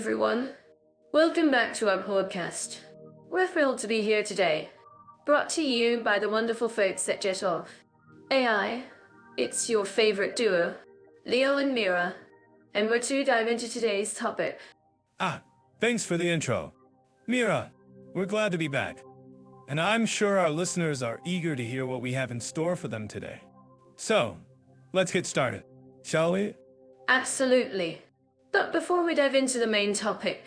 everyone. Welcome back to our podcast. We're thrilled to be here today, brought to you by the wonderful folks at Jet Off. AI, it's your favorite duo, Leo and Mira, and we're to dive into today's topic. Thanks for the intro. Mira, we're glad to be back. And I'm sure our listeners are eager to hear what we have in store for them today. So, let's get started, shall we? Absolutely. But before we dive into the main topic,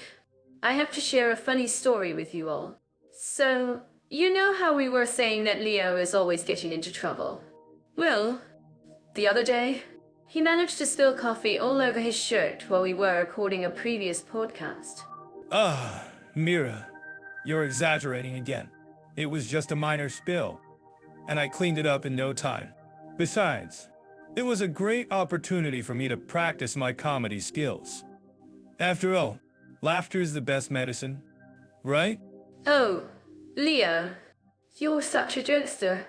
I have to share a funny story with you all. So, you know how we were saying that Leo is always getting into trouble? Well, the other day, he managed to spill coffee all over his shirt while we were recording a previous podcast. Mira, you're exaggerating again. It was just a minor spill, and I cleaned it up in no time. Besides, it was a great opportunity for me to practice my comedy skills. After all, laughter is the best medicine, right? Oh, Leo, you're such a jokester.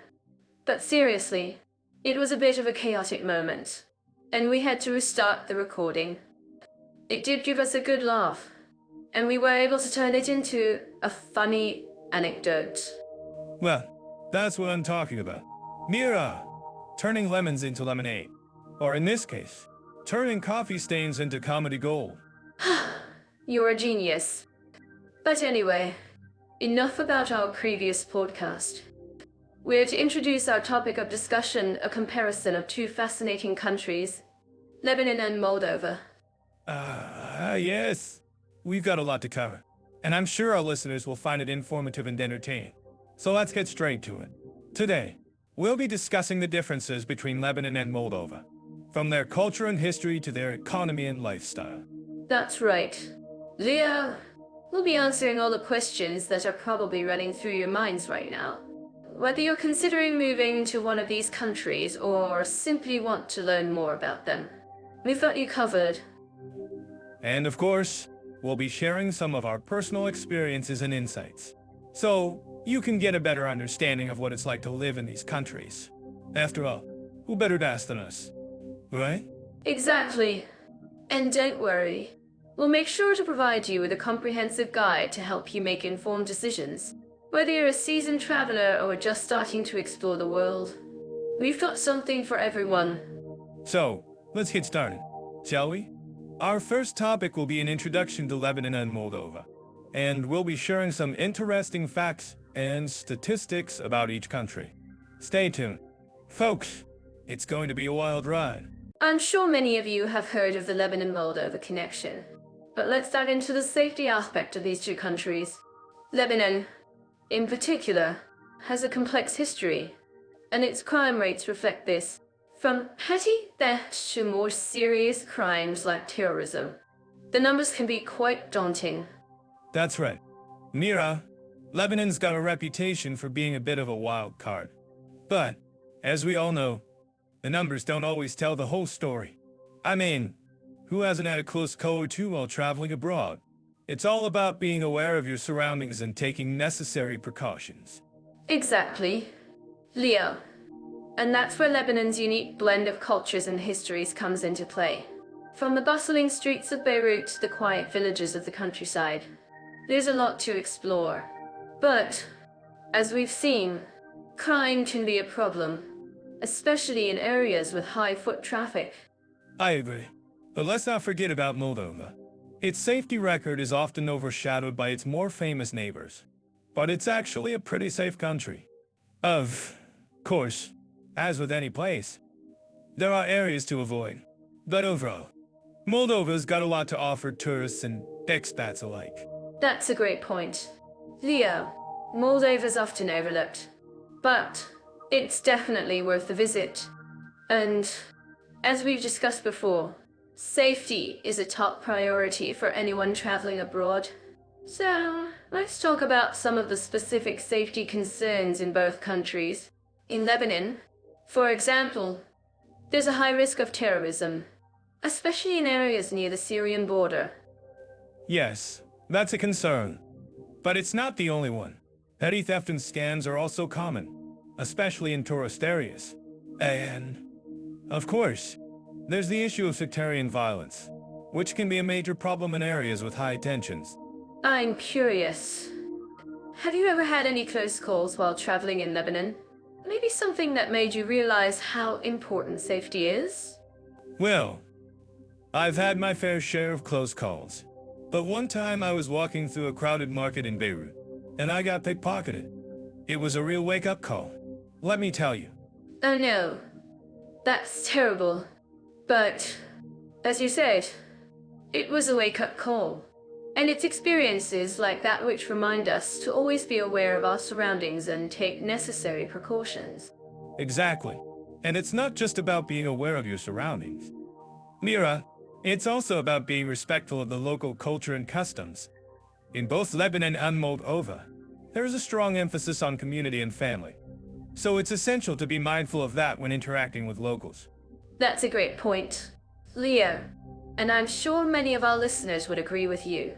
But seriously, it was a bit of a chaotic moment, and we had to restart the recording. It did give us a good laugh, and we were able to turn it into a funny anecdote. Well, that's what I'm talking about. Mira, turning lemons into lemonade. Or in this case, turning coffee stains into comedy gold. You're a genius. But anyway, enough about our previous podcast. We're to introduce our topic of discussion, a comparison of two fascinating countries, Lebanon and Moldova. Yes. We've got a lot to cover, and I'm sure our listeners will find it informative and entertaining. So let's get straight to it. Today, we'll be discussing the differences between Lebanon and Moldova, from their culture and history to their economy and lifestyle. That's right. Leo, we'll be answering all the questions that are probably running through your minds right now. Whether you're considering moving to one of these countries or simply want to learn more about them, we've got you covered. And of course, we'll be sharing some of our personal experiences and insights, so you can get a better understanding of what it's like to live in these countries. After all, who better to ask than us, right? Exactly. And don't worry, we'll make sure to provide you with a comprehensive guide to help you make informed decisions. Whether you're a seasoned traveler or just starting to explore the world, we've got something for everyone. So, let's get started, shall we? Our first topic will be an introduction to Lebanon and Moldova, and we'll be sharing some interesting facts and statistics about each country. Stay tuned. Folks, it's going to be a wild ride. I'm sure many of you have heard of the Lebanon-Moldova connection, but let's dive into the safety aspect of these two countries. Lebanon, in particular, has a complex history, and its crime rates reflect this. From petty theft to more serious crimes like terrorism, the numbers can be quite daunting. That's right. Mira, Lebanon's got a reputation for being a bit of a wild card. But, as we all know, the numbers don't always tell the whole story. I mean, who hasn't had a close call or two while traveling abroad? It's all about being aware of your surroundings and taking necessary precautions. Exactly. Leo. And that's where Lebanon's unique blend of cultures and histories comes into play. From the bustling streets of Beirut to the quiet villages of the countryside, there's a lot to explore. But, as we've seen, crime can be a problem, especially in areas with high foot traffic. I agree. But let's not forget about Moldova. Its safety record is often overshadowed by its more famous neighbors. But it's actually a pretty safe country. Of course, as with any place, there are areas to avoid. But overall, Moldova's got a lot to offer tourists and expats alike. That's a great point. Leo, Moldova's often overlooked, but it's definitely worth a visit. And, as we've discussed before, safety is a top priority for anyone traveling abroad. So, let's talk about some of the specific safety concerns in both countries. In Lebanon, for example, there's a high risk of terrorism, especially in areas near the Syrian border. Yes, that's a concern. But it's not the only one. Petty theft and scams are also common, especially in tourist areas. And, of course, there's the issue of sectarian violence. which can be a major problem in areas with high tensions. I'm curious. Have you ever had any close calls while traveling in Lebanon? Maybe something that made you realize how important safety is? Well, I've had my fair share of close calls. But one time I was walking through a crowded market in Beirut, and I got pickpocketed. It was a real wake-up call, let me tell you. Oh no. That's terrible. But, as you said, it was a wake-up call. And it's experiences like that which remind us to always be aware of our surroundings and take necessary precautions. Exactly. And it's not just about being aware of your surroundings. Mira, it's also about being respectful of the local culture and customs. In both Lebanon and Moldova, there is a strong emphasis on community and family. So it's essential to be mindful of that when interacting with locals. That's a great point, Leo, and I'm sure many of our listeners would agree with you.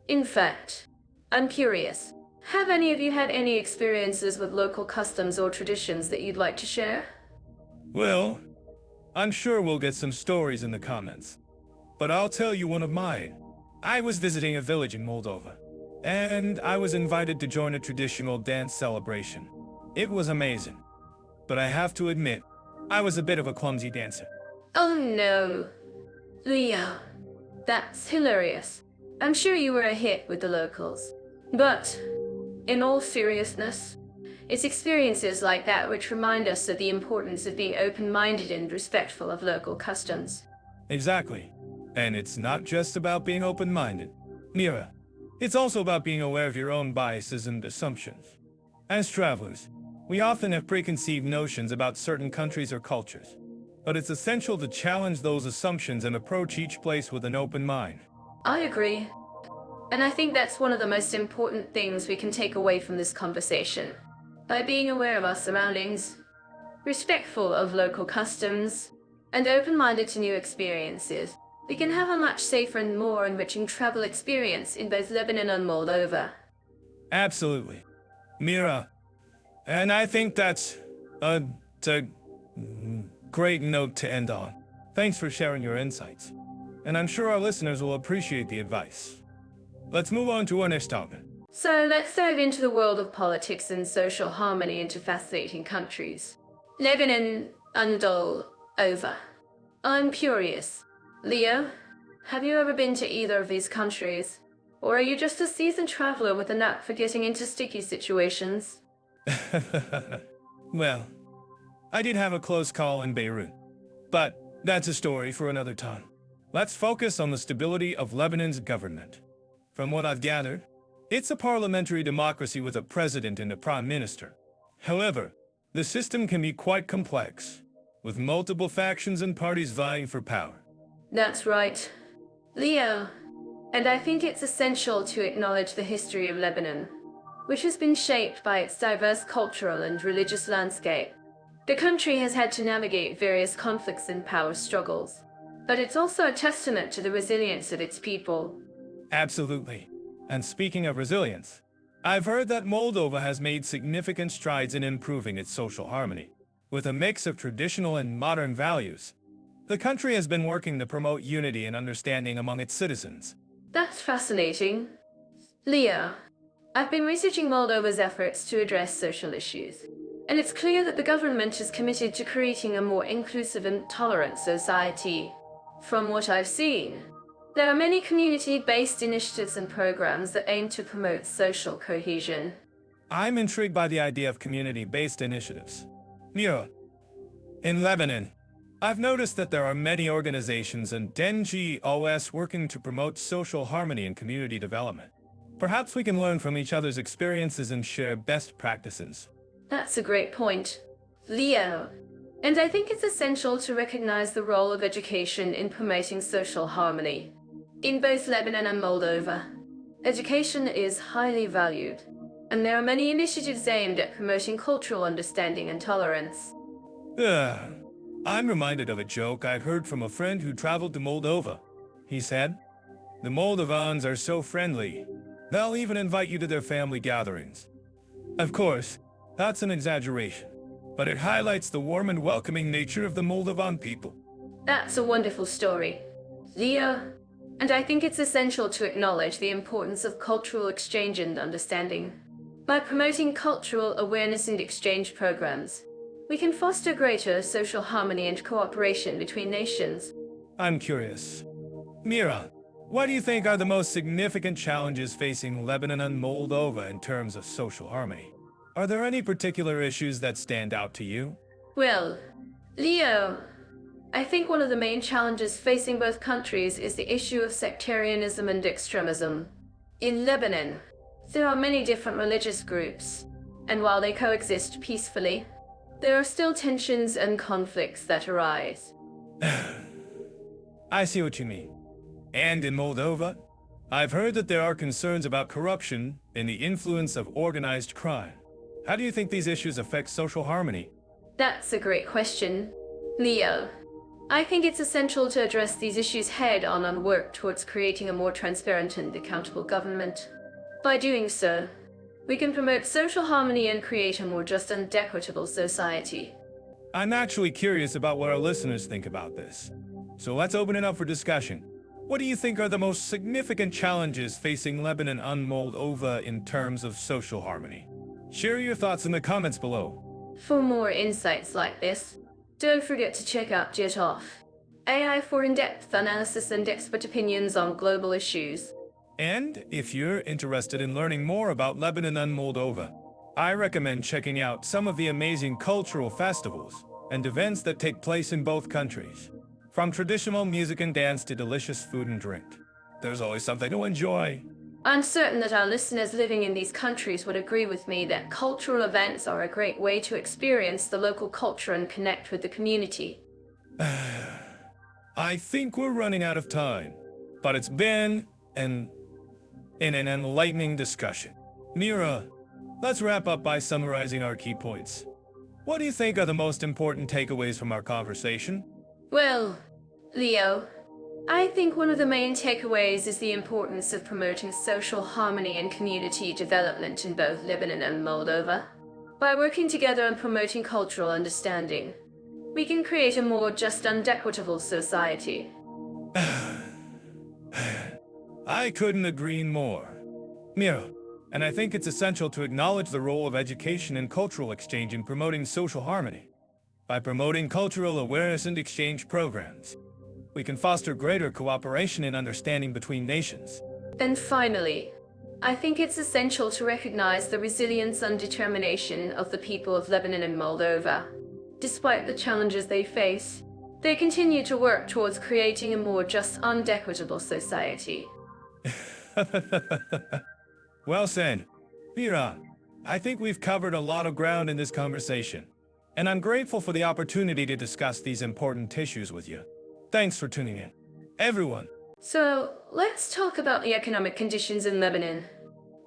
In fact, I'm curious, have any of you had any experiences with local customs or traditions that you'd like to share? Well, I'm sure we'll get some stories in the comments. But I'll tell you one of mine. I was visiting a village in Moldova, and I was invited to join a traditional dance celebration. It was amazing. But I have to admit, I was a bit of a clumsy dancer. Oh no. Leo, that's hilarious. I'm sure you were a hit with the locals. But, in all seriousness, it's experiences like that which remind us of the importance of being open-minded and respectful of local customs. Exactly. And it's not just about being open-minded. Mira, it's also about being aware of your own biases and assumptions. As travelers, we often have preconceived notions about certain countries or cultures. But it's essential to challenge those assumptions and approach each place with an open mind. I agree. And I think that's one of the most important things we can take away from this conversation. By being aware of our surroundings, respectful of local customs, and open-minded to new experiences, we can have a much safer and more enriching travel experience in both Lebanon and Moldova. Absolutely. Mira, and I think that's a great note to end on. Thanks for sharing your insights. And I'm sure our listeners will appreciate the advice. Let's move on to our next topic. So let's dive into the world of politics and social harmony into fascinating countries. Lebanon and Moldova. I'm curious. Leo, have you ever been to either of these countries? Or are you just a seasoned traveler with a knack for getting into sticky situations? Well, I did have a close call in Beirut. But that's a story for another time. Let's focus on the stability of Lebanon's government. From what I've gathered, it's a parliamentary democracy with a president and a prime minister. However, the system can be quite complex, with multiple factions and parties vying for power. That's right. Leo, and I think it's essential to acknowledge the history of Lebanon, which has been shaped by its diverse cultural and religious landscape. The country has had to navigate various conflicts and power struggles, but it's also a testament to the resilience of its people. Absolutely. And speaking of resilience, I've heard that Moldova has made significant strides in improving its social harmony. With a mix of traditional and modern values, the country has been working to promote unity and understanding among its citizens. That's fascinating. Leo, I've been researching Moldova's efforts to address social issues, and it's clear that the government is committed to creating a more inclusive and tolerant society. From what I've seen, there are many community-based initiatives and programs that aim to promote social cohesion. I'm intrigued by the idea of community-based initiatives. Mira, in Lebanon, I've noticed that there are many organizations and NGOs working to promote social harmony and community development. Perhaps we can learn from each other's experiences and share best practices. That's a great point, Leo. And I think it's essential to recognize the role of education in promoting social harmony. In both Lebanon and Moldova, education is highly valued, and there are many initiatives aimed at promoting cultural understanding and tolerance. I'm reminded of a joke I heard from a friend who traveled to Moldova. He said, "The Moldovans are so friendly, they'll even invite you to their family gatherings." Of course, that's an exaggeration, but it highlights the warm and welcoming nature of the Moldovan people. That's a wonderful story. Leo, And I think it's essential to acknowledge the importance of cultural exchange and understanding. By promoting cultural awareness and exchange programs, we can foster greater social harmony and cooperation between nations. I'm curious. Mira, what do you think are the most significant challenges facing Lebanon and Moldova in terms of social harmony? Are there any particular issues that stand out to you? Well, Leo, I think one of the main challenges facing both countries is the issue of sectarianism and extremism. In Lebanon, there are many different religious groups, and while they coexist peacefully, there are still tensions and conflicts that arise. I see what you mean. And in Moldova, I've heard that there are concerns about corruption and the influence of organized crime. How do you think these issues affect social harmony? That's a great question, Leo. I think it's essential to address these issues head-on and work towards creating a more transparent and accountable government. By doing so, we can promote social harmony and create a more just and equitable society. I'm actually curious about what our listeners think about this. So let's open it up for discussion. What do you think are the most significant challenges facing Lebanon and Moldova in terms of social harmony? Share your thoughts in the comments below. For more insights like this, don't forget to check out Jet Off AI for in-depth analysis and expert opinions on global issues. And if you're interested in learning more about Lebanon and Moldova, I recommend checking out some of the amazing cultural festivals and events that take place in both countries. From traditional music and dance to delicious food and drink, there's always something to enjoy. I'm certain that our listeners living in these countries would agree with me that cultural events are a great way to experience the local culture and connect with the community. I think we're running out of time, but it's been an enlightening discussion. Mira, let's wrap up by summarizing our key points. What do you think are the most important takeaways from our conversation? Well, Leo, I think one of the main takeaways is the importance of promoting social harmony and community development in both Lebanon and Moldova. By working together and promoting cultural understanding, we can create a more just and equitable society. I couldn't agree more. Mira, and I think it's essential to acknowledge the role of education and cultural exchange in promoting social harmony. By promoting cultural awareness and exchange programs, we can foster greater cooperation and understanding between nations. And finally, I think it's essential to recognize the resilience and determination of the people of Lebanon and Moldova. Despite the challenges they face, they continue to work towards creating a more just and equitable society. Well said. Mira, I think we've covered a lot of ground in this conversation, and I'm grateful for the opportunity to discuss these important issues with you. Thanks for tuning in, everyone. So, let's talk about the economic conditions in Lebanon.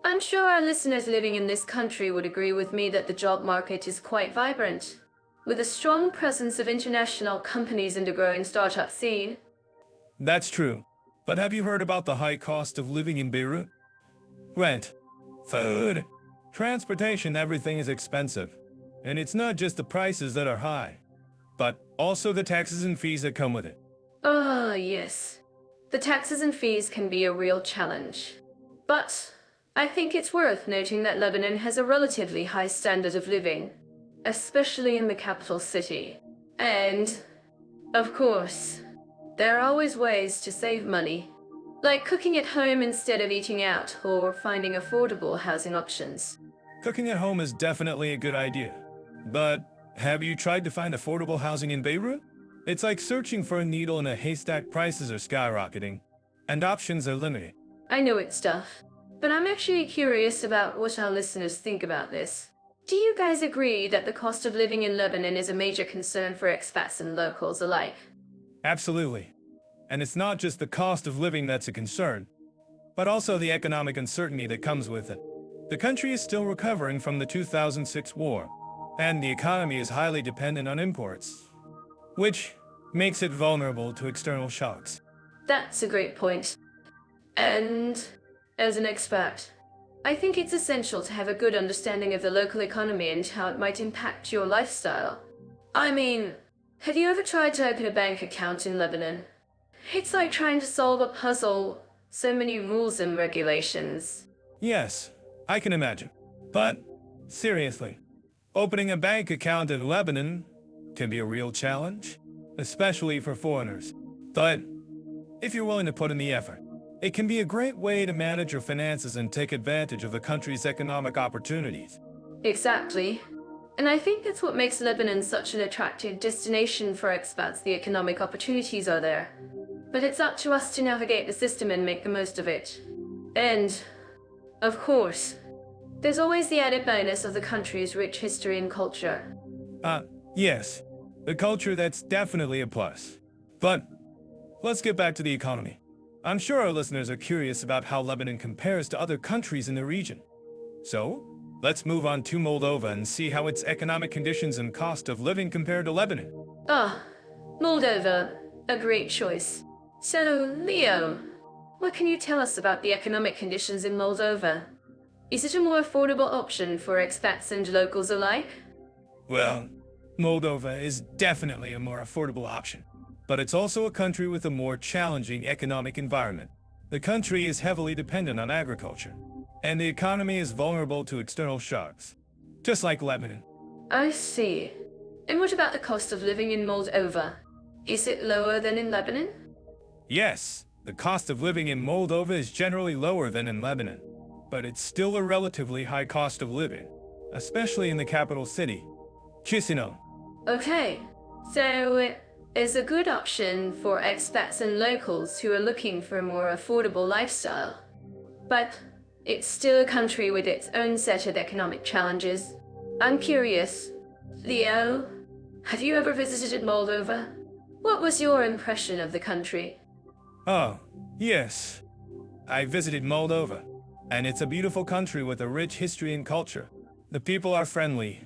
I'm sure our listeners living in this country would agree with me that the job market is quite vibrant, with a strong presence of international companies and a growing startup scene. That's true. But have you heard about the high cost of living in Beirut? Rent, food, transportation, everything is expensive. And it's not just the prices that are high, but also the taxes and fees that come with it. Oh, yes. The taxes and fees can be a real challenge. But I think it's worth noting that Lebanon has a relatively high standard of living, especially in the capital city. And, of course, there are always ways to save money, like cooking at home instead of eating out or finding affordable housing options. Cooking at home is definitely a good idea. But have you tried to find affordable housing in Beirut? It's like searching for a needle in a haystack. Prices are skyrocketing, and options are limited. I know it's tough, but I'm actually curious about what our listeners think about this. Do you guys agree that the cost of living in Lebanon is a major concern for expats and locals alike? Absolutely. And it's not just the cost of living that's a concern, but also the economic uncertainty that comes with it. The country is still recovering from the 2006 war, and the economy is highly dependent on imports, which makes it vulnerable to external shocks. That's a great point. And as an expat, I think it's essential to have a good understanding of the local economy and how it might impact your lifestyle. I mean, have you ever tried to open a bank account in Lebanon? It's like trying to solve a puzzle. So many rules and regulations. Yes, I can imagine. But, seriously, opening a bank account in Lebanon can be a real challenge, especially for foreigners. But, if you're willing to put in the effort, it can be a great way to manage your finances and take advantage of the country's economic opportunities. Exactly. And I think that's what makes Lebanon such an attractive destination for expats. The economic opportunities are there. But it's up to us to navigate the system and make the most of it. And, of course, there's always the added bonus of the country's rich history and culture. Yes, the culture, that's definitely a plus. But, let's get back to the economy. I'm sure our listeners are curious about how Lebanon compares to other countries in the region. So, let's move on to Moldova and see how its economic conditions and cost of living compare to Lebanon. Moldova, a great choice. So, Leo, what can you tell us about the economic conditions in Moldova? Is it a more affordable option for expats and locals alike? Well, Moldova is definitely a more affordable option, but it's also a country with a more challenging economic environment. The country is heavily dependent on agriculture, and the economy is vulnerable to external shocks, just like Lebanon. I see. And what about the cost of living in Moldova? Is it lower than in Lebanon? Yes, the cost of living in Moldova is generally lower than in Lebanon, but it's still a relatively high cost of living, especially in the capital city, Chisinau. Okay, so it is a good option for expats and locals who are looking for a more affordable lifestyle. But it's still a country with its own set of economic challenges. I'm curious, Leo, have you ever visited Moldova? What was your impression of the country? Oh, yes. I visited Moldova, and it's a beautiful country with a rich history and culture. The people are friendly,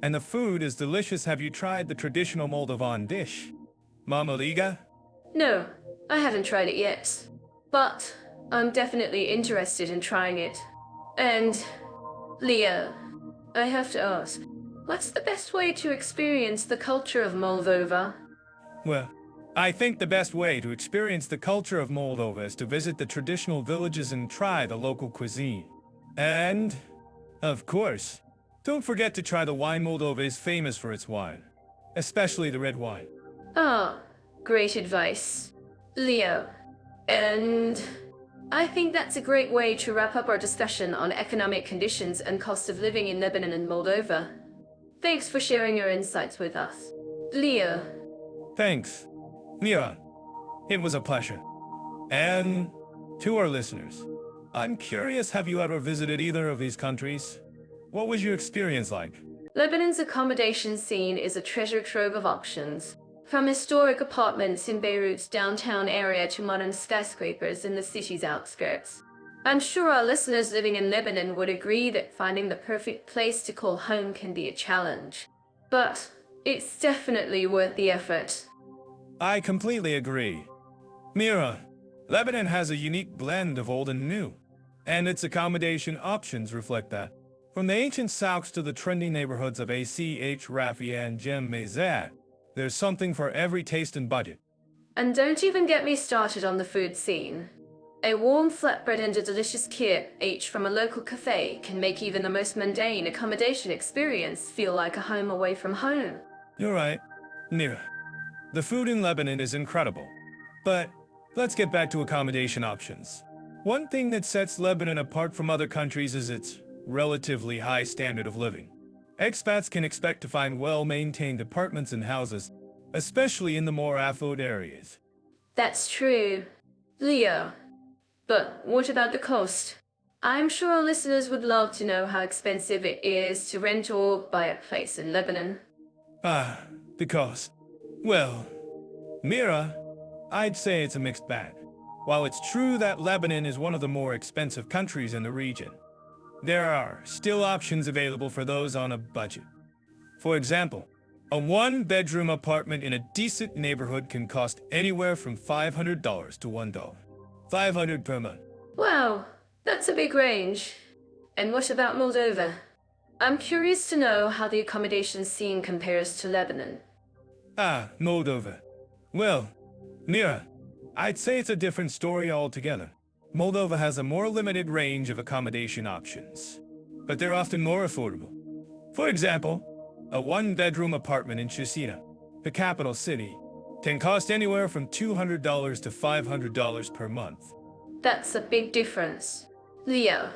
and the food is delicious. Have you tried the traditional Moldovan dish, mamaliga? No, I haven't tried it yet. But I'm definitely interested in trying it. And, Leo, I have to ask, what's the best way to experience the culture of Moldova? Well, I think the best way to experience the culture of Moldova is to visit the traditional villages and try the local cuisine. And, of course, don't forget to try the wine. Moldova is famous for its wine, especially the red wine. Great advice, Leo. And I think that's a great way to wrap up our discussion on economic conditions and cost of living in Lebanon and Moldova. Thanks for sharing your insights with us. Leo. Thanks, Mira. It was a pleasure. And to our listeners, I'm curious, have you ever visited either of these countries? What was your experience like? Lebanon's accommodation scene is a treasure trove of options. From historic apartments in Beirut's downtown area to modern skyscrapers in the city's outskirts. I'm sure our listeners living in Lebanon would agree that finding the perfect place to call home can be a challenge. But it's definitely worth the effort. I completely agree. Mira, Lebanon has a unique blend of old and new, and its accommodation options reflect that. From the ancient souks to the trendy neighborhoods of ACH, Rafia, and Jem Mezat, there's something for every taste and budget. And don't even get me started on the food scene. A warm flatbread and a delicious kir, each from a local cafe, can make even the most mundane accommodation experience feel like a home away from home. You're right, Mira. The food in Lebanon is incredible. But let's get back to accommodation options. One thing that sets Lebanon apart from other countries is its relatively high standard of living. Expats can expect to find well-maintained apartments and houses, especially in the more affluent areas. That's true, Leo. But what about the cost? I'm sure our listeners would love to know how expensive it is to rent or buy a place in Lebanon. The cost. Well, Mira, I'd say it's a mixed bag. While it's true that Lebanon is one of the more expensive countries in the region, there are still options available for those on a budget. For example, a one-bedroom apartment in a decent neighborhood can cost anywhere from $500 to $1. $500 per month. Wow, that's a big range. And what about Moldova? I'm curious to know how the accommodation scene compares to Lebanon. Moldova. Well, Mira, I'd say it's a different story altogether. Moldova has a more limited range of accommodation options, but they're often more affordable. For example, a one-bedroom apartment in Chisinau, the capital city, can cost anywhere from $200 to $500 per month. That's a big difference. Leo,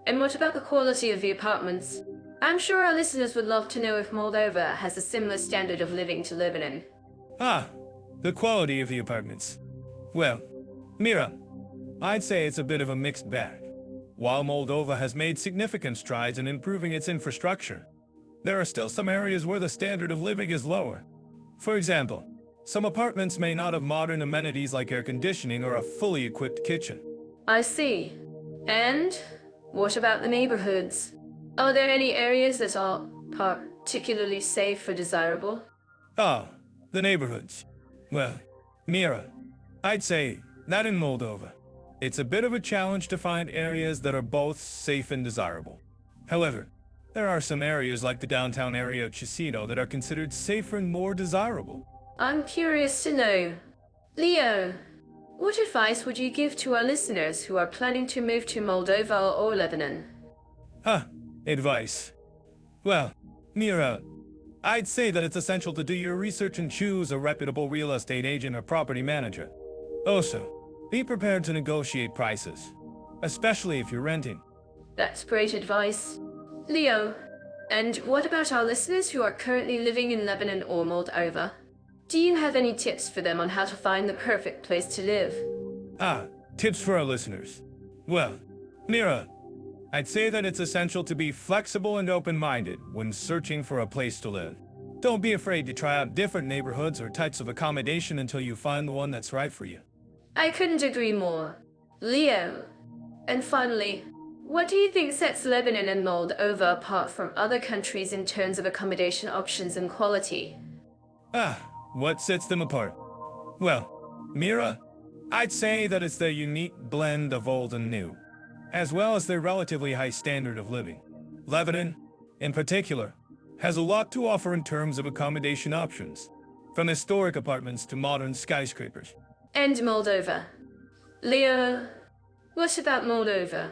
and what about the quality of the apartments? I'm sure our listeners would love to know if Moldova has a similar standard of living to Lebanon. The quality of the apartments. Well, Mira, I'd say it's a bit of a mixed bag. While Moldova has made significant strides in improving its infrastructure, there are still some areas where the standard of living is lower. For example, some apartments may not have modern amenities like air conditioning or a fully equipped kitchen. I see. And what about the neighborhoods? Are there any areas that are particularly safe or desirable? The neighborhoods. Well, Mira, I'd say that in Moldova, it's a bit of a challenge to find areas that are both safe and desirable. However, there are some areas like the downtown area of Chisinau that are considered safer and more desirable. I'm curious to know. Leo, what advice would you give to our listeners who are planning to move to Moldova or Lebanon? Advice. Well, Mira, I'd say that it's essential to do your research and choose a reputable real estate agent or property manager. Also, be prepared to negotiate prices, especially if you're renting. That's great advice. Leo, and what about our listeners who are currently living in Lebanon or Moldova? Do you have any tips for them on how to find the perfect place to live? Tips for our listeners. Well, Mira, I'd say that it's essential to be flexible and open-minded when searching for a place to live. Don't be afraid to try out different neighborhoods or types of accommodation until you find the one that's right for you. I couldn't agree more. Leo, and finally, what do you think sets Lebanon and Moldova apart from other countries in terms of accommodation options and quality? What sets them apart? Well, Mira, I'd say that it's their unique blend of old and new, as well as their relatively high standard of living. Lebanon, in particular, has a lot to offer in terms of accommodation options, from historic apartments to modern skyscrapers. And Moldova. Leo, what about Moldova?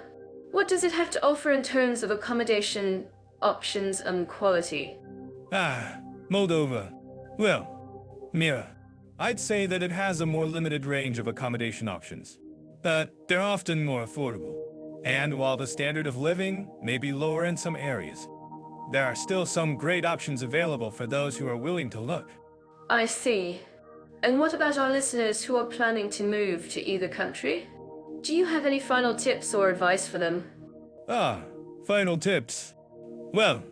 What does it have to offer in terms of accommodation options and quality? Moldova. Well, Mira, I'd say that it has a more limited range of accommodation options, but they're often more affordable. And while the standard of living may be lower in some areas, there are still some great options available for those who are willing to look. I see. And what about our listeners who are planning to move to either country? Do you have any final tips or advice for them? Final tips. Well,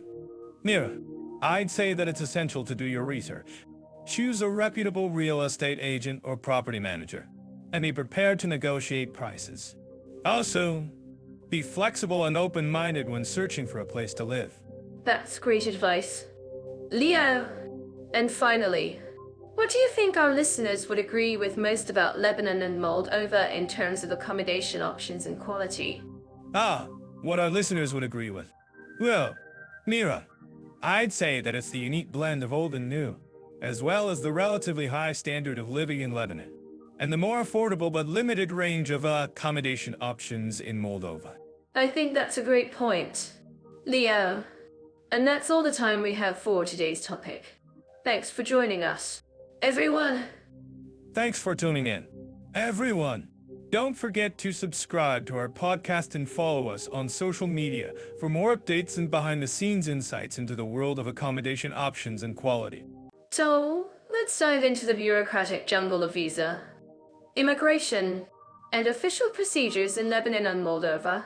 Mira, I'd say that it's essential to do your research. Choose a reputable real estate agent or property manager, and be prepared to negotiate prices. Also, be flexible and open-minded when searching for a place to live. That's great advice. Leo, and finally, what do you think our listeners would agree with most about Lebanon and Moldova in terms of accommodation options and quality? What our listeners would agree with. Well, Mira, I'd say that it's the unique blend of old and new, as well as the relatively high standard of living in Lebanon, and the more affordable but limited range of accommodation options in Moldova. I think that's a great point. Leo, and that's all the time we have for today's topic. Thanks for joining us. Everyone! Thanks for tuning in. Everyone! Don't forget to subscribe to our podcast and follow us on social media for more updates and behind-the-scenes insights into the world of accommodation options and quality. So, let's dive into the bureaucratic jungle of visa, immigration, and official procedures in Lebanon and Moldova.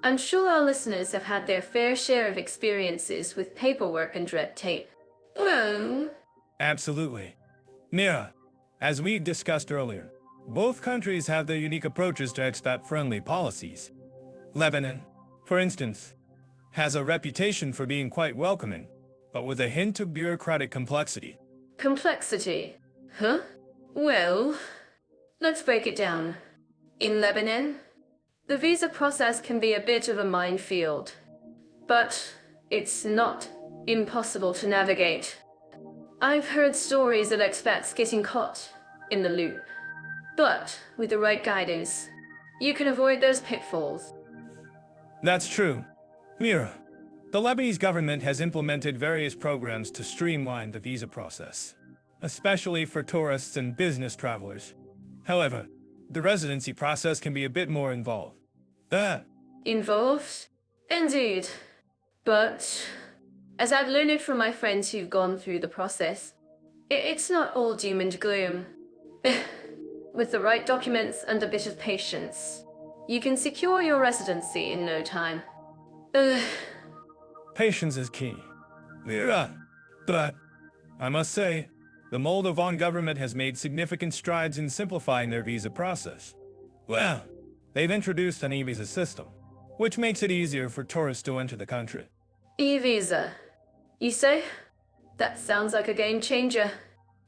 I'm sure our listeners have had their fair share of experiences with paperwork and red tape. Absolutely. Mira, as we discussed earlier, both countries have their unique approaches to expat-friendly policies. Lebanon, for instance, has a reputation for being quite welcoming, but with a hint of bureaucratic complexity. Complexity? Huh? Well, let's break it down. In Lebanon, the visa process can be a bit of a minefield, but it's not impossible to navigate. I've heard stories of expats getting caught in the loop. But with the right guidance, you can avoid those pitfalls. That's true. Mira, the Lebanese government has implemented various programs to streamline the visa process, especially for tourists and business travelers. However, the residency process can be a bit more involved. Involved? Indeed. But, as I've learned from my friends who've gone through the process, it's not all doom and gloom. With the right documents and a bit of patience, you can secure your residency in no time. Patience is key. Mira, but I must say, the Moldovan government has made significant strides in simplifying their visa process. Well, they've introduced an e-visa system, which makes it easier for tourists to enter the country. E-visa. You say? That sounds like a game changer.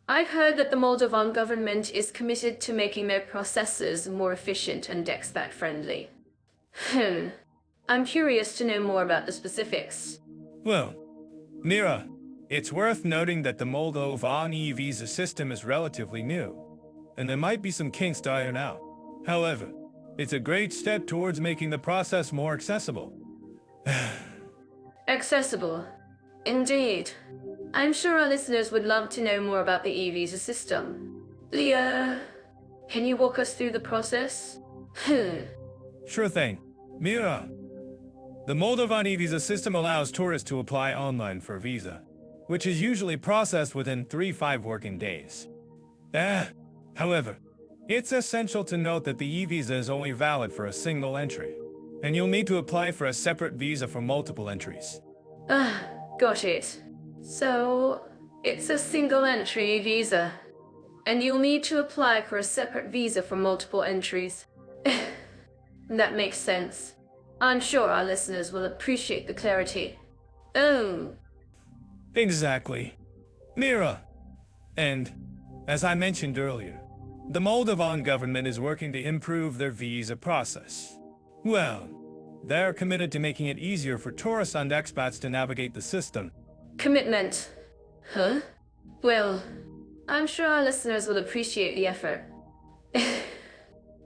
I've heard that the Moldovan government is committed to making their processes more efficient and expat-friendly. I'm curious to know more about the specifics. Well, Mira, it's worth noting that the Moldovan e-visa system is relatively new, and there might be some kinks to iron out. However, it's a great step towards making the process more accessible. Accessible? Indeed. I'm sure our listeners would love to know more about the e-visa system. Leah, can you walk us through the process? Sure thing. Mira, the Moldovan e-visa system allows tourists to apply online for a visa, which is usually processed within 3-5 working days. However, it's essential to note that the e-visa is only valid for a single entry, and you'll need to apply for a separate visa for multiple entries. Got it. So, it's a single entry visa, and you'll need to apply for a separate visa for multiple entries. That makes sense. I'm sure our listeners will appreciate the clarity. Oh. Exactly. Mira. And, as I mentioned earlier, the Moldovan government is working to improve their visa process. Well, they're committed to making it easier for tourists and expats to navigate the system. Commitment. Huh? Well, I'm sure our listeners will appreciate the effort.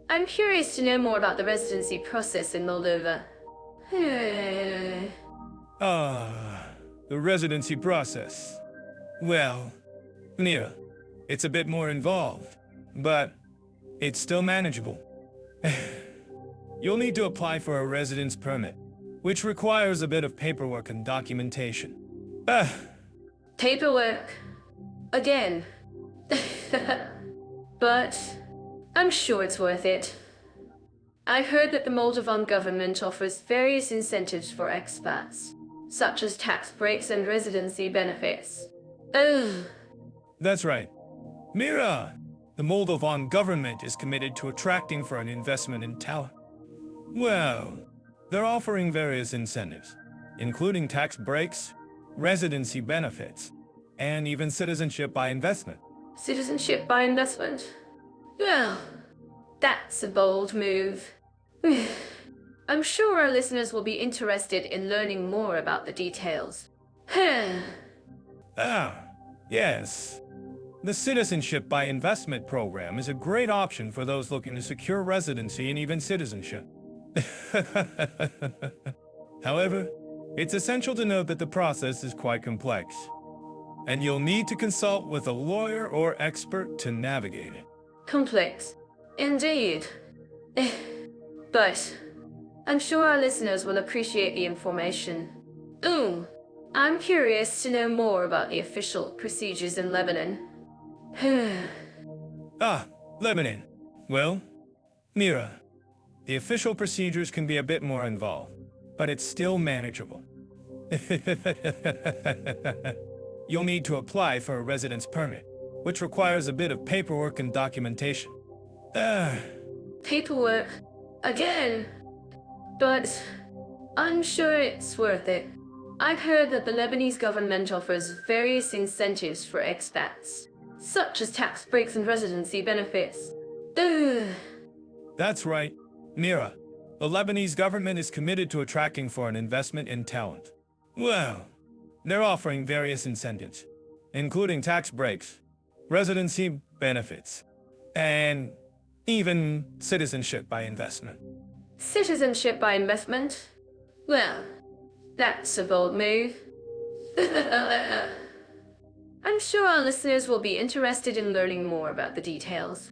I'm curious to know more about the residency process in Moldova. The residency process. Well, Mira, it's a bit more involved, but it's still manageable. You'll need to apply for a residence permit, which requires a bit of paperwork and documentation. Paperwork. Again. But I'm sure it's worth it. I've heard that the Moldovan government offers various incentives for expats, such as tax breaks and residency benefits. That's right. Mira, the Moldovan government is committed to attracting foreign investment in talent. Well, they're offering various incentives, including tax breaks, residency benefits, and even citizenship by investment. Citizenship by investment? Well, that's a bold move. I'm sure our listeners will be interested in learning more about the details. Yes. The Citizenship by Investment program is a great option for those looking to secure residency and even citizenship. However, it's essential to note that the process is quite complex, and you'll need to consult with a lawyer or expert to navigate it. Complex. Indeed. But I'm sure our listeners will appreciate the information. I'm curious to know more about the official procedures in Lebanon. Lebanon. Well, Mira, the official procedures can be a bit more involved, but it's still manageable. You'll need to apply for a residence permit, which requires a bit of paperwork and documentation. Paperwork? Again? But I'm sure it's worth it. I've heard that the Lebanese government offers various incentives for expats, such as tax breaks and residency benefits. That's right. Mira, the Lebanese government is committed to attracting foreign investment in talent. Well, they're offering various incentives, including tax breaks, residency benefits, and even citizenship by investment. Citizenship by investment? Well, that's a bold move. I'm sure our listeners will be interested in learning more about the details.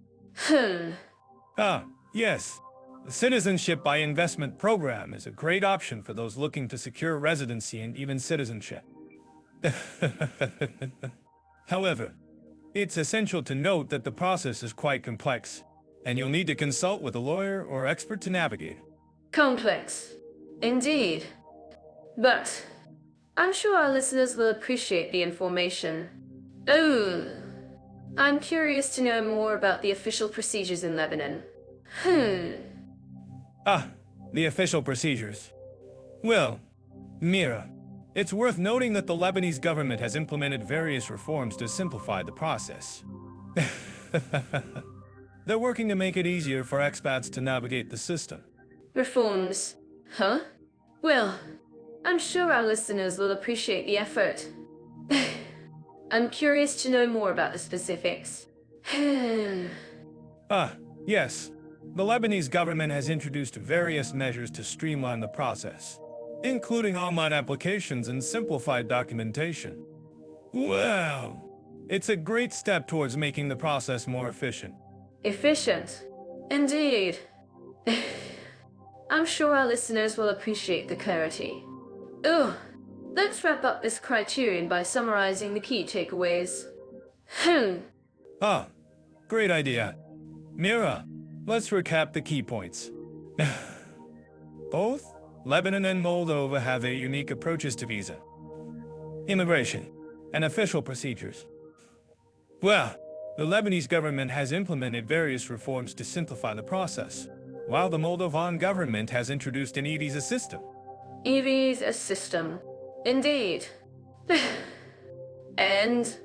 Ah, yes. The Citizenship by Investment program is a great option for those looking to secure residency and even citizenship. However, it's essential to note that the process is quite complex, and you'll need to consult with a lawyer or expert to navigate. Complex. Indeed. But I'm sure our listeners will appreciate the information. Oh, I'm curious to know more about the official procedures in Lebanon. Ah, the official procedures. Well, Mira, it's worth noting that the Lebanese government has implemented various reforms to simplify the process. They're working to make it easier for expats to navigate the system. Reforms. Huh? Well, I'm sure our listeners will appreciate the effort. I'm curious to know more about the specifics. Ah, yes. The Lebanese government has introduced various measures to streamline the process, including online applications and simplified documentation. Well, it's a great step towards making the process more efficient. Efficient. Indeed. I'm sure our listeners will appreciate the clarity. Oh, let's wrap up this criterion by summarizing the key takeaways. Ah, great idea. Mira, let's recap the key points. Both Lebanon and Moldova have their unique approaches to visa, immigration, and official procedures. Well, the Lebanese government has implemented various reforms to simplify the process, while the Moldovan government has introduced an e-visa system. E-visa system. Indeed. And,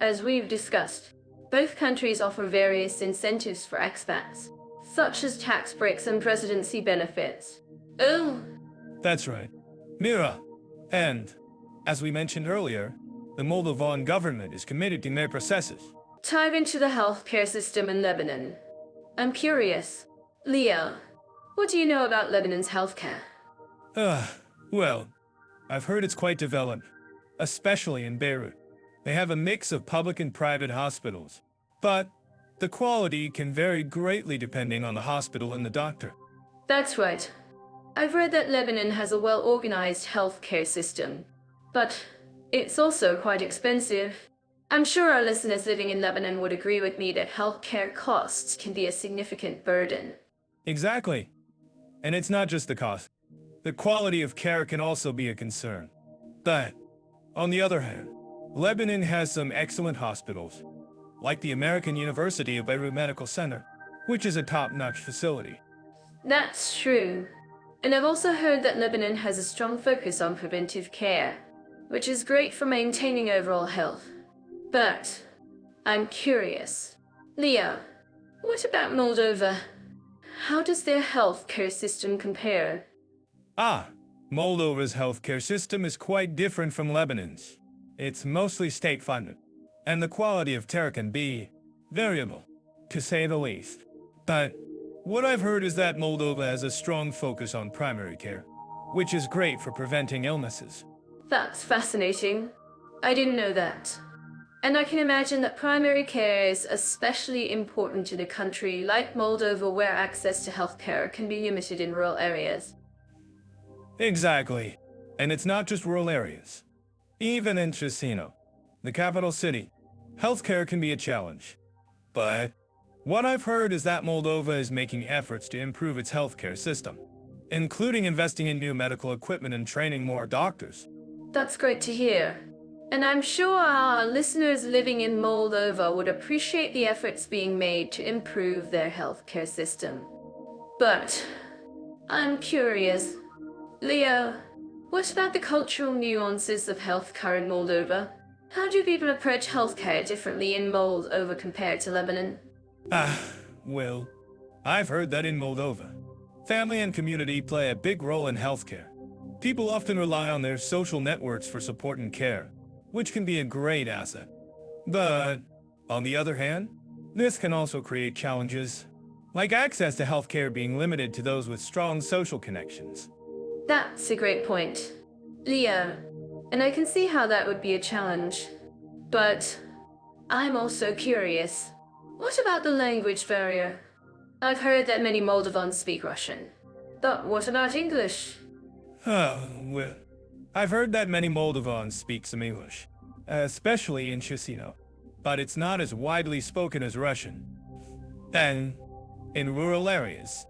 as we've discussed, both countries offer various incentives for expats, such as tax breaks and residency benefits. Oh, That's right. Mira. And, as we mentioned earlier, the Moldovan government is committed to their processes. tied into the healthcare system in Lebanon. I'm curious. Leo, what do you know about Lebanon's healthcare? Well, I've heard it's quite developed, especially in Beirut. They have a mix of public and private hospitals, but the quality can vary greatly depending on the hospital and the doctor. That's right. I've read that Lebanon has a well-organized healthcare system, but it's also quite expensive. I'm sure our listeners living in Lebanon would agree with me that healthcare costs can be a significant burden. Exactly. And it's not just the cost. The quality of care can also be a concern. But, on the other hand, Lebanon has some excellent hospitals, like the American University of Beirut Medical Center, which is a top-notch facility. That's true. And I've also heard that Lebanon has a strong focus on preventive care, which is great for maintaining overall health. But I'm curious. Leo, what about Moldova? How does their healthcare system compare? Ah, Moldova's healthcare system is quite different from Lebanon's. It's mostly state-funded, and the quality of care can be variable, to say the least. But what I've heard is that Moldova has a strong focus on primary care, which is great for preventing illnesses. That's fascinating. I didn't know that. And I can imagine that primary care is especially important to the country like Moldova, where access to healthcare can be limited in rural areas. Exactly. And it's not just rural areas. Even in Chisinau, the capital city, healthcare can be a challenge. But what I've heard is that Moldova is making efforts to improve its healthcare system, including investing in new medical equipment and training more doctors. That's great to hear. And I'm sure our listeners living in Moldova would appreciate the efforts being made to improve their healthcare system. But I'm curious. Leo, what about the cultural nuances of healthcare in Moldova? How do people approach healthcare differently in Moldova compared to Lebanon? Well, I've heard that in Moldova, family and community play a big role in healthcare. People often rely on their social networks for support and care, which can be a great asset. But, on the other hand, this can also create challenges, like access to healthcare being limited to those with strong social connections. That's a great point, Leo. And I can see how that would be a challenge. But I'm also curious. What about the language barrier? I've heard that many Moldovans speak Russian. But what about English? Oh, well, I've heard that many Moldovans speak some English, especially in Chisinau, but it's not as widely spoken as Russian. And in rural areas,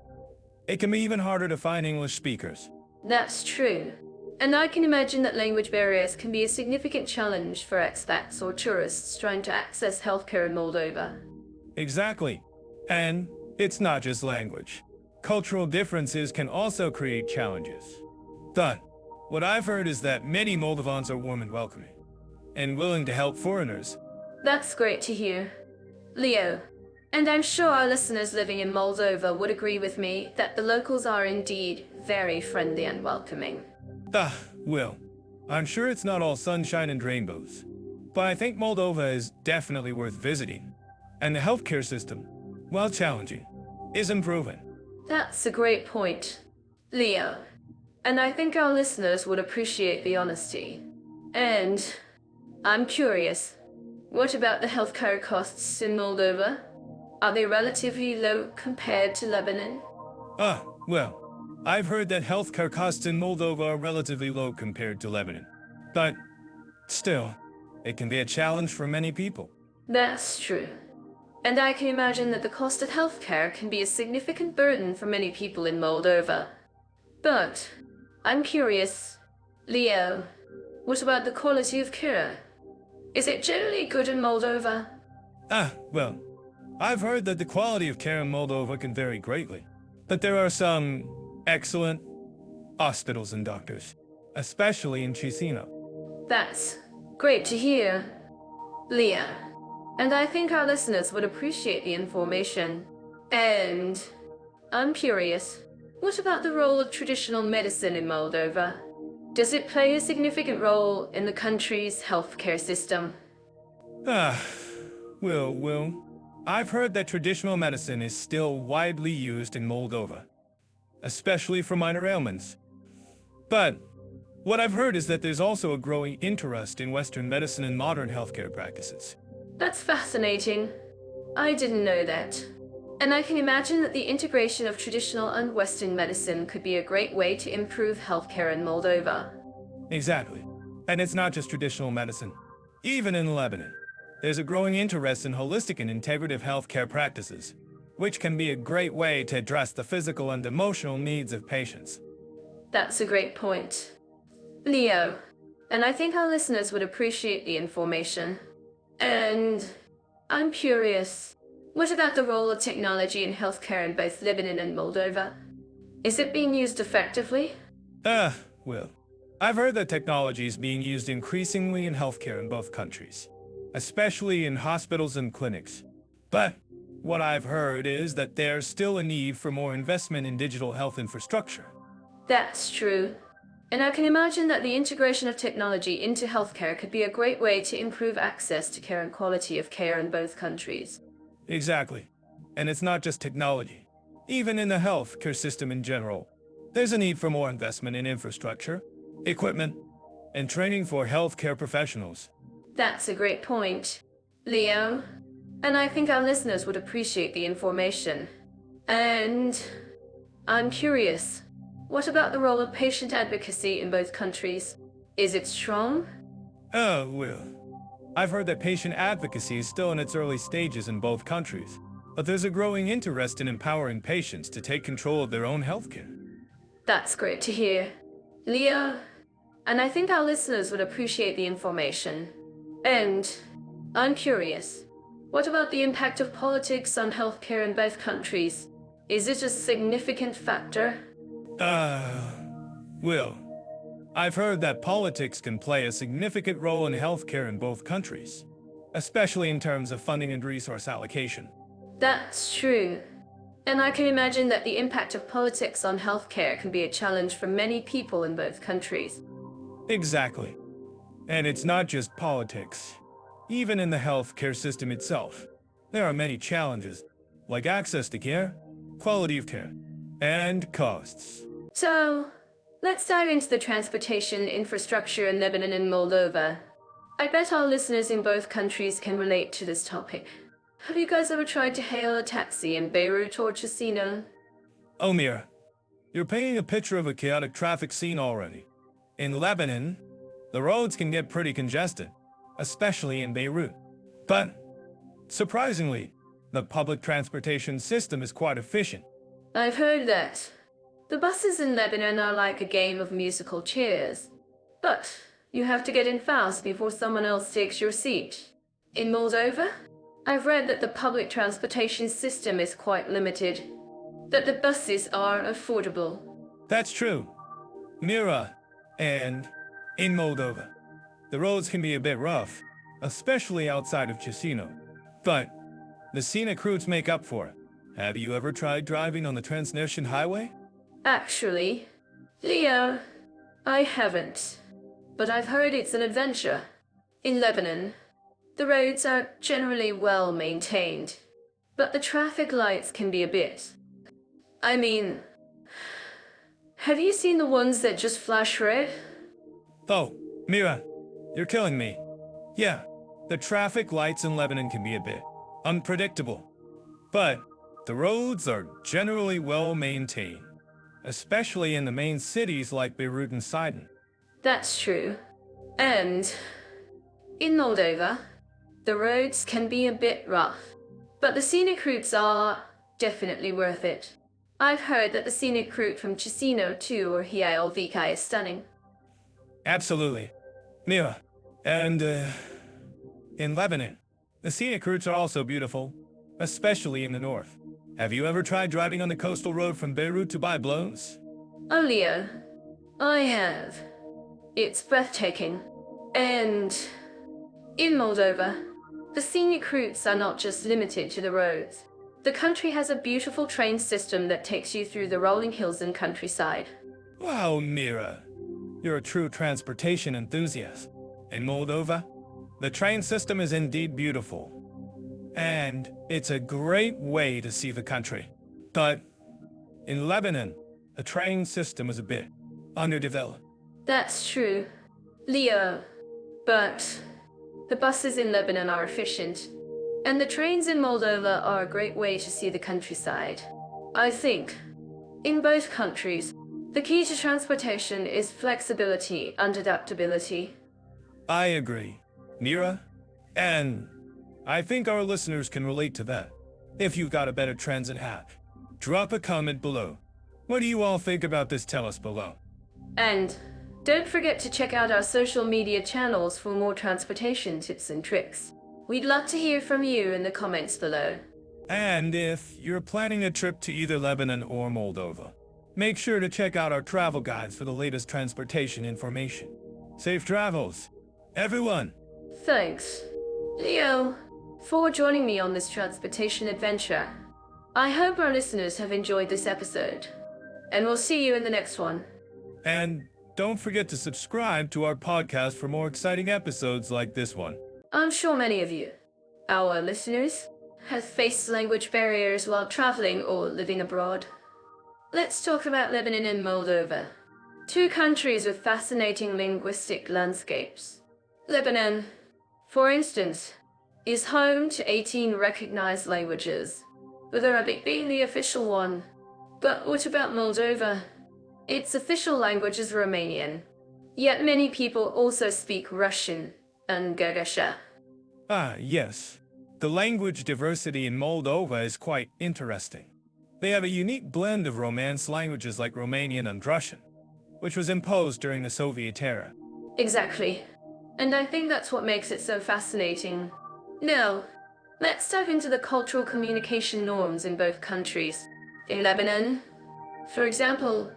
it can be even harder to find English speakers. That's true. And I can imagine that language barriers can be a significant challenge for expats or tourists trying to access healthcare in Moldova. Exactly. And it's not just language. Cultural differences can also create challenges. But what I've heard is that many Moldovans are warm and welcoming, and willing to help foreigners. That's great to hear. Leo, and I'm sure our listeners living in Moldova would agree with me that the locals are indeed very friendly and welcoming. Well, I'm sure it's not all sunshine and rainbows, but I think Moldova is definitely worth visiting, and the healthcare system, while challenging, is improving. That's a great point, Leo. And I think our listeners would appreciate the honesty. And I'm curious, what about the healthcare costs in Moldova? Are they relatively low compared to Lebanon? Well, I've heard that healthcare costs in Moldova are relatively low compared to Lebanon. But still, it can be a challenge for many people. That's true. And I can imagine that the cost of healthcare can be a significant burden for many people in Moldova. But I'm curious, Leo, what about the quality of care? Is it generally good in Moldova? Well, I've heard that the quality of care in Moldova can vary greatly, but there are some excellent hospitals and doctors, especially in Chisinau. That's great to hear, Leo. And I think our listeners would appreciate the information. And I'm curious, what about the role of traditional medicine in Moldova? Does it play a significant role in the country's healthcare system? Well, I've heard that traditional medicine is still widely used in Moldova, especially for minor ailments. But what I've heard is that there's also a growing interest in Western medicine and modern healthcare practices. That's fascinating. I didn't know that. And I can imagine that the integration of traditional and Western medicine could be a great way to improve healthcare in Moldova. Exactly. And it's not just traditional medicine. Even in Lebanon, there's a growing interest in holistic and integrative healthcare practices, which can be a great way to address the physical and emotional needs of patients. That's a great point, Leo. And I think our listeners would appreciate the information. And I'm curious, what about the role of technology in healthcare in both Lebanon and Moldova? Is it being used effectively? Well, I've heard that technology is being used increasingly in healthcare in both countries, especially in hospitals and clinics. But what I've heard is that there's still a need for more investment in digital health infrastructure. That's true. And I can imagine that the integration of technology into healthcare could be a great way to improve access to care and quality of care in both countries. Exactly. And it's not just technology. Even in the healthcare system in general, there's a need for more investment in infrastructure, equipment, and training for healthcare professionals. That's a great point, Leo. And I think our listeners would appreciate the information. And I'm curious, what about the role of patient advocacy in both countries? Is it strong? Well, I've heard that patient advocacy is still in its early stages in both countries, but there's a growing interest in empowering patients to take control of their own healthcare. That's great to hear, Leo. And I think our listeners would appreciate the information. And I'm curious, what about the impact of politics on healthcare in both countries? Is it a significant factor? Well, I've heard that politics can play a significant role in healthcare in both countries, especially in terms of funding and resource allocation. That's true. And I can imagine that the impact of politics on healthcare can be a challenge for many people in both countries. Exactly. And it's not just politics. Even in the healthcare system itself, there are many challenges, like access to care, quality of care, and costs. So, let's dive into the transportation infrastructure in Lebanon and Moldova. I bet our listeners in both countries can relate to this topic. Have you guys ever tried to hail a taxi in Beirut or Chisinau? Oh, Mira, you're painting a picture of a chaotic traffic scene already. In Lebanon, the roads can get pretty congested, especially in Beirut. But, surprisingly, the public transportation system is quite efficient. I've heard that. The buses in Lebanon are like a game of musical chairs. But you have to get in fast before someone else takes your seat. In Moldova, I've read that the public transportation system is quite limited, that the buses are affordable. That's true. Mira, and in Moldova, the roads can be a bit rough, especially outside of Chisinau. But the scenic routes make up for it. Have you ever tried driving on the Transnistria Highway? Actually, Leo, I haven't. But I've heard it's an adventure. In Lebanon, the roads are generally well maintained, but the traffic lights can be a bit. I mean, have you seen the ones that just flash red? Oh, Mira, you're killing me. Yeah, the traffic lights in Lebanon can be a bit unpredictable, but the roads are generally well maintained, especially in the main cities like Beirut and Sidon. That's true. And in Moldova, the roads can be a bit rough, but the scenic routes are definitely worth it. I've heard that the scenic route from Chisinau to or Hialvika is stunning. Absolutely. Mira, and in Lebanon, the scenic routes are also beautiful, especially in the north. Have you ever tried driving on the coastal road from Beirut to Byblos? Oh, Leo, I have. It's breathtaking. And in Moldova, the scenic routes are not just limited to the roads. The country has a beautiful train system that takes you through the rolling hills and countryside. Wow, Mira, you're a true transportation enthusiast. In Moldova, the train system is indeed beautiful, and it's a great way to see the country. But in Lebanon, the train system is a bit underdeveloped. That's true, Leo, but the buses in Lebanon are efficient, and the trains in Moldova are a great way to see the countryside. I think, in both countries, the key to transportation is flexibility and adaptability. I agree, Mira, and I think our listeners can relate to that. If you've got a better transit hack, drop a comment below. What do you all think about this? Tell us below. And don't forget to check out our social media channels for more transportation tips and tricks. We'd love to hear from you in the comments below. And if you're planning a trip to either Lebanon or Moldova, make sure to check out our travel guides for the latest transportation information. Safe travels, everyone! Thanks, Leo, for joining me on this transportation adventure. I hope our listeners have enjoyed this episode, and we'll see you in the next one. And don't forget to subscribe to our podcast for more exciting episodes like this one. I'm sure many of you, our listeners, have faced language barriers while traveling or living abroad. Let's talk about Lebanon and Moldova, two countries with fascinating linguistic landscapes. Lebanon, for instance, is home to 18 recognized languages, with Arabic being the official one. But what about Moldova? Its official language is Romanian, yet many people also speak Russian and Gagauz. Ah, yes. The language diversity in Moldova is quite interesting. They have a unique blend of Romance languages like Romanian and Russian, which was imposed during the Soviet era. Exactly. And I think that's what makes it so fascinating. Now, let's dive into the cultural communication norms in both countries. In Lebanon, for example,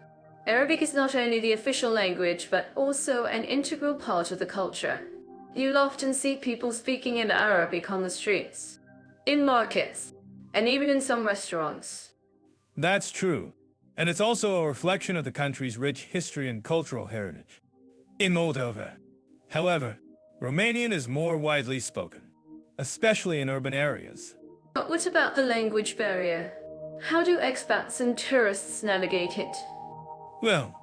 Arabic is not only the official language, but also an integral part of the culture. You'll often see people speaking in Arabic on the streets, in markets, and even in some restaurants. That's true, and it's also a reflection of the country's rich history and cultural heritage. In Moldova, however, Romanian is more widely spoken, especially in urban areas. But what about the language barrier? How do expats and tourists navigate it? Well,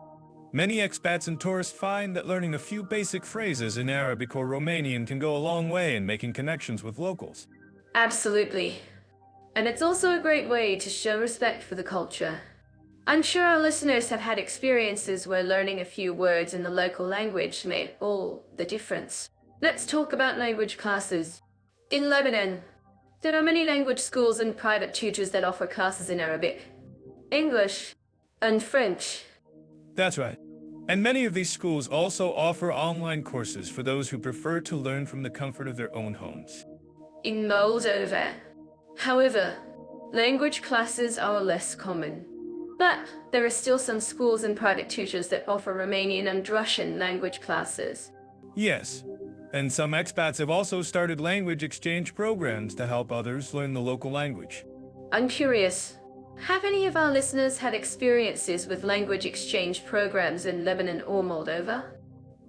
many expats and tourists find that learning a few basic phrases in Arabic or Romanian can go a long way in making connections with locals. Absolutely. And it's also a great way to show respect for the culture. I'm sure our listeners have had experiences where learning a few words in the local language made all the difference. Let's talk about language classes. In Lebanon, there are many language schools and private tutors that offer classes in Arabic, English, and French. That's right. And many of these schools also offer online courses for those who prefer to learn from the comfort of their own homes. In Moldova, however, language classes are less common. But there are still some schools and private tutors that offer Romanian and Russian language classes. Yes, and some expats have also started language exchange programs to help others learn the local language. I'm curious, have any of our listeners had experiences with language exchange programs in Lebanon or Moldova?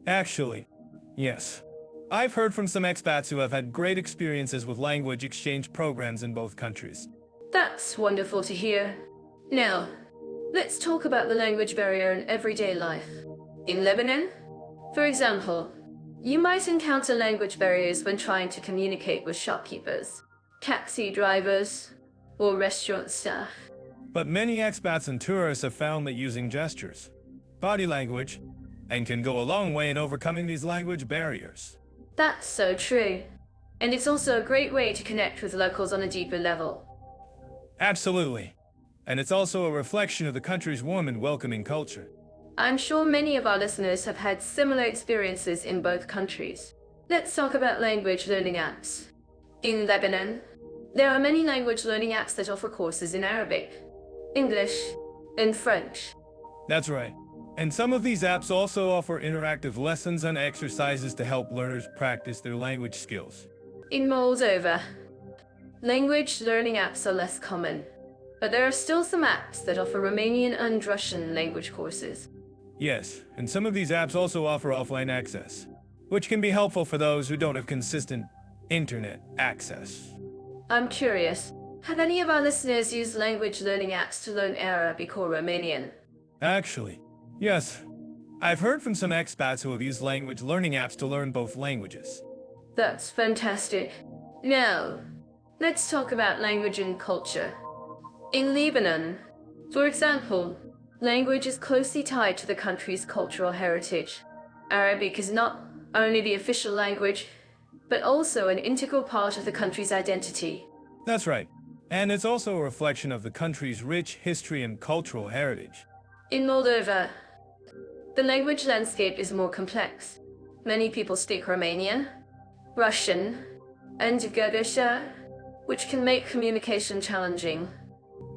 Actually, yes. I've heard from some expats who have had great experiences with language exchange programs in both countries. That's wonderful to hear. Now, let's talk about the language barrier in everyday life. In Lebanon, for example, you might encounter language barriers when trying to communicate with shopkeepers, taxi drivers, or restaurant staff. But many expats and tourists have found that using gestures, body language, and can go a long way in overcoming these language barriers. That's so true. And it's also a great way to connect with locals on a deeper level. Absolutely. And it's also a reflection of the country's warm and welcoming culture. I'm sure many of our listeners have had similar experiences in both countries. Let's talk about language learning apps. In Lebanon, there are many language learning apps that offer courses in Arabic, English, and French. That's right. And some of these apps also offer interactive lessons and exercises to help learners practice their language skills. In Moldova, language learning apps are less common, but there are still some apps that offer Romanian and Russian language courses. Yes, and some of these apps also offer offline access, which can be helpful for those who don't have consistent internet access. I'm curious, have any of our listeners used language learning apps to learn Arabic or Romanian? Actually, yes. I've heard from some expats who have used language learning apps to learn both languages. That's fantastic. Now, let's talk about language and culture. In Lebanon, for example, language is closely tied to the country's cultural heritage. Arabic is not only the official language, but also an integral part of the country's identity. That's right. And it's also a reflection of the country's rich history and cultural heritage. In Moldova, the language landscape is more complex. Many people speak Romanian, Russian, and Gagauz, which can make communication challenging.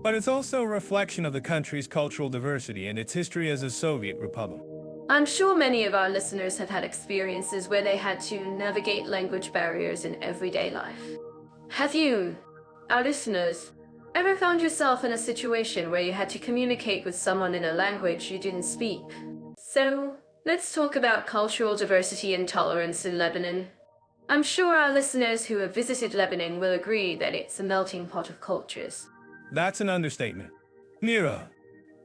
But it's also a reflection of the country's cultural diversity and its history as a Soviet republic. I'm sure many of our listeners have had experiences where they had to navigate language barriers in everyday life. Have you, our listeners, ever found yourself in a situation where you had to communicate with someone in a language you didn't speak? So, let's talk about cultural diversity and tolerance in Lebanon. I'm sure our listeners who have visited Lebanon will agree that it's a melting pot of cultures. That's an understatement. Mira,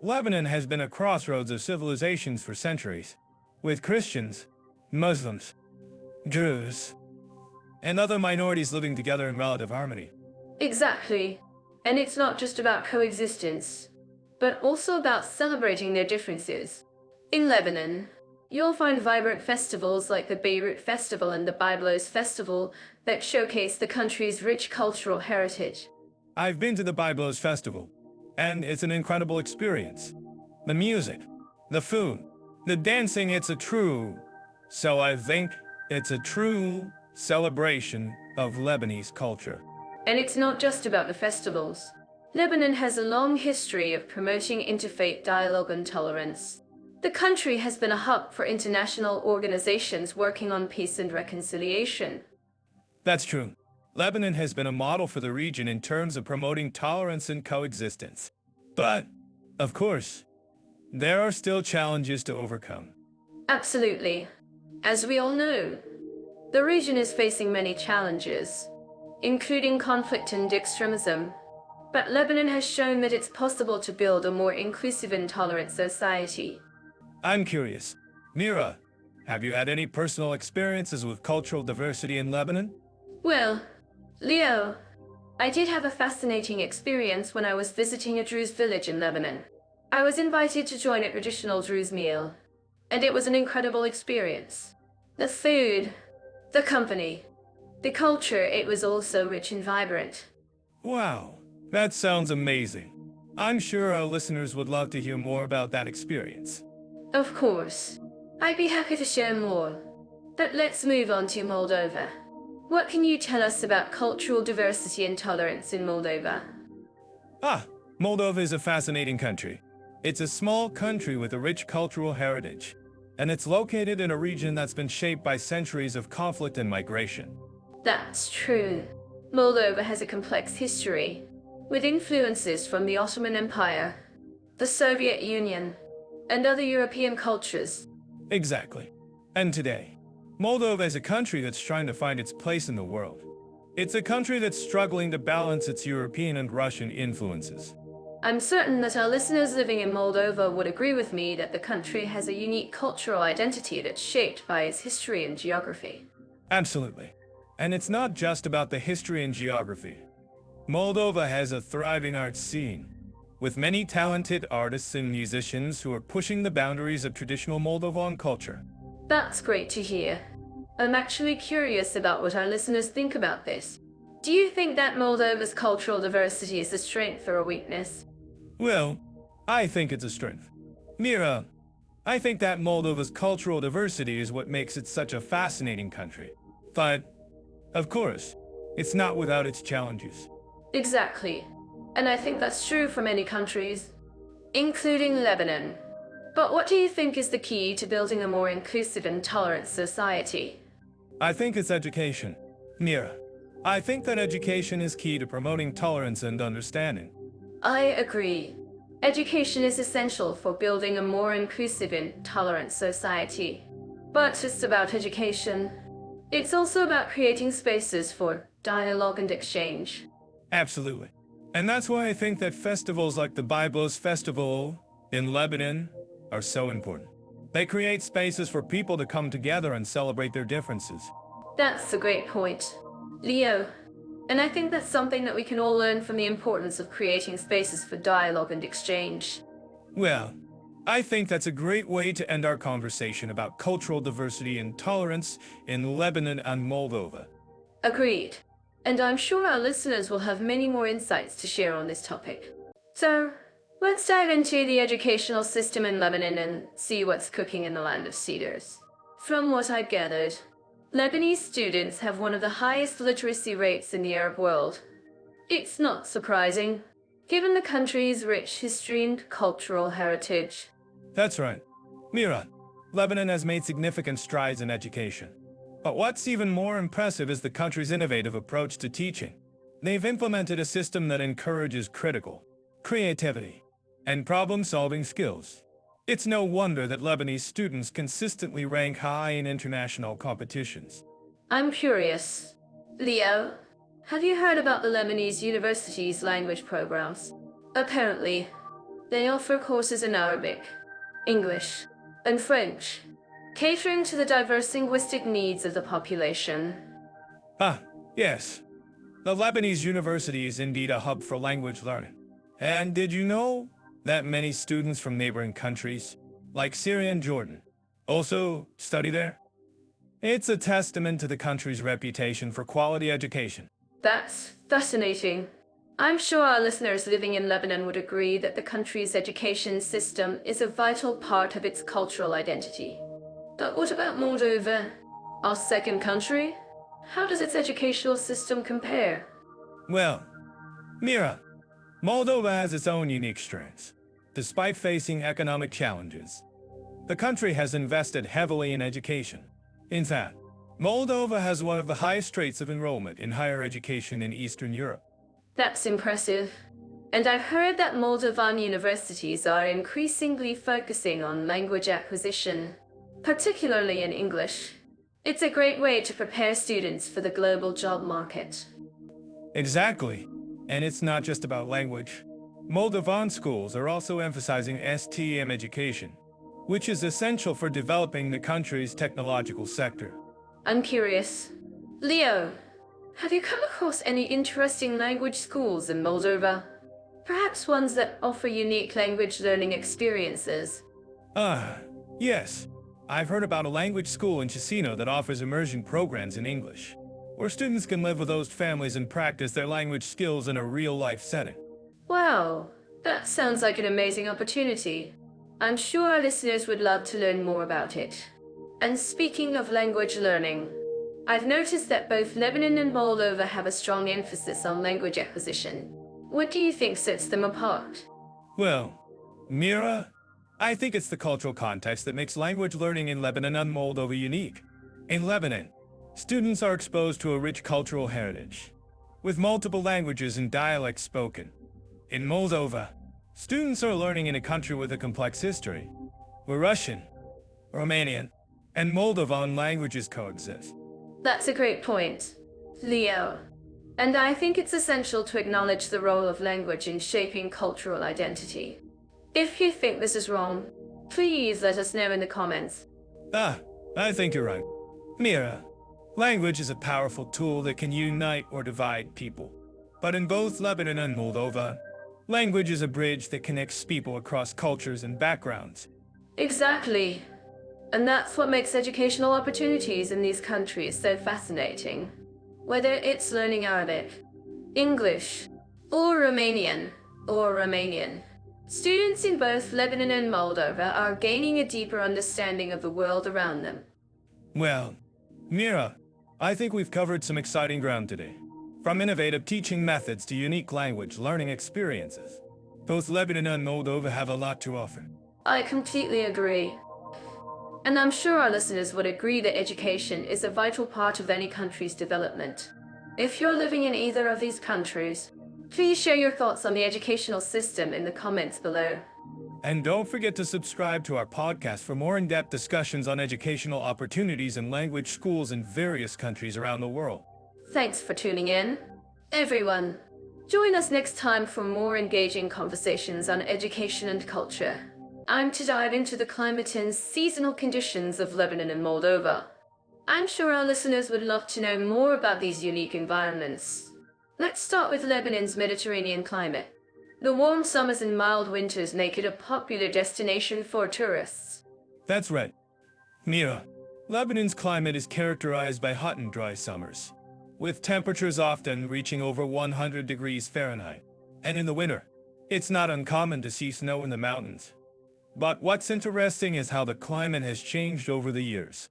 Lebanon has been a crossroads of civilizations for centuries, with Christians, Muslims, Jews, and other minorities living together in relative harmony. Exactly. And it's not just about coexistence, but also about celebrating their differences. In Lebanon, you'll find vibrant festivals like the Beirut Festival and the Byblos Festival that showcase the country's rich cultural heritage. I've been to the Byblos Festival, and it's an incredible experience. The music, the food, the dancing, so I think it's a true celebration of Lebanese culture. And it's not just about the festivals. Lebanon has a long history of promoting interfaith dialogue and tolerance. The country has been a hub for international organizations working on peace and reconciliation. That's true. Lebanon has been a model for the region in terms of promoting tolerance and coexistence. But, of course, there are still challenges to overcome. Absolutely. As we all know, the region is facing many challenges, including conflict and extremism, but Lebanon has shown that it's possible to build a more inclusive and tolerant society. I'm curious. Mira, have you had any personal experiences with cultural diversity in Lebanon? Well, Leo, I did have a fascinating experience when I was visiting a Druze village in Lebanon. I was invited to join a traditional Druze meal, and it was an incredible experience. The food, the company, the culture, it was all so rich and vibrant. Wow, that sounds amazing. I'm sure our listeners would love to hear more about that experience. Of course, I'd be happy to share more. But let's move on to Moldova. What can you tell us about cultural diversity and tolerance in Moldova? Moldova is a fascinating country. It's a small country with a rich cultural heritage, and it's located in a region that's been shaped by centuries of conflict and migration. That's true. Moldova has a complex history, with influences from the Ottoman Empire, the Soviet Union, and other European cultures. Exactly. And today, Moldova is a country that's trying to find its place in the world. It's a country that's struggling to balance its European and Russian influences. I'm certain that our listeners living in Moldova would agree with me that the country has a unique cultural identity that's shaped by its history and geography. Absolutely. And it's not just about the history and geography. Moldova has a thriving art scene, with many talented artists and musicians who are pushing the boundaries of traditional Moldovan culture. That's great to hear. I'm actually curious about what our listeners think about this. Do you think that Moldova's cultural diversity is a strength or a weakness? Well, I think it's a strength. Mira, I think that Moldova's cultural diversity is what makes it such a fascinating country. But, of course, it's not without its challenges. Exactly. And I think that's true for many countries, including Lebanon. But what do you think is the key to building a more inclusive and tolerant society? I think it's education. Mira, I think that education is key to promoting tolerance and understanding. I agree. Education is essential for building a more inclusive and tolerant society. But just about education, it's also about creating spaces for dialogue and exchange. Absolutely. And that's why I think that festivals like the Biblos Festival in Lebanon are so important. They create spaces for people to come together and celebrate their differences. That's a great point, Leo. And I think that's something that we can all learn from the importance of creating spaces for dialogue and exchange. Well, I think that's a great way to end our conversation about cultural diversity and tolerance in Lebanon and Moldova. Agreed. And I'm sure our listeners will have many more insights to share on this topic. So, let's dive into the educational system in Lebanon and see what's cooking in the land of cedars. From what I've gathered, Lebanese students have one of the highest literacy rates in the Arab world. It's not surprising, given the country's rich history and cultural heritage. That's right. Mira, Lebanon has made significant strides in education. But what's even more impressive is the country's innovative approach to teaching. They've implemented a system that encourages critical creativity and problem-solving skills. It's no wonder that Lebanese students consistently rank high in international competitions. I'm curious. Leo, have you heard about the Lebanese university's language programs? Apparently, they offer courses in Arabic, English, and French, catering to the diverse linguistic needs of the population. Yes. The Lebanese university is indeed a hub for language learning. And did you know that many students from neighboring countries, like Syria and Jordan, also study there? It's a testament to the country's reputation for quality education. That's fascinating. I'm sure our listeners living in Lebanon would agree that the country's education system is a vital part of its cultural identity. But what about Moldova, our second country? How does its educational system compare? Well, Mira, Moldova has its own unique strengths. Despite facing economic challenges, the country has invested heavily in education. In fact, Moldova has one of the highest rates of enrollment in higher education in Eastern Europe. That's impressive. And I've heard that Moldovan universities are increasingly focusing on language acquisition, particularly in English. It's a great way to prepare students for the global job market. Exactly. And it's not just about language. Moldovan schools are also emphasizing STEM education, which is essential for developing the country's technological sector. I'm curious. Leo, have you come across any interesting language schools in Moldova? Perhaps ones that offer unique language learning experiences? Yes. I've heard about a language school in Chisinau that offers immersion programs in English, where students can live with host families and practice their language skills in a real-life setting. Wow, that sounds like an amazing opportunity. I'm sure our listeners would love to learn more about it. And speaking of language learning, I've noticed that both Lebanon and Moldova have a strong emphasis on language acquisition. What do you think sets them apart? Well, Mira, I think it's the cultural context that makes language learning in Lebanon and Moldova unique. In Lebanon, students are exposed to a rich cultural heritage, with multiple languages and dialects spoken. In Moldova, students are learning in a country with a complex history, where Russian, Romanian, and Moldovan languages coexist. That's a great point, Leo. And I think it's essential to acknowledge the role of language in shaping cultural identity. If you think this is wrong, please let us know in the comments. I think you're right. Mira, language is a powerful tool that can unite or divide people. But in both Lebanon and Moldova, language is a bridge that connects people across cultures and backgrounds. Exactly. And that's what makes educational opportunities in these countries so fascinating. Whether it's learning Arabic, English, or Romanian, students in both Lebanon and Moldova are gaining a deeper understanding of the world around them. Well, Mira, I think we've covered some exciting ground today. From innovative teaching methods to unique language learning experiences, both Lebanon and Moldova have a lot to offer. I completely agree. And I'm sure our listeners would agree that education is a vital part of any country's development. If you're living in either of these countries, please share your thoughts on the educational system in the comments below. And don't forget to subscribe to our podcast for more in-depth discussions on educational opportunities and language schools in various countries around the world. Thanks for tuning in, everyone. Join us next time for more engaging conversations on education and culture. I'm to dive into the climate and seasonal conditions of Lebanon and Moldova. I'm sure our listeners would love to know more about these unique environments. Let's start with Lebanon's Mediterranean climate. The warm summers and mild winters make it a popular destination for tourists. That's right. Mira, Lebanon's climate is characterized by hot and dry summers, with temperatures often reaching over 100 degrees Fahrenheit. And in the winter, it's not uncommon to see snow in the mountains. But what's interesting is how the climate has changed over the years.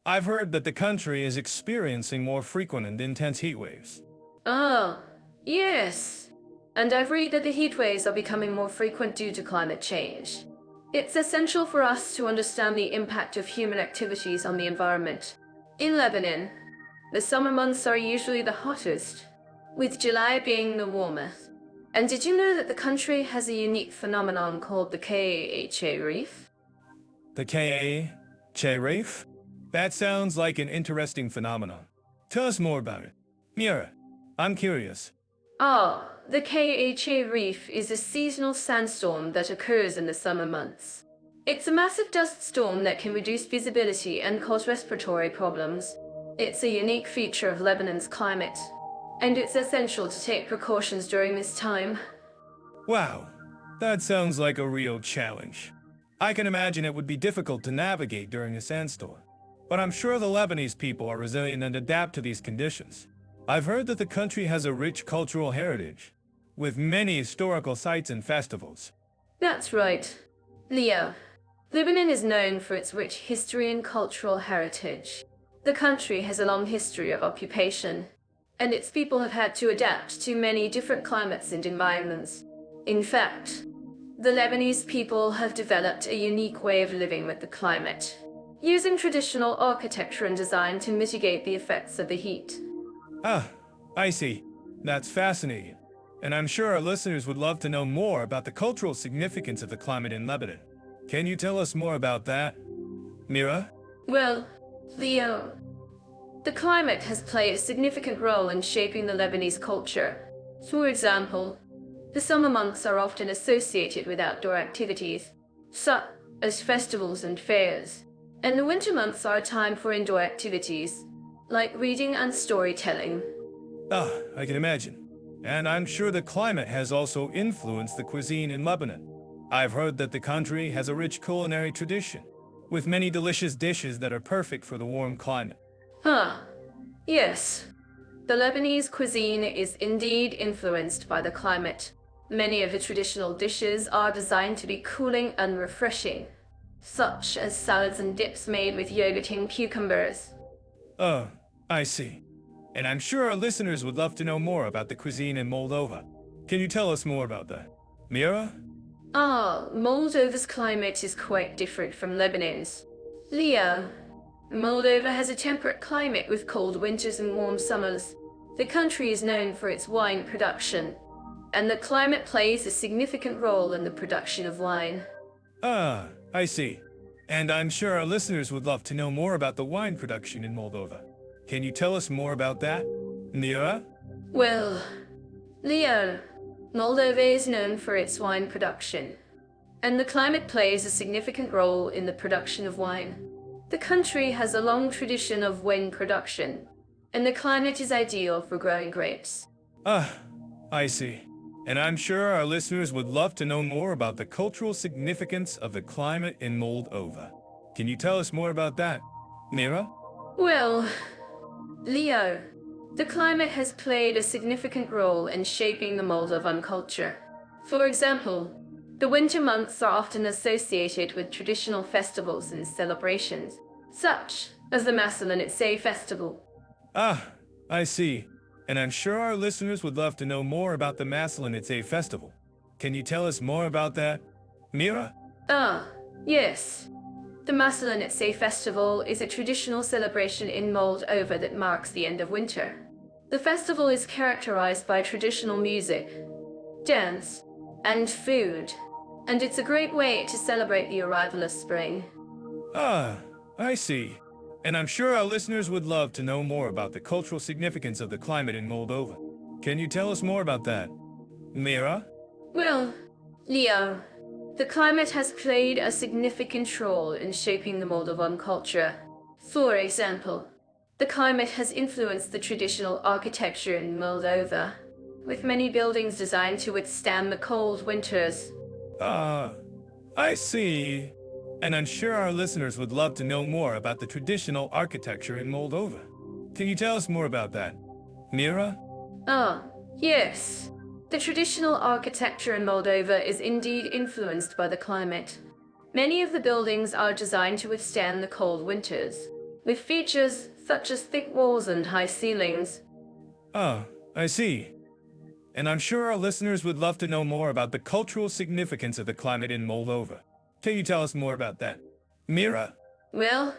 I've heard that the country is experiencing more frequent and intense heat waves. Oh, yes. And I've read that the heat waves are becoming more frequent due to climate change. It's essential for us to understand the impact of human activities on the environment. In Lebanon, the summer months are usually the hottest, with July being the warmest. And did you know that the country has a unique phenomenon called the Kha reef? The Kha reef? That sounds like an interesting phenomenon. Tell us more about it. Mira, I'm curious. The Kha reef is a seasonal sandstorm that occurs in the summer months. It's a massive dust storm that can reduce visibility and cause respiratory problems. It's a unique feature of Lebanon's climate, and it's essential to take precautions during this time. Wow, that sounds like a real challenge. I can imagine it would be difficult to navigate during a sandstorm, but I'm sure the Lebanese people are resilient and adapt to these conditions. I've heard that the country has a rich cultural heritage, with many historical sites and festivals. That's right. Leo, Lebanon is known for its rich history and cultural heritage. The country has a long history of occupation, and its people have had to adapt to many different climates and environments. In fact, the Lebanese people have developed a unique way of living with the climate, using traditional architecture and design to mitigate the effects of the heat. I see. That's fascinating. And I'm sure our listeners would love to know more about the cultural significance of the climate in Lebanon. Can you tell us more about that, Mira? Well, Leo, the climate has played a significant role in shaping the Lebanese culture. For example, the summer months are often associated with outdoor activities, such as festivals and fairs, and the winter months are a time for indoor activities, like reading and storytelling. Ah, I can imagine. And I'm sure the climate has also influenced the cuisine in Lebanon. I've heard that the country has a rich culinary tradition, with many delicious dishes that are perfect for the warm climate. Huh, yes. The Lebanese cuisine is indeed influenced by the climate. Many of the traditional dishes are designed to be cooling and refreshing, such as salads and dips made with yogurt and cucumbers. Oh, I see. And I'm sure our listeners would love to know more about the cuisine in Moldova. Can you tell us more about that? Mira? Moldova's climate is quite different from Lebanon's. Leo, Moldova has a temperate climate with cold winters and warm summers. The country is known for its wine production, and the climate plays a significant role in the production of wine. Ah, I see. And I'm sure our listeners would love to know more about the wine production in Moldova. Can you tell us more about that? Mira? Well, Leo, Moldova is known for its wine production, and the climate plays a significant role in the production of wine. The country has a long tradition of wine production, and the climate is ideal for growing grapes. Ah, I see. And I'm sure our listeners would love to know more about the cultural significance of the climate in Moldova. Can you tell us more about that, Mira? Well, Leo, the climate has played a significant role in shaping the Moldovan culture. For example, the winter months are often associated with traditional festivals and celebrations, such as the Massalinitsay festival. Ah, I see. And I'm sure our listeners would love to know more about the Massalinitsay festival. Can you tell us more about that, Mira? Yes. The Massalinitsay festival is a traditional celebration in Moldova that marks the end of winter. The festival is characterized by traditional music, dance, and food, and it's a great way to celebrate the arrival of spring. Ah, I see. And I'm sure our listeners would love to know more about the cultural significance of the climate in Moldova. Can you tell us more about that, Mira? Well, Leo, the climate has played a significant role in shaping the Moldovan culture. For example, the climate has influenced the traditional architecture in Moldova, with many buildings designed to withstand the cold winters. Ah, I see. And I'm sure our listeners would love to know more about the traditional architecture in Moldova. Can you tell us more about that, Mira? Yes. The traditional architecture in Moldova is indeed influenced by the climate. Many of the buildings are designed to withstand the cold winters, with features such as thick walls and high ceilings. Ah, I see. And I'm sure our listeners would love to know more about the cultural significance of the climate in Moldova. Can you tell us more about that, Mira? Well,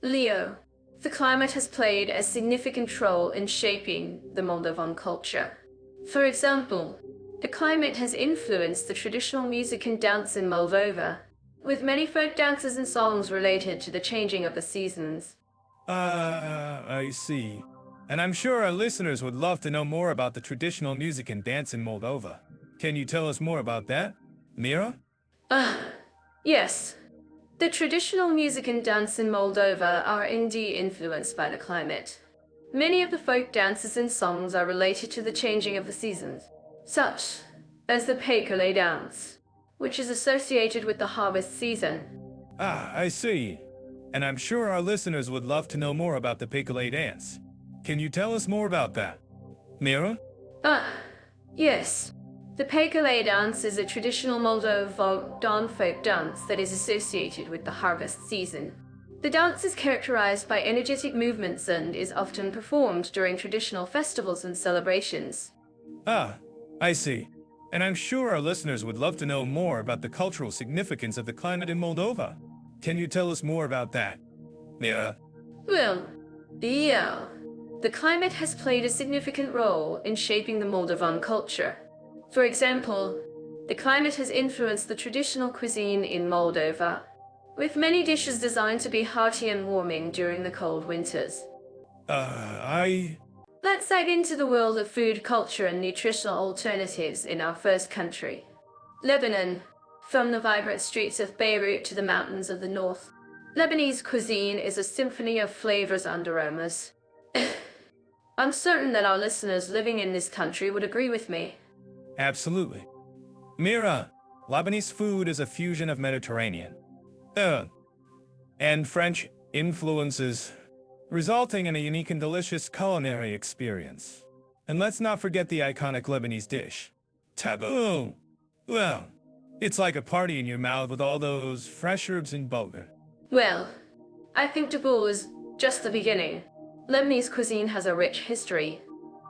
Leo, the climate has played a significant role in shaping the Moldovan culture. For example, the climate has influenced the traditional music and dance in Moldova, with many folk dances and songs related to the changing of the seasons. I see. And I'm sure our listeners would love to know more about the traditional music and dance in Moldova. Can you tell us more about that, Mira? Yes. The traditional music and dance in Moldova are indeed influenced by the climate. Many of the folk dances and songs are related to the changing of the seasons, such as the Pekale dance, which is associated with the harvest season. Ah, I see. And I'm sure our listeners would love to know more about the Pekale dance. Can you tell us more about that, Mira? Yes. The Pekale dance is a traditional Moldovan folk dance that is associated with the harvest season. The dance is characterized by energetic movements and is often performed during traditional festivals and celebrations. Ah, I see. And I'm sure our listeners would love to know more about the cultural significance of the climate in Moldova. Can you tell us more about that, Mira? Well, yeah. The climate has played a significant role in shaping the Moldovan culture. For example, the climate has influenced the traditional cuisine in Moldova, with many dishes designed to be hearty and warming during the cold winters. I Let's dive into the world of food culture and nutritional alternatives in our first country, Lebanon. From the vibrant streets of Beirut to the mountains of the north, Lebanese cuisine is a symphony of flavors and aromas. I'm certain that our listeners living in this country would agree with me. Absolutely. Mira, Lebanese food is a fusion of Mediterranean and French influences, resulting in a unique and delicious culinary experience. And let's not forget the iconic Lebanese dish, tabbouleh. Well, it's like a party in your mouth with all those fresh herbs and bulgur. Well, I think tabbouleh is just the beginning. Lebanese cuisine has a rich history,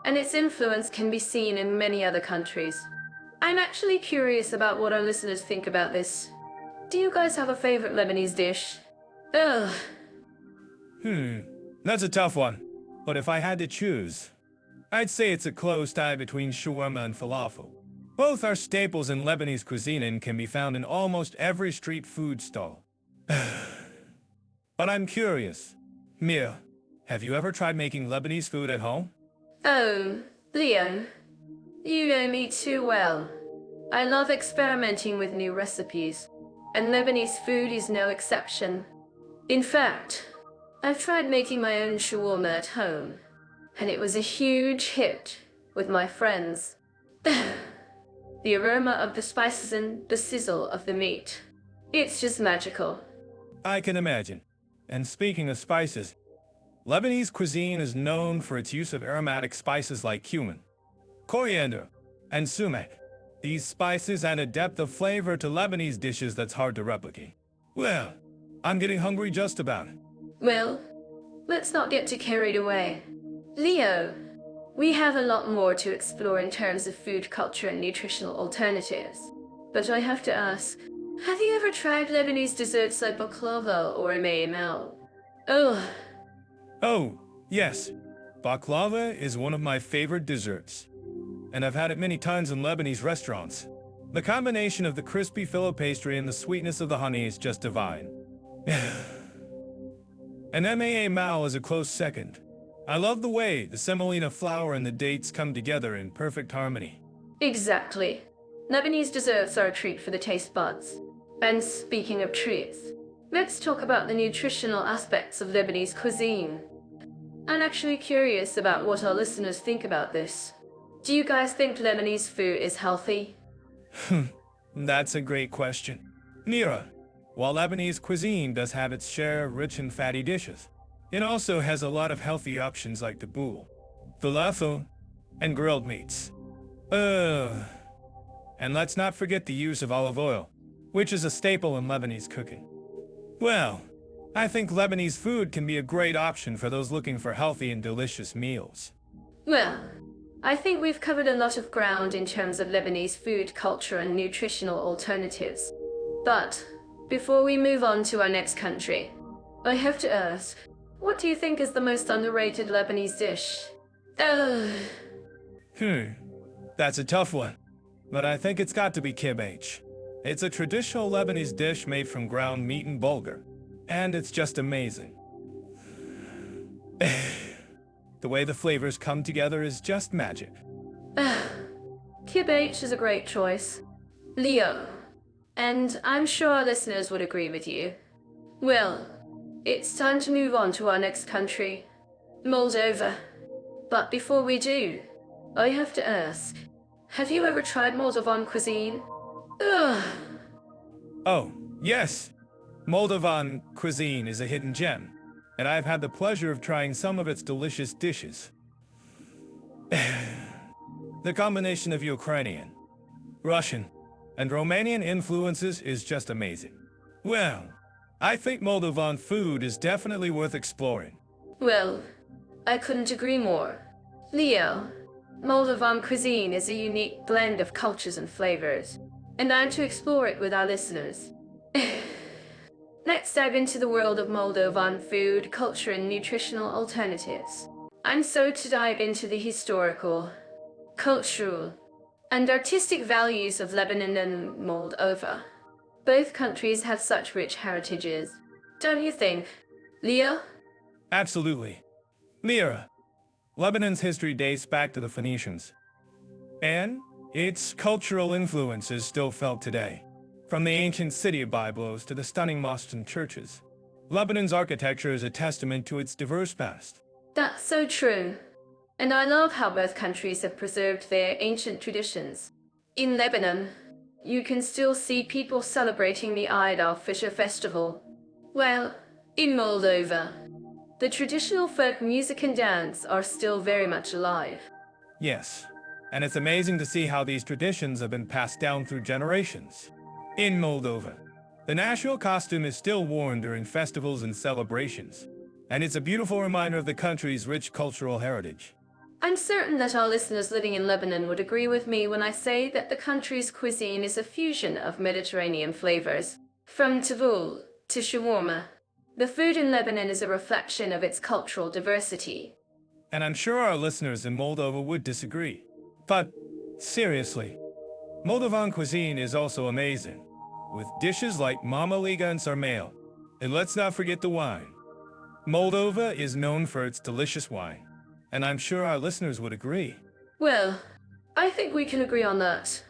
and its influence can be seen in many other countries. I'm actually curious about what our listeners think about this. Do you guys have a favorite Lebanese dish? Ugh. That's a tough one. But if I had to choose, I'd say it's a close tie between shawarma and falafel. Both are staples in Lebanese cuisine and can be found in almost every street food stall. But I'm curious. Mia, have you ever tried making Lebanese food at home? Oh, Leo, you know me too well. I love experimenting with new recipes, and Lebanese food is no exception. In fact, I've tried making my own shawarma at home, and it was a huge hit with my friends. The aroma of the spices and the sizzle of the meat. It's just magical. I can imagine. And speaking of spices, Lebanese cuisine is known for its use of aromatic spices like cumin, coriander, and sumac. These spices add a depth of flavor to Lebanese dishes that's hard to replicate. Well, I'm getting hungry just about it. Well, let's not get too carried away. Leo, we have a lot more to explore in terms of food culture and nutritional alternatives. But I have to ask, have you ever tried Lebanese desserts like baklava or ma'amel? Oh, yes. Baklava is one of my favorite desserts, and I've had it many times in Lebanese restaurants. The combination of the crispy filo pastry and the sweetness of the honey is just divine. And ma'amel is a close second. I love the way the semolina flour and the dates come together in perfect harmony. Exactly. Lebanese desserts are a treat for the taste buds. And speaking of treats, let's talk about the nutritional aspects of Lebanese cuisine. I'm actually curious about what our listeners think about this. Do you guys think Lebanese food is healthy? That's a great question. Mira, while Lebanese cuisine does have its share of rich and fatty dishes, it also has a lot of healthy options like tabbouleh, falafel, and grilled meats. And let's not forget the use of olive oil, which is a staple in Lebanese cooking. Well, I think Lebanese food can be a great option for those looking for healthy and delicious meals. Well, I think we've covered a lot of ground in terms of Lebanese food culture and nutritional alternatives. But before we move on to our next country, I have to ask, what do you think is the most underrated Lebanese dish? That's a tough one, but I think it's got to be kibbeh. It's a traditional Lebanese dish made from ground meat and bulgur, and it's just amazing. The way the flavors come together is just magic. Kibbeh is a great choice. Leo, and I'm sure our listeners would agree with you. Well, it's time to move on to our next country, Moldova. But before we do, I have to ask, have you ever tried Moldovan cuisine? Oh, yes. Moldovan cuisine is a hidden gem, and I've had the pleasure of trying some of its delicious dishes. The combination of Ukrainian, Russian, and Romanian influences is just amazing. Well, I think Moldovan food is definitely worth exploring. Well, I couldn't agree more. Leo, Moldovan cuisine is a unique blend of cultures and flavors, and I'm to explore it with our listeners. Let's dive into the world of Moldovan food, culture, and nutritional alternatives. I'm so to dive into the historical, cultural, and artistic values of Lebanon and Moldova. Both countries have such rich heritages, don't you think, Leo? Absolutely. Mira, Lebanon's history dates back to the Phoenicians, and its cultural influence is still felt today. From the ancient city of Byblos to the stunning mosques and churches, Lebanon's architecture is a testament to its diverse past. That's so true. And I love how both countries have preserved their ancient traditions. In Lebanon, you can still see people celebrating the Eid al-Fitr festival. Well, in Moldova, the traditional folk music and dance are still very much alive. Yes, and it's amazing to see how these traditions have been passed down through generations. In Moldova, the national costume is still worn during festivals and celebrations, and it's a beautiful reminder of the country's rich cultural heritage. I'm certain that our listeners living in Lebanon would agree with me when I say that the country's cuisine is a fusion of Mediterranean flavors. From tabbouleh to shawarma, the food in Lebanon is a reflection of its cultural diversity. And I'm sure our listeners in Moldova would disagree. But seriously, Moldovan cuisine is also amazing, with dishes like mamaliga and sarmale. And let's not forget the wine. Moldova is known for its delicious wine, and I'm sure our listeners would agree. Well, I think we can agree on that.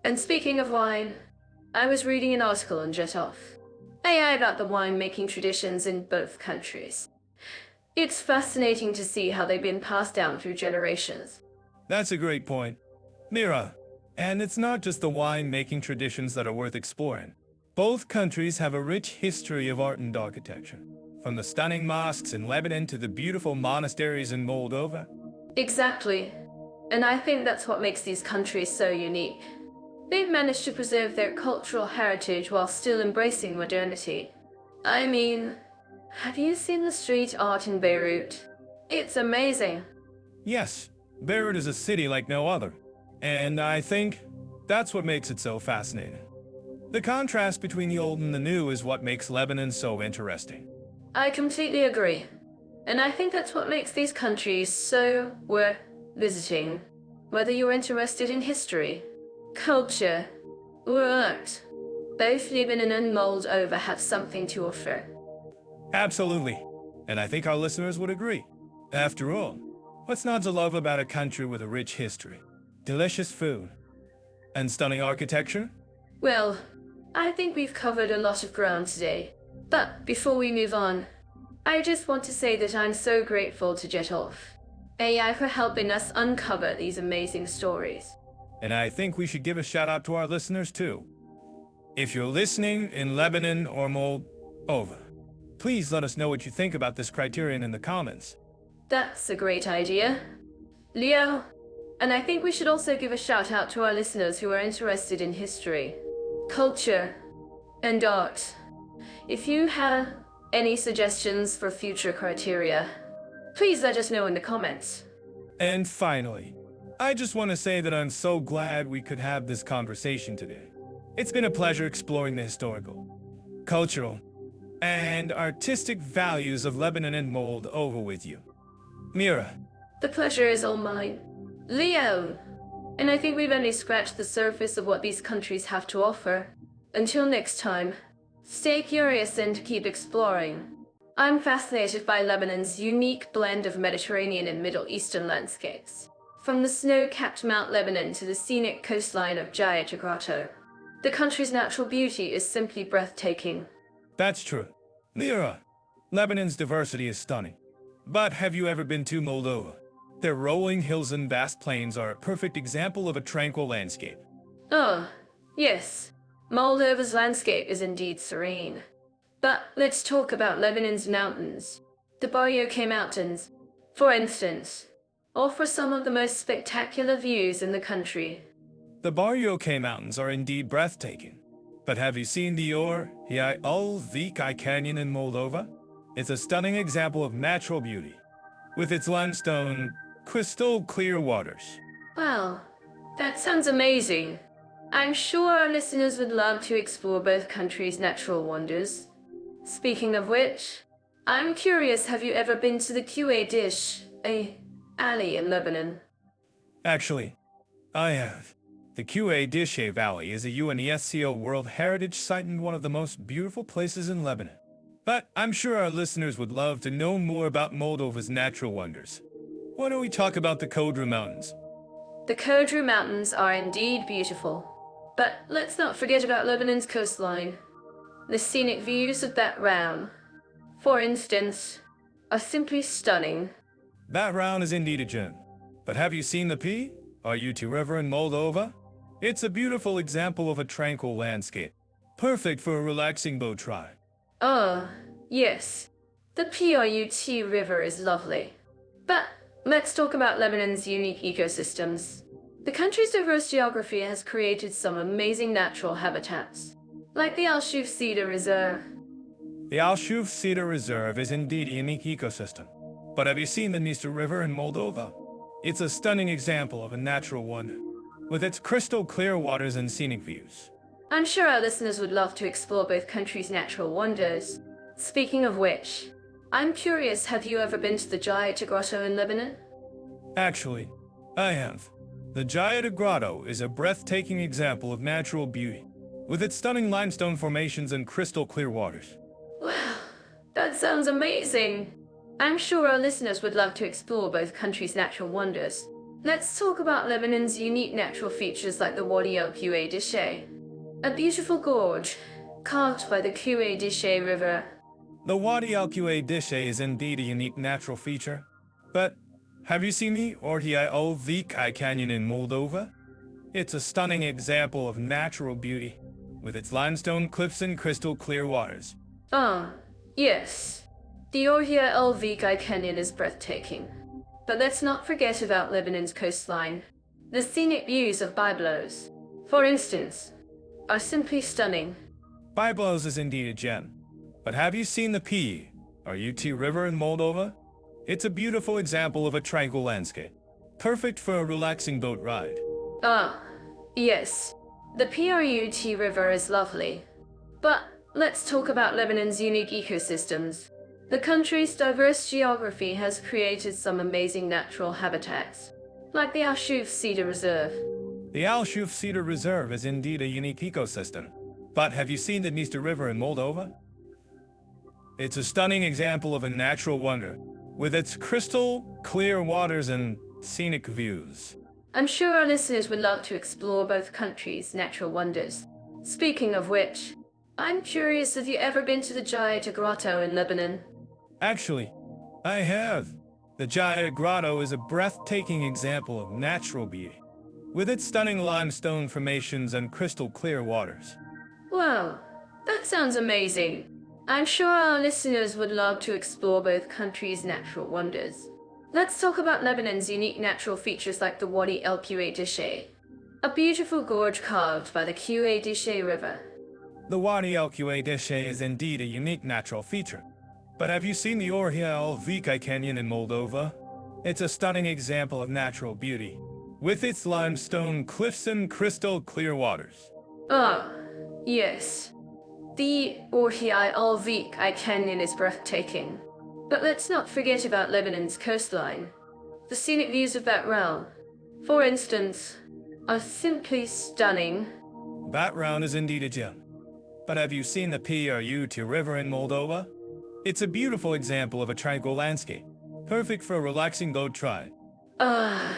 And speaking of wine, I was reading an article on Jetov AI about the wine-making traditions in both countries. It's fascinating to see how they've been passed down through generations. That's a great point, Mira. And it's not just the wine-making traditions that are worth exploring. Both countries have a rich history of art and architecture, from the stunning mosques in Lebanon to the beautiful monasteries in Moldova. Exactly. And I think that's what makes these countries so unique. They've managed to preserve their cultural heritage while still embracing modernity. I mean, have you seen the street art in Beirut? It's amazing. Yes, Beirut is a city like no other, and I think that's what makes it so fascinating. The contrast between the old and the new is what makes Lebanon so interesting. I completely agree. And I think that's what makes these countries so worth visiting. Whether you're interested in history, culture, or art, both Lebanon and Moldova have something to offer. Absolutely, and I think our listeners would agree. After all, what's not to love about a country with a rich history, delicious food, and stunning architecture? Well, I think we've covered a lot of ground today. But before we move on, I just want to say that I'm so grateful to Jetov AI for helping us uncover these amazing stories. And I think we should give a shout out to our listeners too. If you're listening in Lebanon or Moldova, please let us know what you think about this criterion in the comments. That's a great idea, Leo. And I think we should also give a shout out to our listeners who are interested in history, culture, and art. If you have any suggestions for future criteria, please let us know in the comments. And finally, I just want to say that I'm so glad we could have this conversation today. It's been a pleasure exploring the historical, cultural, and artistic values of Lebanon and Moldova with you. Mira. The pleasure is all mine. Leo! And I think we've only scratched the surface of what these countries have to offer. Until next time, stay curious and keep exploring. I'm fascinated by Lebanon's unique blend of Mediterranean and Middle Eastern landscapes. From the snow-capped Mount Lebanon to the scenic coastline of Jaya. The country's natural beauty is simply breathtaking. That's true. Mira, Lebanon's diversity is stunning. But have you ever been to Moldova? Their rolling hills and vast plains are a perfect example of a tranquil landscape. Oh, yes. Moldova's landscape is indeed serene. But let's talk about Lebanon's mountains. The Baryok Mountains, for instance, offer some of the most spectacular views in the country. The Baryok Mountains are indeed breathtaking. But have you seen the Vika Canyon in Moldova? It's a stunning example of natural beauty, with its limestone, crystal clear waters. Wow, that sounds amazing. I'm sure our listeners would love to explore both countries' natural wonders. Speaking of which, I'm curious, have you ever been to the QA Dish, a alley in Lebanon? Actually, I have. The QA Dishe Valley is a UNESCO World Heritage Site and one of the most beautiful places in Lebanon. But I'm sure our listeners would love to know more about Moldova's natural wonders. why don't we talk about the Kodra Mountains? The Kodra Mountains are indeed beautiful. But let's not forget about Lebanon's coastline. The scenic views of that realm, for instance, are simply stunning. That round is indeed a gem. But have you seen the P? Or UT River in Moldova? It's a beautiful example of a tranquil landscape, perfect for a relaxing boat ride. Ah, yes. The Prut River is lovely. But let's talk about Lebanon's unique ecosystems. The country's diverse geography has created some amazing natural habitats, like the Al Shuf Cedar Reserve. The Al Shuf Cedar Reserve is indeed a unique ecosystem. But have you seen the Dniester River in Moldova? It's a stunning example of a natural wonder, with its crystal clear waters and scenic views. I'm sure our listeners would love to explore both countries' natural wonders. Speaking of which, I'm curious, have you ever been to the Giant Grotto in Lebanon? Actually, I have. The Giant Grotto is a breathtaking example of natural beauty, with its stunning limestone formations and crystal clear waters. Wow, that sounds amazing! I'm sure our listeners would love to explore both countries' natural wonders. Let's talk about Lebanon's unique natural features like the Wadi El Dishe, a beautiful gorge carved by the Dishe River. The Wadi El Dishe is indeed a unique natural feature, but have you seen the Orhi Canyon in Moldova? It's a stunning example of natural beauty, with its limestone cliffs and crystal clear waters. Ah, yes. The Orhia El Canyon is breathtaking. But let's not forget about Lebanon's coastline. The scenic views of Byblos, for instance, are simply stunning. Byblos is indeed a gem. But have you seen the Put River in Moldova? It's a beautiful example of a tranquil landscape, perfect for a relaxing boat ride. Ah, yes. The Prut River is lovely. But let's talk about Lebanon's unique ecosystems. The country's diverse geography has created some amazing natural habitats, like the Al Shuf Cedar Reserve. The Al Shuf Cedar Reserve is indeed a unique ecosystem. But have you seen the Dniester River in Moldova? It's a stunning example of a natural wonder, with its crystal clear waters and scenic views. I'm sure our listeners would love to explore both countries' natural wonders. Speaking of which, I'm curious, have you ever been to the Giant Grotto in Lebanon? Actually, I have. The Giant Grotto is a breathtaking example of natural beauty, with its stunning limestone formations and crystal clear waters. Wow, that sounds amazing. I'm sure our listeners would love to explore both countries' natural wonders. Let's talk about Lebanon's unique natural features like the Wadi El Dishe, a beautiful gorge carved by the Dishe River. The Wadi El Dishe is indeed a unique natural feature. But have you seen the Orhia El Canyon in Moldova? It's a stunning example of natural beauty, with its limestone cliffs and crystal clear waters. Ah, yes. The Orhia El Canyon is breathtaking. But let's not forget about Lebanon's coastline. The scenic views of that realm, for instance, are simply stunning. That round is indeed a gem. But have you seen the Prut River in Moldova? It's a beautiful example of a tranquil landscape, perfect for a relaxing boat ride. Ah,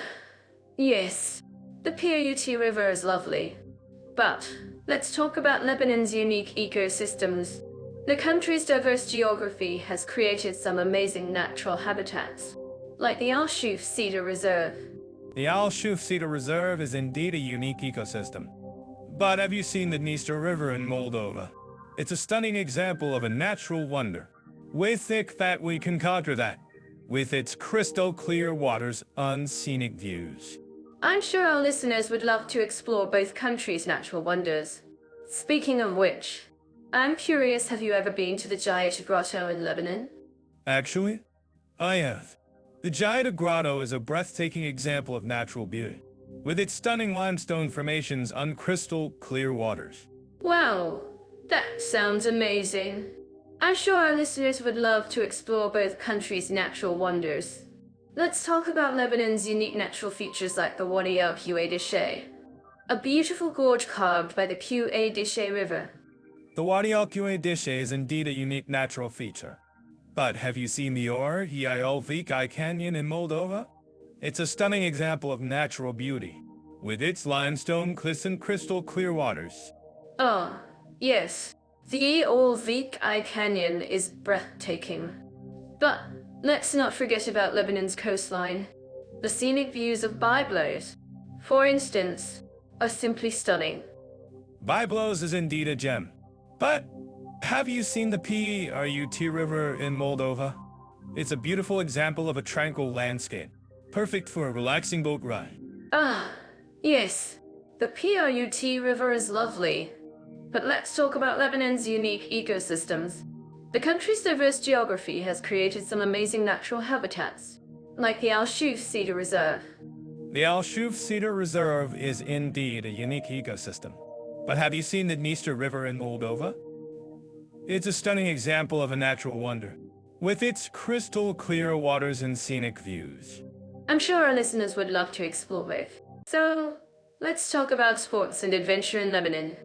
yes. The Put River is lovely. But let's talk about Lebanon's unique ecosystems. The country's diverse geography has created some amazing natural habitats, like the Al Shuf Cedar Reserve. The Al Shuf Cedar Reserve is indeed a unique ecosystem. But have you seen the Dniester River in Moldova? It's a stunning example of a natural wonder. With thick that we can conquer that, with its crystal clear waters and scenic views. I'm sure our listeners would love to explore both countries' natural wonders. Speaking of which, I'm curious, have you ever been to the Giant Grotto in Lebanon? Actually, I have. The Giant Grotto is a breathtaking example of natural beauty, with its stunning limestone formations and crystal clear waters. Wow, that sounds amazing. I'm sure our listeners would love to explore both countries' natural wonders. Let's talk about Lebanon's unique natural features like the Wadi El Dishe, a beautiful gorge carved by the Dishe River. The Wadi El Dishe is indeed a unique natural feature. But have you seen the Orhia El Canyon in Moldova? It's a stunning example of natural beauty, with its limestone cliffs and crystal clear waters. Oh, yes. The Olvik Eye Canyon is breathtaking. But let's not forget about Lebanon's coastline. The scenic views of Byblos, for instance, are simply stunning. Byblos is indeed a gem. But have you seen the Perut River in Moldova? It's a beautiful example of a tranquil landscape, perfect for a relaxing boat ride. Ah, yes. The Perut River is lovely. But let's talk about Lebanon's unique ecosystems. The country's diverse geography has created some amazing natural habitats, like the Al Shuf Cedar Reserve. The Al Shuf Cedar Reserve is indeed a unique ecosystem. But have you seen the Dniester River in Moldova? It's a stunning example of a natural wonder, with its crystal clear waters and scenic views. I'm sure our listeners would love to explore both. So, let's talk about sports and adventure in Lebanon.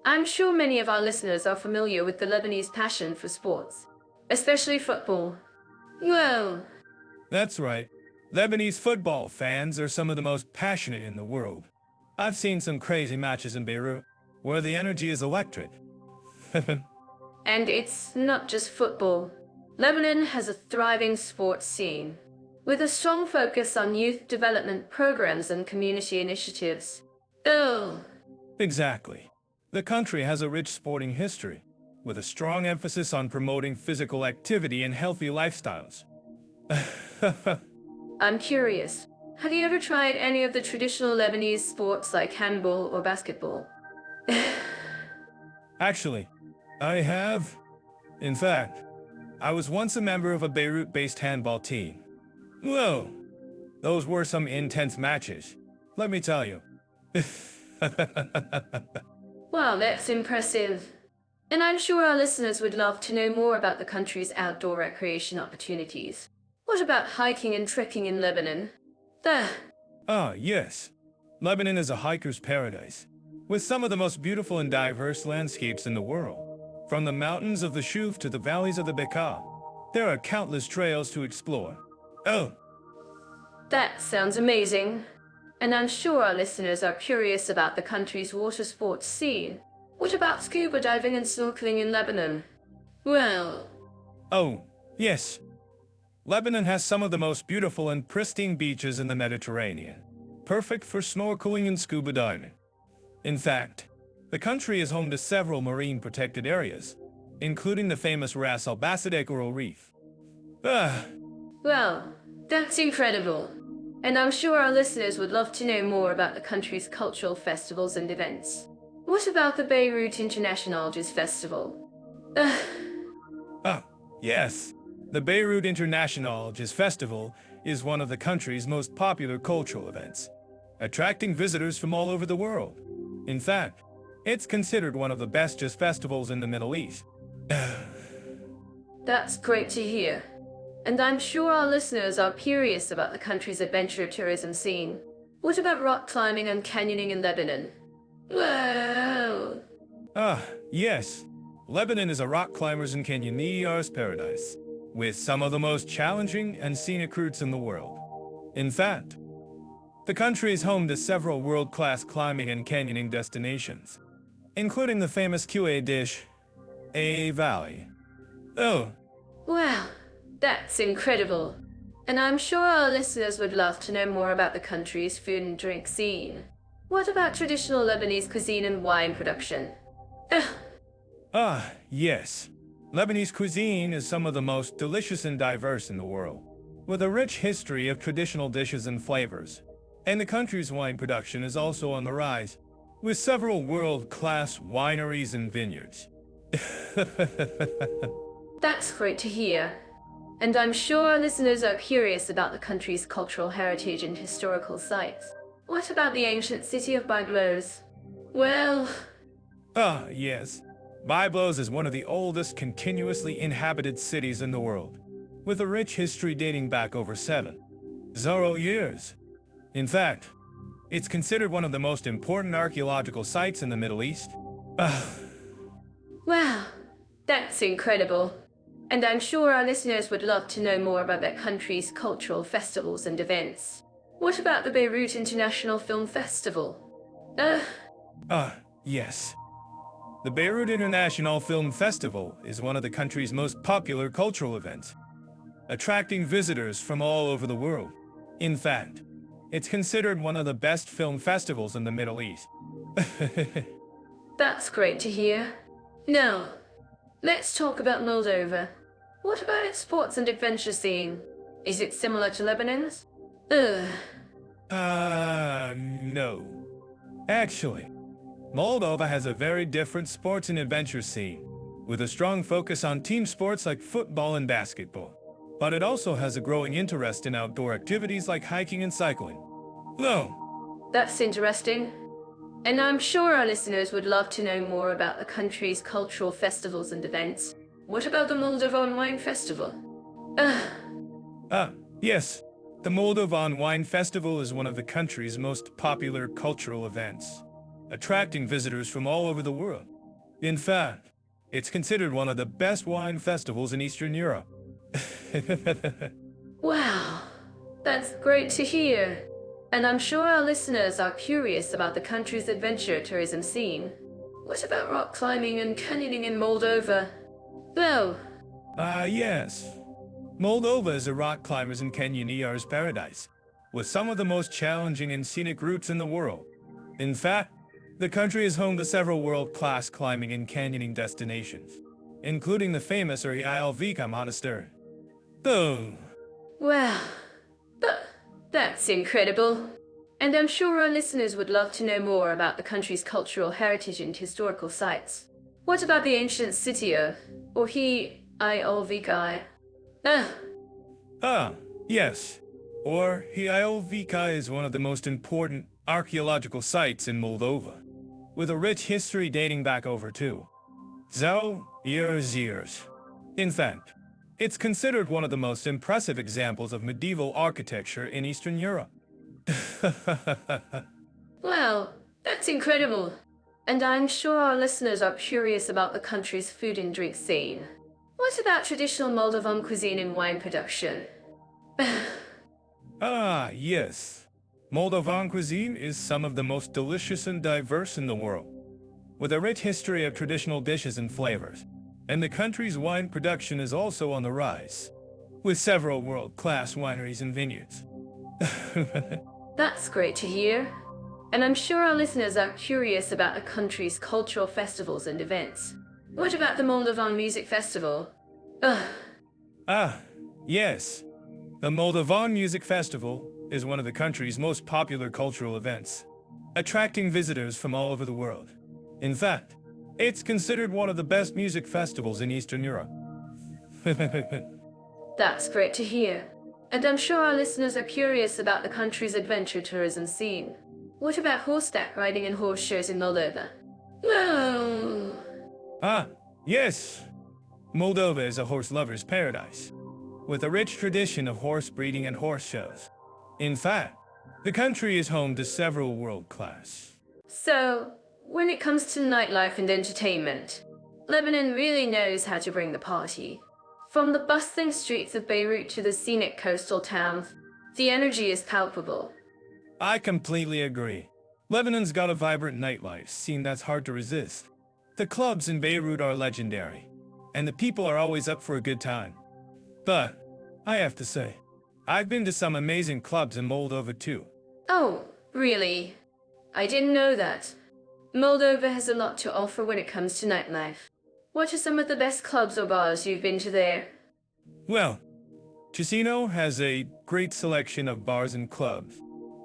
I'm sure many of our listeners are familiar with the Lebanese passion for sports, especially football. Well, That's right. Lebanese football fans are some of the most passionate in the world. I've seen some crazy matches in Beirut, where the energy is electric. and it's not just football. Lebanon has a thriving sports scene, with a strong focus on youth development programs and community initiatives. Oh, Exactly. The country has a rich sporting history, with a strong emphasis on promoting physical activity and healthy lifestyles. I'm curious. Have you ever tried any of the traditional Lebanese sports like handball or basketball? Actually, I have. In fact, I was once a member of a Beirut-based handball team. Whoa, those were some intense matches, let me tell you. Wow, that's impressive. And I'm sure our listeners would love to know more about the country's outdoor recreation opportunities. What about hiking and trekking in Lebanon? Ah, yes. Lebanon is a hiker's paradise, with some of the most beautiful and diverse landscapes in the world. From the mountains of the Shuf to the valleys of the Bekaa, there are countless trails to explore. Oh, That sounds amazing. And I'm sure our listeners are curious about the country's water sports scene. What about scuba diving and snorkeling in Lebanon? Well, oh, yes. Lebanon has some of the most beautiful and pristine beaches in the Mediterranean, perfect for snorkeling and scuba diving. In fact, the country is home to several marine protected areas, including the famous Ras Al Bassadeq Coral Reef. Ah, well, that's incredible. And I'm sure our listeners would love to know more about the country's cultural festivals and events. What about the Beirut International Jazz Festival? yes. The Beirut International Jazz Festival is one of the country's most popular cultural events, attracting visitors from all over the world. In fact, it's considered one of the best jazz festivals in the Middle East. That's great to hear. And I'm sure our listeners are curious about the country's adventure tourism scene. What about rock climbing and canyoning in Lebanon? Whoa! Yes. Lebanon is a rock climbers and canyoneers paradise, with some of the most challenging and scenic routes in the world. In fact, the country is home to several world-class climbing and canyoning destinations, including the famous QA dish, A Valley. Oh, Wow, that's incredible. And I'm sure our listeners would love to know more about the country's food and drink scene. What about traditional Lebanese cuisine and wine production? yes. Lebanese cuisine is some of the most delicious and diverse in the world, with a rich history of traditional dishes and flavors. And the country's wine production is also on the rise, with several world-class wineries and vineyards. That's great to hear. And I'm sure our listeners are curious about the country's cultural heritage and historical sites. What about the ancient city of Byblos? Well, Yes. Byblos is one of the oldest continuously inhabited cities in the world, with a rich history dating back over 7,000 years. In fact, it's considered one of the most important archaeological sites in the Middle East. wow, that's incredible. And I'm sure our listeners would love to know more about that country's cultural festivals and events. What about the Beirut International Film Festival? Uh, Yes. The Beirut International Film Festival is one of the country's most popular cultural events, attracting visitors from all over the world. In fact, it's considered one of the best film festivals in the Middle East. that's great to hear. Now, let's talk about Moldova. What about its sports and adventure scene? Is it similar to Lebanon's? Ugh. No. Actually, Moldova has a very different sports and adventure scene, with a strong focus on team sports like football and basketball. But it also has a growing interest in outdoor activities like hiking and cycling. Though, That's interesting. And I'm sure our listeners would love to know more about the country's cultural festivals and events. What about the Moldovan Wine Festival? yes, the Moldovan Wine Festival is one of the country's most popular cultural events, attracting visitors from all over the world. In fact, it's considered one of the best wine festivals in Eastern Europe. Wow, that's great to hear. And I'm sure our listeners are curious about the country's adventure tourism scene. What about rock climbing and canyoning in Moldova? Well, Yes. Moldova is a rock climbers and canyoneers paradise, with some of the most challenging and scenic routes in the world. In fact, the country is home to several world-class climbing and canyoning destinations, including the famous Vika Monastery. Though, well, that's incredible. And I'm sure our listeners would love to know more about the country's cultural heritage and historical sites. What about the ancient city of Vika? Yes. Vika is one of the most important archaeological sites in Moldova, with a rich history dating back over years. In fact, it's considered one of the most impressive examples of medieval architecture in Eastern Europe. Well, that's incredible. And I'm sure our listeners are curious about the country's food and drink scene. What about traditional Moldovan cuisine and wine production? Yes. Moldovan cuisine is some of the most delicious and diverse in the world, with a rich history of traditional dishes and flavors. And the country's wine production is also on the rise, with several world-class wineries and vineyards. That's great to hear. And I'm sure our listeners are curious about the country's cultural festivals and events. What about the Moldovan Music Festival? Yes. The Moldovan Music Festival is one of the country's most popular cultural events, attracting visitors from all over the world. In fact, it's considered one of the best music festivals in Eastern Europe. That's great to hear. And I'm sure our listeners are curious about the country's adventure tourism scene. What about horseback riding and horse shows in Moldova? Oh. Yes. Moldova is a horse lover's paradise, with a rich tradition of horse breeding and horse shows. In fact, the country is home to several world-class. So, when it comes to nightlife and entertainment, Lebanon really knows how to bring the party. From the bustling streets of Beirut to the scenic coastal towns, the energy is palpable. I completely agree. Lebanon's got a vibrant nightlife scene that's hard to resist. The clubs in Beirut are legendary, and the people are always up for a good time. But, I have to say, I've been to some amazing clubs in Moldova too. Oh, really? I didn't know that. Moldova has a lot to offer when it comes to nightlife. What are some of the best clubs or bars you've been to there? Well, Chisinau has a great selection of bars and clubs,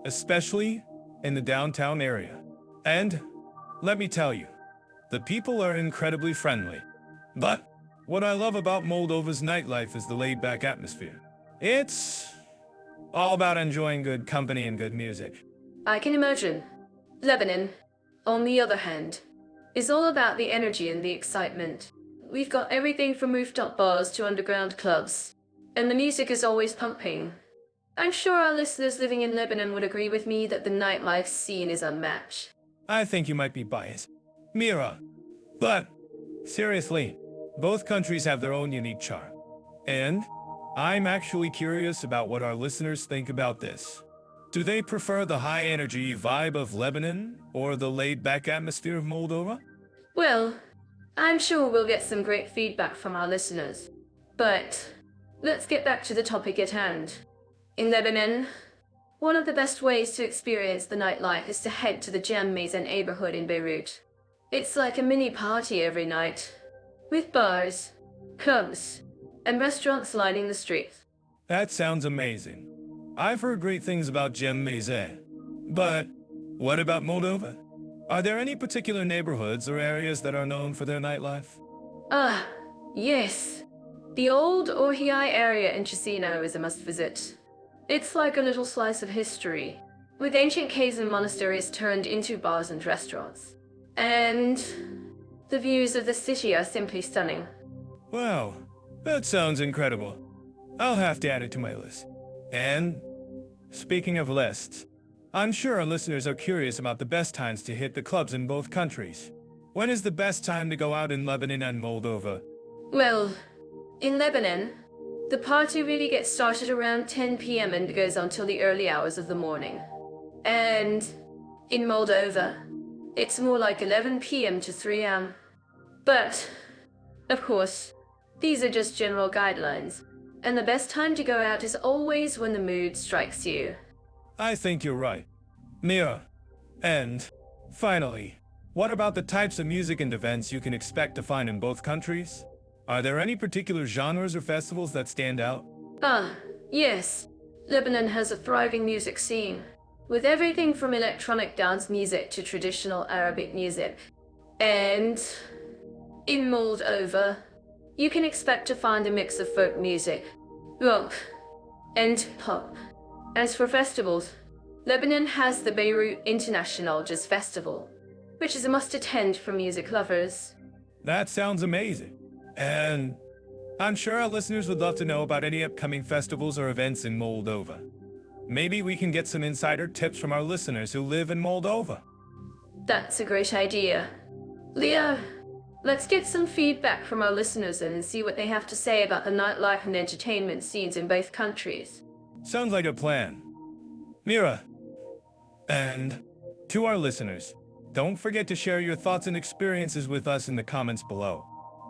especially in the downtown area. And, let me tell you, the people are incredibly friendly. But, what I love about Moldova's nightlife is the laid-back atmosphere. It's all about enjoying good company and good music. I can imagine. Lebanon, on the other hand, is all about the energy and the excitement. We've got everything from rooftop bars to underground clubs, and the music is always pumping. I'm sure our listeners living in Lebanon would agree with me that the nightlife scene is unmatched. I think you might be biased, Mira. But, seriously, both countries have their own unique charm. And I'm actually curious about what our listeners think about this. Do they prefer the high-energy vibe of Lebanon or the laid-back atmosphere of Moldova? Well, I'm sure we'll get some great feedback from our listeners. But let's get back to the topic at hand. In Lebanon, one of the best ways to experience the nightlife is to head to the Gem Maison neighborhood in Beirut. It's like a mini party every night, with bars, clubs, and restaurants lining the streets. That sounds amazing. I've heard great things about Gem Maison. But what about Moldova? Are there any particular neighborhoods or areas that are known for their nightlife? Ah, yes. The old Orhii area in Chisinau is a must-visit. It's like a little slice of history, with ancient caves and monasteries turned into bars and restaurants. And the views of the city are simply stunning. Wow, that sounds incredible. I'll have to add it to my list. And speaking of lists, I'm sure our listeners are curious about the best times to hit the clubs in both countries. When is the best time to go out in Lebanon and Moldova? Well, in Lebanon, the party really gets started around 10 p.m. and goes on till the early hours of the morning. And in Moldova, it's more like 11 p.m. to 3 a.m. But, of course, these are just general guidelines, and the best time to go out is always when the mood strikes you. I think you're right. Mia. And, finally, what about the types of music and events you can expect to find in both countries? Are there any particular genres or festivals that stand out? Yes. Lebanon has a thriving music scene, with everything from electronic dance music to traditional Arabic music. And in Moldova, you can expect to find a mix of folk music, rock, and pop. As for festivals, Lebanon has the Beirut International Jazz Festival, which is a must-attend for music lovers. That sounds amazing. And I'm sure our listeners would love to know about any upcoming festivals or events in Moldova. Maybe we can get some insider tips from our listeners who live in Moldova. That's a great idea. Leo, let's get some feedback from our listeners and see what they have to say about the nightlife and entertainment scenes in both countries. Sounds like a plan. Mira, and to our listeners, don't forget to share your thoughts and experiences with us in the comments below.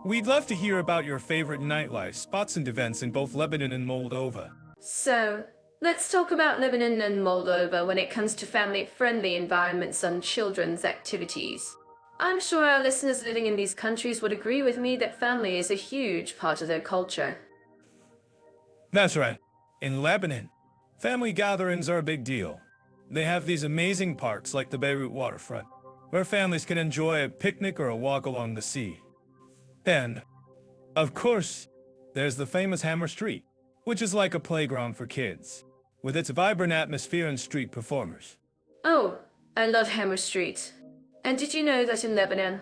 We'd love to hear about your favorite nightlife spots and events in both Lebanon and Moldova. So, let's talk about Lebanon and Moldova when it comes to family-friendly environments and children's activities. I'm sure our listeners living in these countries would agree with me that family is a huge part of their culture. That's right. In Lebanon, family gatherings are a big deal. They have these amazing parks like the Beirut waterfront, where families can enjoy a picnic or a walk along the sea. And, of course, there's the famous Hammer Street, which is like a playground for kids, with its vibrant atmosphere and street performers. Oh, I love Hammer Street. And did you know that in Lebanon,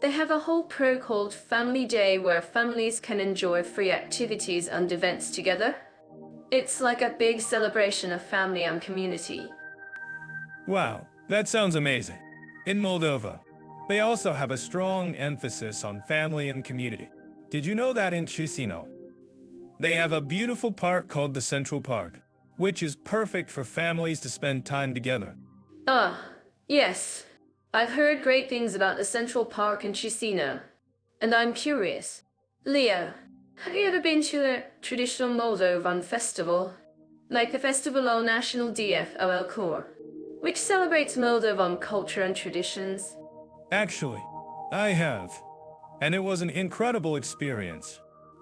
they have a whole pro called Family Day where families can enjoy free activities and events together? It's like a big celebration of family and community. Wow, that sounds amazing. In Moldova, they also have a strong emphasis on family and community. Did you know that in Chisinau, they have a beautiful park called the Central Park, which is perfect for families to spend time together? Yes. I've heard great things about the Central Park in Chisinau, and I'm curious. Leo, have you ever been to a traditional Moldovan festival, like the Festival au National DF Core, which celebrates Moldovan culture and traditions? Actually, I have. And it was an incredible experience.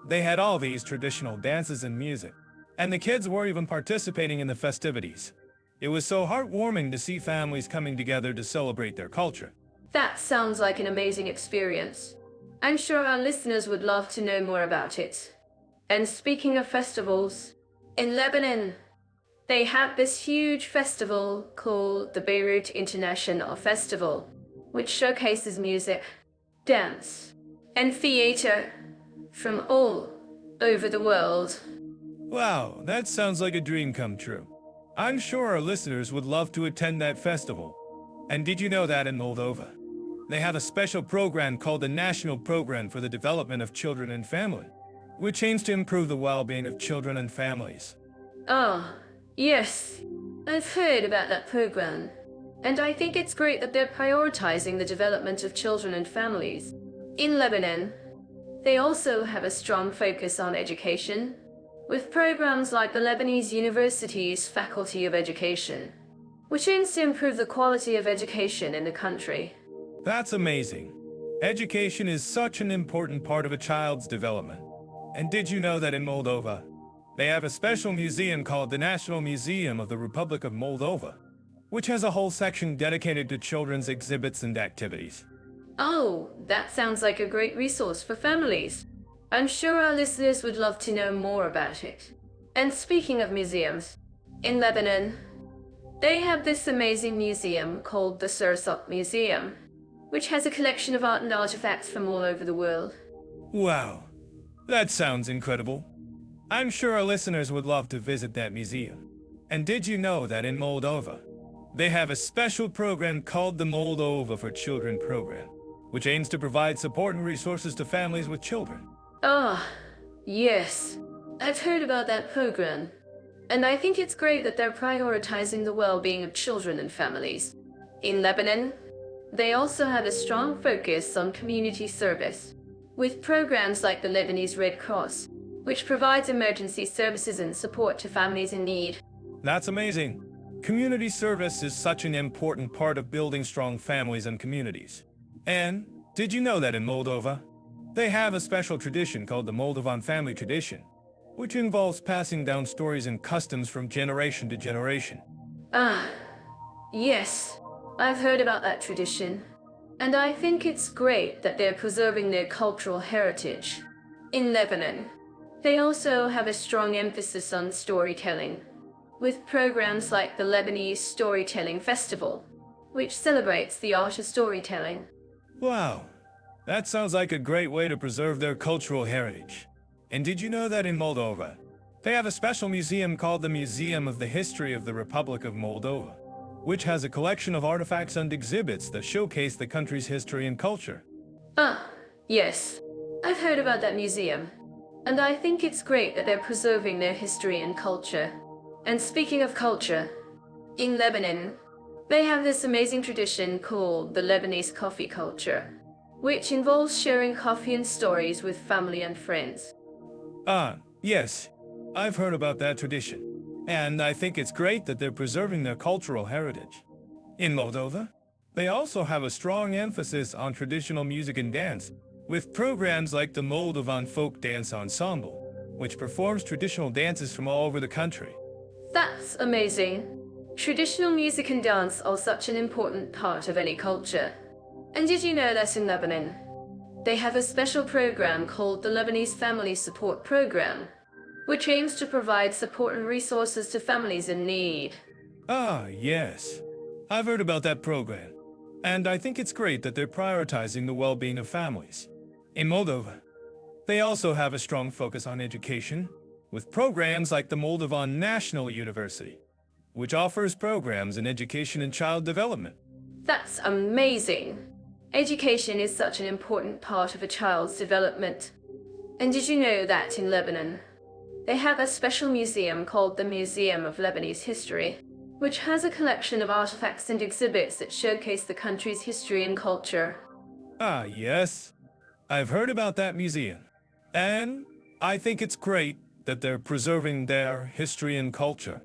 They had all these traditional dances and music, and the kids were even participating in the festivities. It was so heartwarming to see families coming together to celebrate their culture. That sounds like an amazing experience. I'm sure our listeners would love to know more about it. And speaking of festivals, in Lebanon, they have this huge festival called the Beirut International Festival, which showcases music, dance, and theater from all over the world. Wow, that sounds like a dream come true. I'm sure our listeners would love to attend that festival. And did you know that in Moldova, they have a special program called the National Program for the Development of Children and Family, which aims to improve the well-being of children and families? Oh, yes. I've heard about that program, and I think it's great that they're prioritizing the development of children and families. In Lebanon, they also have a strong focus on education, with programs like the Lebanese University's Faculty of Education, which aims to improve the quality of education in the country. That's amazing. Education is such an important part of a child's development. And did you know that in Moldova, they have a special museum called the National Museum of the Republic of Moldova, which has a whole section dedicated to children's exhibits and activities. Oh, that sounds like a great resource for families. I'm sure our listeners would love to know more about it. And speaking of museums, in Lebanon, they have this amazing museum called the Cellar Museum, which has a collection of art and artifacts from all over the world. Wow, that sounds incredible. I'm sure our listeners would love to visit that museum. And did you know that in Moldova, they have a special program called the Moldova for Children program, which aims to provide support and resources to families with children. Ah, yes. I've heard about that program. And I think it's great that they're prioritizing the well-being of children and families. In Lebanon, they also have a strong focus on community service, with programs like the Lebanese Red Cross, which provides emergency services and support to families in need. That's amazing. Community service is such an important part of building strong families and communities. And did you know that in Moldova, they have a special tradition called the Moldovan family tradition, which involves passing down stories and customs from generation to generation. Ah, yes. I've heard about that tradition. And I think it's great that they're preserving their cultural heritage. In Lebanon, they also have a strong emphasis on storytelling, with programs like the Lebanese Storytelling Festival, which celebrates the art of storytelling. Wow, that sounds like a great way to preserve their cultural heritage. And did you know that in Moldova, they have a special museum called the Museum of the History of the Republic of Moldova, which has a collection of artifacts and exhibits that showcase the country's history and culture? Ah, yes. I've heard about that museum. And I think it's great that they're preserving their history and culture. And speaking of culture, in Lebanon, they have this amazing tradition called the Lebanese coffee culture, which involves sharing coffee and stories with family and friends. Ah, yes. I've heard about that tradition. And I think it's great that they're preserving their cultural heritage. In Moldova, they also have a strong emphasis on traditional music and dance, with programs like the Moldovan Folk Dance Ensemble, which performs traditional dances from all over the country. That's amazing. Traditional music and dance are such an important part of any culture. And did you know that in Lebanon, they have a special program called the Lebanese Family Support Program, which aims to provide support and resources to families in need. Ah, yes. I've heard about that program. And I think it's great that they're prioritizing the well-being of families. In Moldova, they also have a strong focus on education, with programs like the Moldovan National University, which offers programs in education and child development. That's amazing. Education is such an important part of a child's development. And did you know that in Lebanon, they have a special museum called the Museum of Lebanese History, which has a collection of artifacts and exhibits that showcase the country's history and culture. Ah, yes. I've heard about that museum. And I think it's great that they're preserving their history and culture.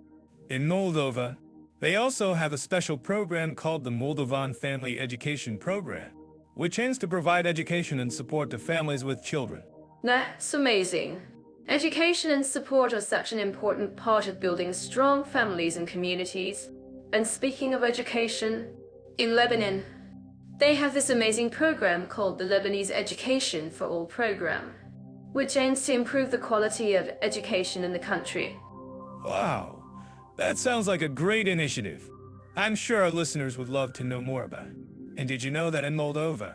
In Moldova, they also have a special program called the Moldovan Family Education Program, which aims to provide education and support to families with children. That's amazing. Education and support are such an important part of building strong families and communities. And speaking of education, in Lebanon, they have this amazing program called the Lebanese Education for All program, which aims to improve the quality of education in the country. Wow, that sounds like a great initiative. I'm sure our listeners would love to know more about it. And did you know that in Moldova,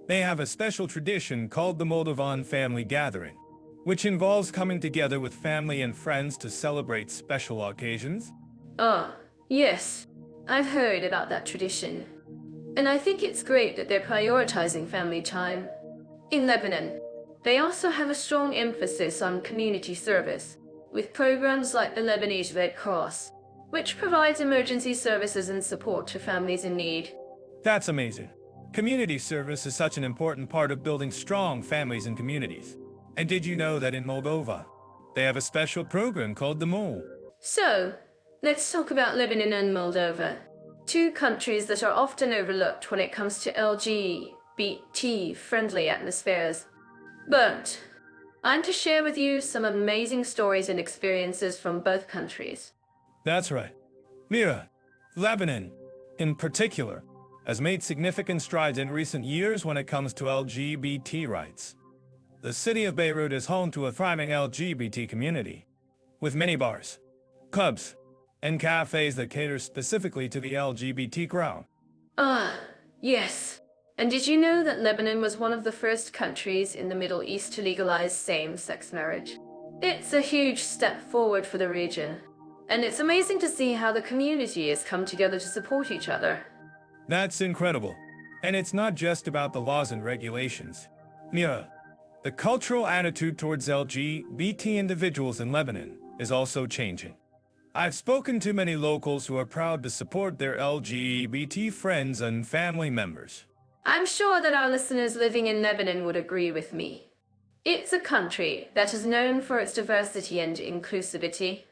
they have a special tradition called the Moldovan Family Gathering, which involves coming together with family and friends to celebrate special occasions? Ah, yes. I've heard about that tradition. And I think it's great that they're prioritizing family time. In Lebanon, they also have a strong emphasis on community service, with programs like the Lebanese Red Cross, which provides emergency services and support to families in need. That's amazing. Community service is such an important part of building strong families and communities. And did you know that in Moldova, they have a special program called the Mole? So, let's talk about Lebanon and Moldova, two countries that are often overlooked when it comes to LGBT-friendly atmospheres. But I'm to share with you some amazing stories and experiences from both countries. That's right. Mira, Lebanon, in particular, has made significant strides in recent years when it comes to LGBT rights. The city of Beirut is home to a thriving LGBT community, with many bars, clubs, and cafes that cater specifically to the LGBT crowd. Yes. And did you know that Lebanon was one of the first countries in the Middle East to legalize same-sex marriage? It's a huge step forward for the region, and it's amazing to see how the community has come together to support each other. That's incredible. And it's not just about the laws and regulations. Mira, the cultural attitude towards LGBT individuals in Lebanon is also changing. I've spoken to many locals who are proud to support their LGBT friends and family members. I'm sure that our listeners living in Lebanon would agree with me. It's a country that is known for its diversity and inclusivity,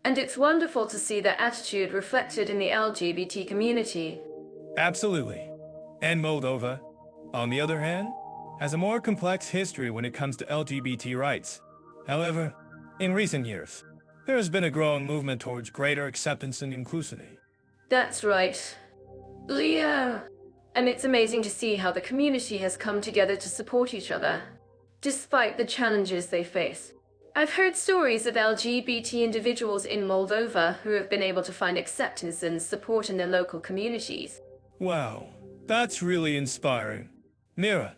and it's wonderful to see that attitude reflected in the LGBT community. Absolutely. And Moldova, on the other hand, has a more complex history when it comes to LGBT rights. However, in recent years, there has been a growing movement towards greater acceptance and inclusivity. That's right. Leo! And it's amazing to see how the community has come together to support each other, despite the challenges they face. I've heard stories of LGBT individuals in Moldova who have been able to find acceptance and support in their local communities. Wow, that's really inspiring. Mira,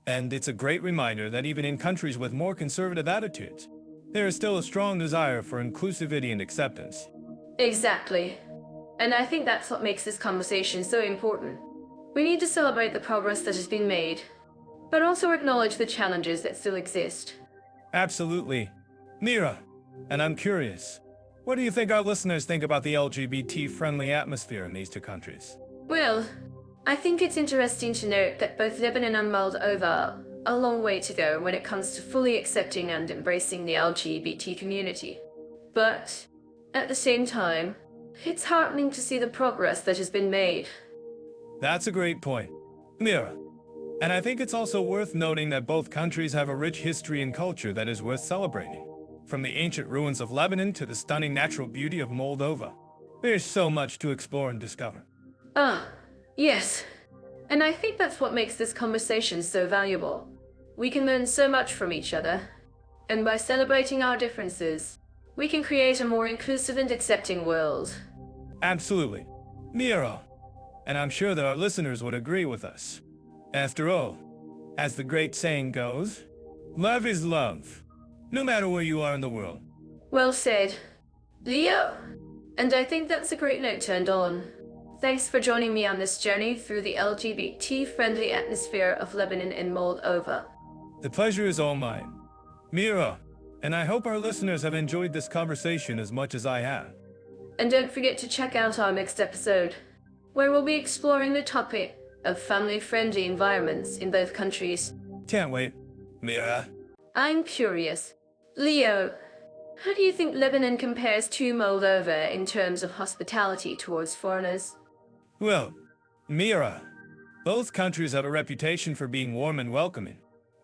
and it's a great reminder that even in countries with more conservative attitudes, there is still a strong desire for inclusivity and acceptance. Exactly. And I think that's what makes this conversation so important. We need to celebrate the progress that has been made, but also acknowledge the challenges that still exist. Absolutely. Mira, and I'm curious, what do you think our listeners think about the LGBT-friendly atmosphere in these two countries? Well, I think it's interesting to note that both Lebanon and Moldova are a long way to go when it comes to fully accepting and embracing the LGBT community. But, at the same time, it's heartening to see the progress that has been made. That's a great point, Mira. And I think it's also worth noting that both countries have a rich history and culture that is worth celebrating. From the ancient ruins of Lebanon to the stunning natural beauty of Moldova, there's so much to explore and discover. Yes. And I think that's what makes this conversation so valuable. We can learn so much from each other, and by celebrating our differences, we can create a more inclusive and accepting world. Absolutely. Mira. And I'm sure that our listeners would agree with us. After all, as the great saying goes, love is love, no matter where you are in the world. Well said, Leo. And I think that's a great note to end on. Thanks for joining me on this journey through the LGBT-friendly atmosphere of Lebanon and Moldova. The pleasure is all mine. Mira, and I hope our listeners have enjoyed this conversation as much as I have. And don't forget to check out our next episode, where we'll be exploring the topic of family-friendly environments in both countries. Can't wait. Mira. I'm curious. Leo, how do you think Lebanon compares to Moldova in terms of hospitality towards foreigners? Well, Mira, both countries have a reputation for being warm and welcoming,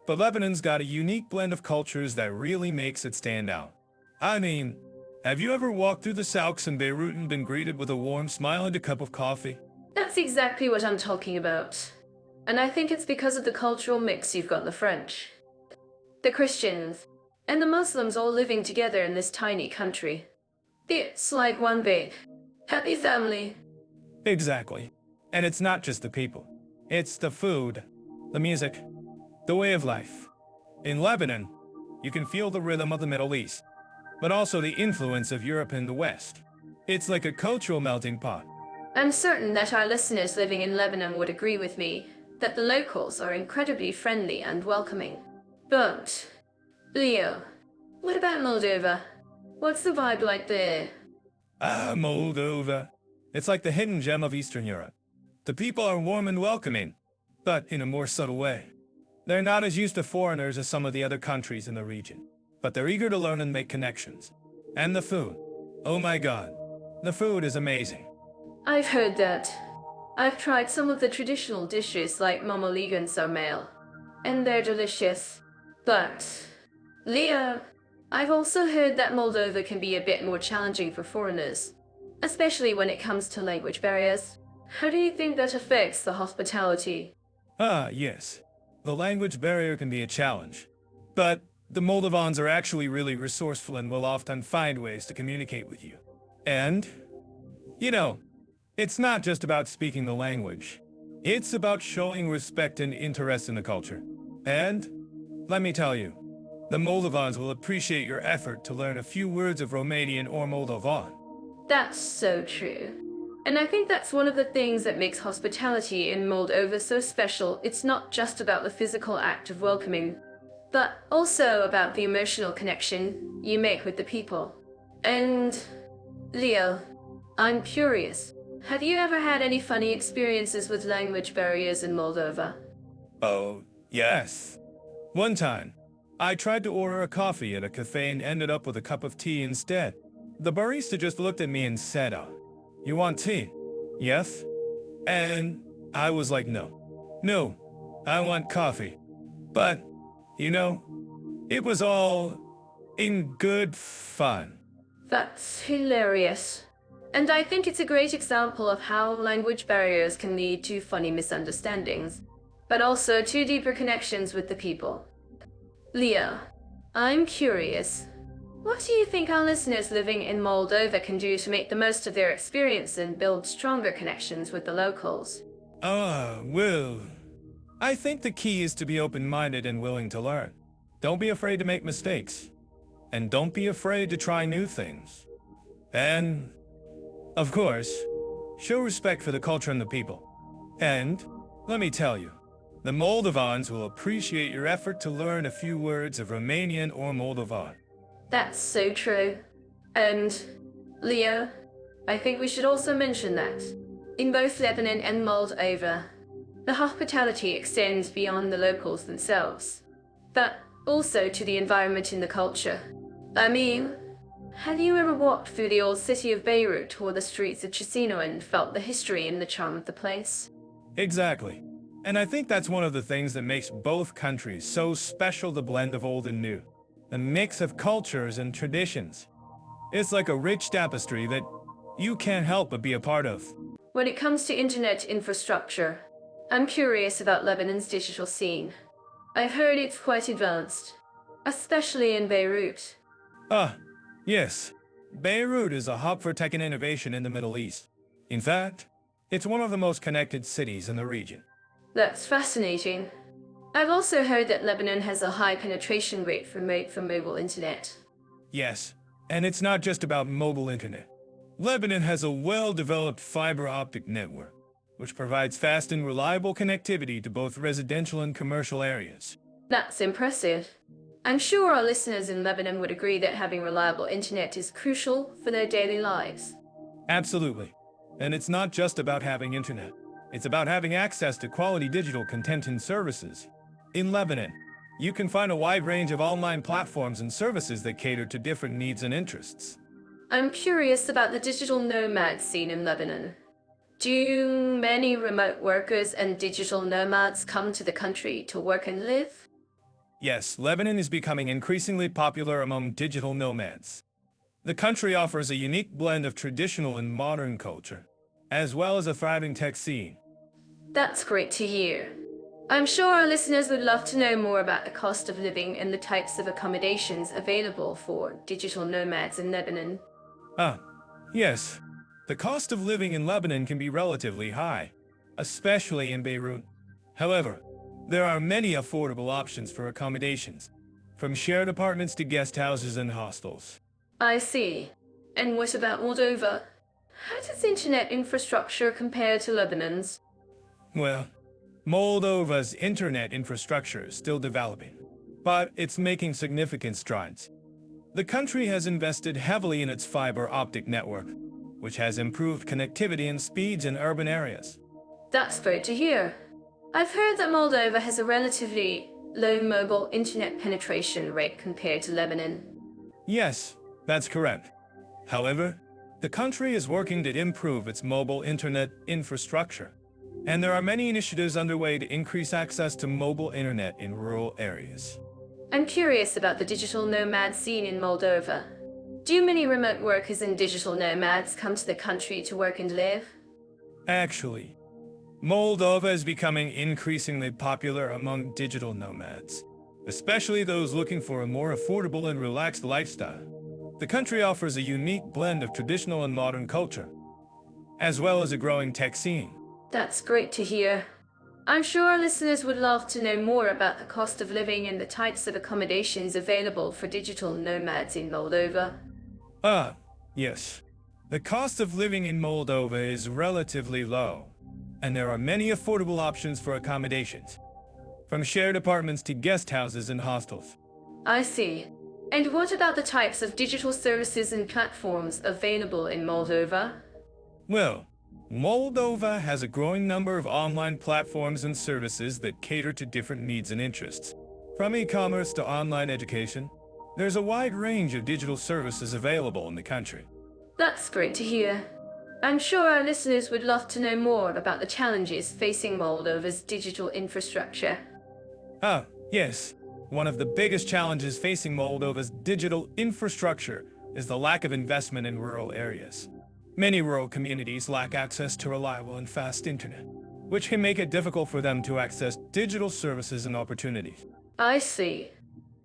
but Lebanon's got a unique blend of cultures that really makes it stand out. I mean, have you ever walked through the souks in Beirut and been greeted with a warm smile and a cup of coffee? That's exactly what I'm talking about. And I think it's because of the cultural mix you've got the French, the Christians, and the Muslims all living together in this tiny country. It's like one big, happy family. Exactly. And it's not just the people. It's the food, the music, the way of life. In Lebanon, you can feel the rhythm of the Middle East, but also the influence of Europe and the West. It's like a cultural melting pot. I'm certain that our listeners living in Lebanon would agree with me that the locals are incredibly friendly and welcoming. But, Leo, what about Moldova? What's the vibe like there? Ah, Moldova. It's like the hidden gem of Eastern Europe. The people are warm and welcoming, but in a more subtle way. They're not as used to foreigners as some of the other countries in the region, but they're eager to learn and make connections. And the food. Oh my god. The food is amazing. I've heard that. I've tried some of the traditional dishes like mamaligan sarmale, and they're delicious. But, Leah, I've also heard that Moldova can be a bit more challenging for foreigners, especially when it comes to language barriers. How do you think that affects the hospitality? Ah, yes. The language barrier can be a challenge. But the Moldovans are actually really resourceful and will often find ways to communicate with you. And, you know, it's not just about speaking the language. It's about showing respect and interest in the culture. And, let me tell you, the Moldovans will appreciate your effort to learn a few words of Romanian or Moldovan. That's so true. And I think that's one of the things that makes hospitality in Moldova so special. It's not just about the physical act of welcoming, but also about the emotional connection you make with the people. And, Leo, I'm curious. Have you ever had any funny experiences with language barriers in Moldova? Oh, yes. One time, I tried to order a coffee at a cafe and ended up with a cup of tea instead. The barista just looked at me and said, "You want tea?" "Yes." And I was like, No, I want coffee." But, you know, it was all in good fun. That's hilarious. And I think it's a great example of how language barriers can lead to funny misunderstandings, but also to deeper connections with the people. Leah, I'm curious. What do you think our listeners living in Moldova can do to make the most of their experience and build stronger connections with the locals? Well, I think the key is to be open-minded and willing to learn. Don't be afraid to make mistakes. And don't be afraid to try new things. And, of course, show respect for the culture and the people. And, let me tell you, the Moldovans will appreciate your effort to learn a few words of Romanian or Moldovan. That's so true. And, Leo, I think we should also mention that, in both Lebanon and Moldova, the hospitality extends beyond the locals themselves, but also to the environment and the culture. I mean, have you ever walked through the old city of Beirut or the streets of Chisinau and felt the history and the charm of the place? Exactly. And I think that's one of the things that makes both countries so special, the blend of old and new. The mix of cultures and traditions. It's like a rich tapestry that you can't help but be a part of. When it comes to internet infrastructure, I'm curious about Lebanon's digital scene. I've heard it's quite advanced, especially in Beirut. Yes. Beirut is a hub for tech and innovation in the Middle East. In fact, it's one of the most connected cities in the region. That's fascinating. I've also heard that Lebanon has a high penetration rate for mobile internet. Yes, and it's not just about mobile internet. Lebanon has a well-developed fiber optic network, which provides fast and reliable connectivity to both residential and commercial areas. That's impressive. I'm sure our listeners in Lebanon would agree that having reliable internet is crucial for their daily lives. Absolutely. And it's not just about having internet. It's about having access to quality digital content and services. In Lebanon, you can find a wide range of online platforms and services that cater to different needs and interests. I'm curious about the digital nomad scene in Lebanon. Do many remote workers and digital nomads come to the country to work and live? Yes, Lebanon is becoming increasingly popular among digital nomads. The country offers a unique blend of traditional and modern culture, as well as a thriving tech scene. That's great to hear. I'm sure our listeners would love to know more about the cost of living and the types of accommodations available for digital nomads in Lebanon. Yes. The cost of living in Lebanon can be relatively high, especially in Beirut. However, there are many affordable options for accommodations, from shared apartments to guest houses and hostels. I see. And what about Moldova? How does internet infrastructure compare to Lebanon's? Well, Moldova's internet infrastructure is still developing, but it's making significant strides. The country has invested heavily in its fiber optic network, which has improved connectivity and speeds in urban areas. That's great to hear. I've heard that Moldova has a relatively low mobile internet penetration rate compared to Lebanon. Yes, that's correct. However, the country is working to improve its mobile internet infrastructure, and there are many initiatives underway to increase access to mobile internet in rural areas. I'm curious about the digital nomad scene in Moldova. Do many remote workers and digital nomads come to the country to work and live? Actually, Moldova is becoming increasingly popular among digital nomads, especially those looking for a more affordable and relaxed lifestyle. The country offers a unique blend of traditional and modern culture, as well as a growing tech scene. That's great to hear. I'm sure our listeners would love to know more about the cost of living and the types of accommodations available for digital nomads in Moldova. Yes. The cost of living in Moldova is relatively low, and there are many affordable options for accommodations, from shared apartments to guest houses and hostels. I see. And what about the types of digital services and platforms available in Moldova? Well, Moldova has a growing number of online platforms and services that cater to different needs and interests. From e-commerce to online education, there's a wide range of digital services available in the country. That's great to hear. I'm sure our listeners would love to know more about the challenges facing Moldova's digital infrastructure. Yes. One of the biggest challenges facing Moldova's digital infrastructure is the lack of investment in rural areas. Many rural communities lack access to reliable and fast internet, which can make it difficult for them to access digital services and opportunities. I see.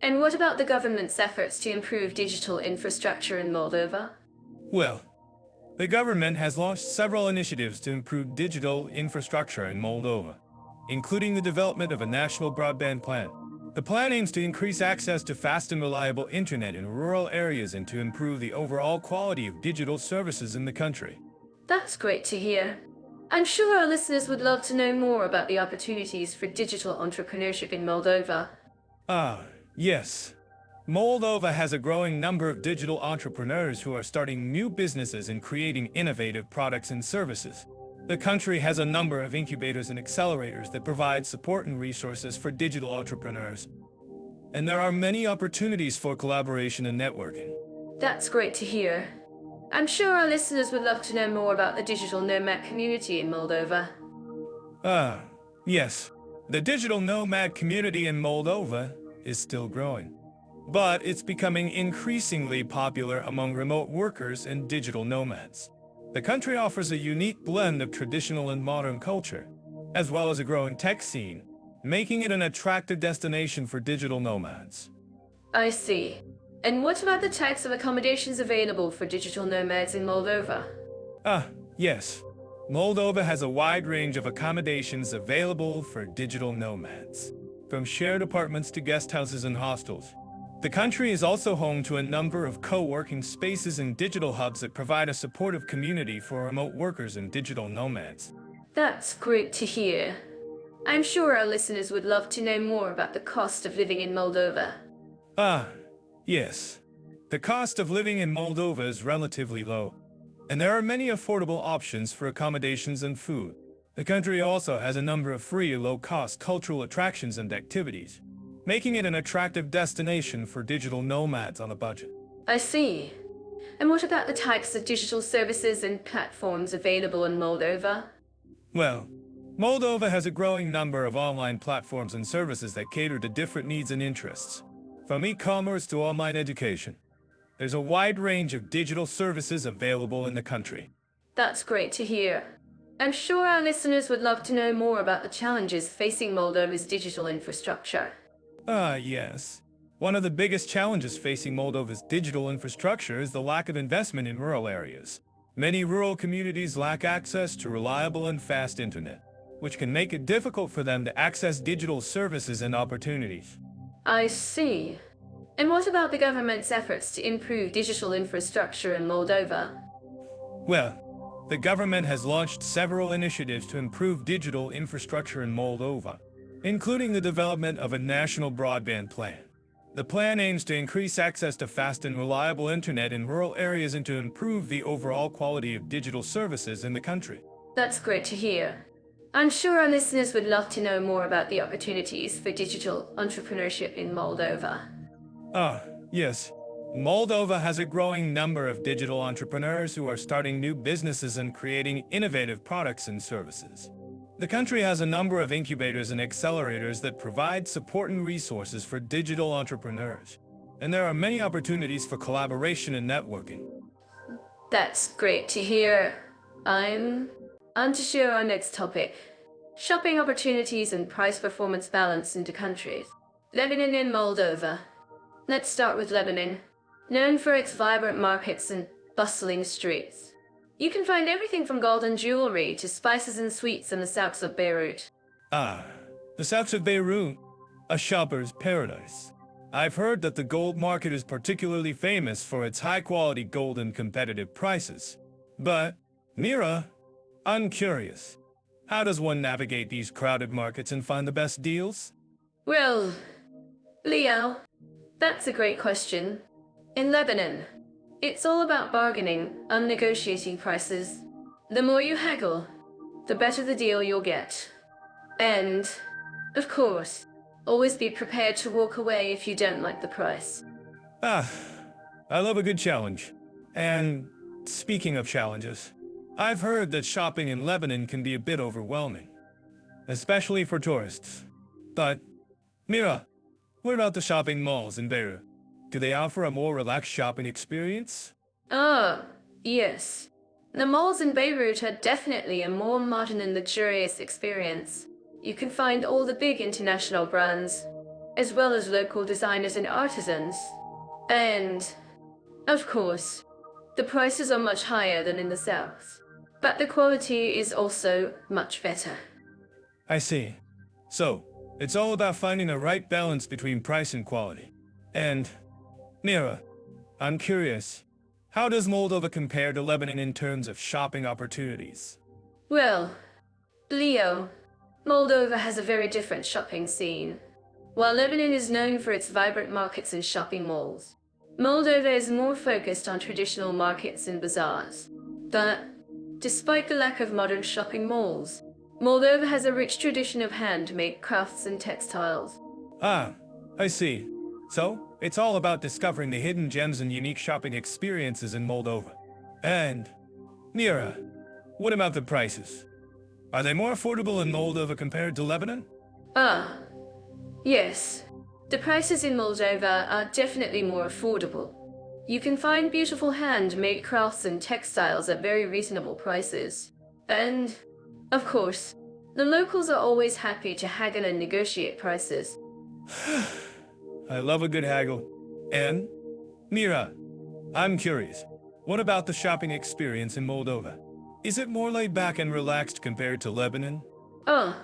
And what about the government's efforts to improve digital infrastructure in Moldova? Well, the government has launched several initiatives to improve digital infrastructure in Moldova, including the development of a national broadband plan. The plan aims to increase access to fast and reliable internet in rural areas and to improve the overall quality of digital services in the country. That's great to hear. I'm sure our listeners would love to know more about the opportunities for digital entrepreneurship in Moldova. Yes. Moldova has a growing number of digital entrepreneurs who are starting new businesses and creating innovative products and services. The country has a number of incubators and accelerators that provide support and resources for digital entrepreneurs. And there are many opportunities for collaboration and networking. That's great to hear. I'm sure our listeners would love to know more about the digital nomad community in Moldova. Yes. The digital nomad community in Moldova is still growing, but it's becoming increasingly popular among remote workers and digital nomads. The country offers a unique blend of traditional and modern culture, as well as a growing tech scene, making it an attractive destination for digital nomads. I see. And what about the types of accommodations available for digital nomads in Moldova? Yes. Moldova has a wide range of accommodations available for digital nomads, from shared apartments to guest houses and hostels. The country is also home to a number of co-working spaces and digital hubs that provide a supportive community for remote workers and digital nomads. That's great to hear. I'm sure our listeners would love to know more about the cost of living in Moldova. Yes. The cost of living in Moldova is relatively low, and there are many affordable options for accommodations and food. The country also has a number of free, low-cost cultural attractions and activities, making it an attractive destination for digital nomads on a budget. I see. And what about the types of digital services and platforms available in Moldova? Well, Moldova has a growing number of online platforms and services that cater to different needs and interests. From e-commerce to online education, there's a wide range of digital services available in the country. That's great to hear. I'm sure our listeners would love to know more about the challenges facing Moldova's digital infrastructure. Yes. One of the biggest challenges facing Moldova's digital infrastructure is the lack of investment in rural areas. Many rural communities lack access to reliable and fast internet, which can make it difficult for them to access digital services and opportunities. I see. And what about the government's efforts to improve digital infrastructure in Moldova? Well, the government has launched several initiatives to improve digital infrastructure in Moldova, including the development of a national broadband plan, The plan aims to increase access to fast and reliable internet in rural areas and to improve the overall quality of digital services in the country. That's great to hear. I'm sure our listeners would love to know more about the opportunities for digital entrepreneurship in Moldova. Ah, yes. Moldova has a growing number of digital entrepreneurs who are starting new businesses and creating innovative products and services. The country has a number of incubators and accelerators that provide support and resources for digital entrepreneurs. And there are many opportunities for collaboration and networking. That's great to hear. I'm on to share our next topic. Shopping opportunities and price-performance balance into countries. Lebanon and Moldova. Let's start with Lebanon, known for its vibrant markets and bustling streets. You can find everything from golden jewelry to spices and sweets in the souks of Beirut. Ah, the south of Beirut, a shopper's paradise. I've heard that the gold market is particularly famous for its high-quality gold and competitive prices. But, Mira, I'm curious. How does one navigate these crowded markets and find the best deals? Well, Leo, that's a great question. In Lebanon, it's all about bargaining and negotiating prices. The more you haggle, the better the deal you'll get. And, of course, always be prepared to walk away if you don't like the price. Ah, I love a good challenge. And speaking of challenges, I've heard that shopping in Lebanon can be a bit overwhelming, especially for tourists. But, Mira, what about the shopping malls in Beirut? Do they offer a more relaxed shopping experience? Ah, yes. The malls in Beirut are definitely a more modern and luxurious experience. You can find all the big international brands, as well as local designers and artisans. And, of course, the prices are much higher than in the south. But the quality is also much better. I see. So, it's all about finding the right balance between price and quality. And, Mira, I'm curious, how does Moldova compare to Lebanon in terms of shopping opportunities? Well, Leo, Moldova has a very different shopping scene. While Lebanon is known for its vibrant markets and shopping malls, Moldova is more focused on traditional markets and bazaars. But, despite the lack of modern shopping malls, Moldova has a rich tradition of handmade crafts and textiles. Ah, I see. So, it's all about discovering the hidden gems and unique shopping experiences in Moldova. And, Mira, what about the prices? Are they more affordable in Moldova compared to Lebanon? Ah, yes. The prices in Moldova are definitely more affordable. You can find beautiful handmade crafts and textiles at very reasonable prices. And, of course, the locals are always happy to haggle and negotiate prices. I love a good haggle. And, Mira, I'm curious. What about the shopping experience in Moldova? Is it more laid back and relaxed compared to Lebanon? Oh,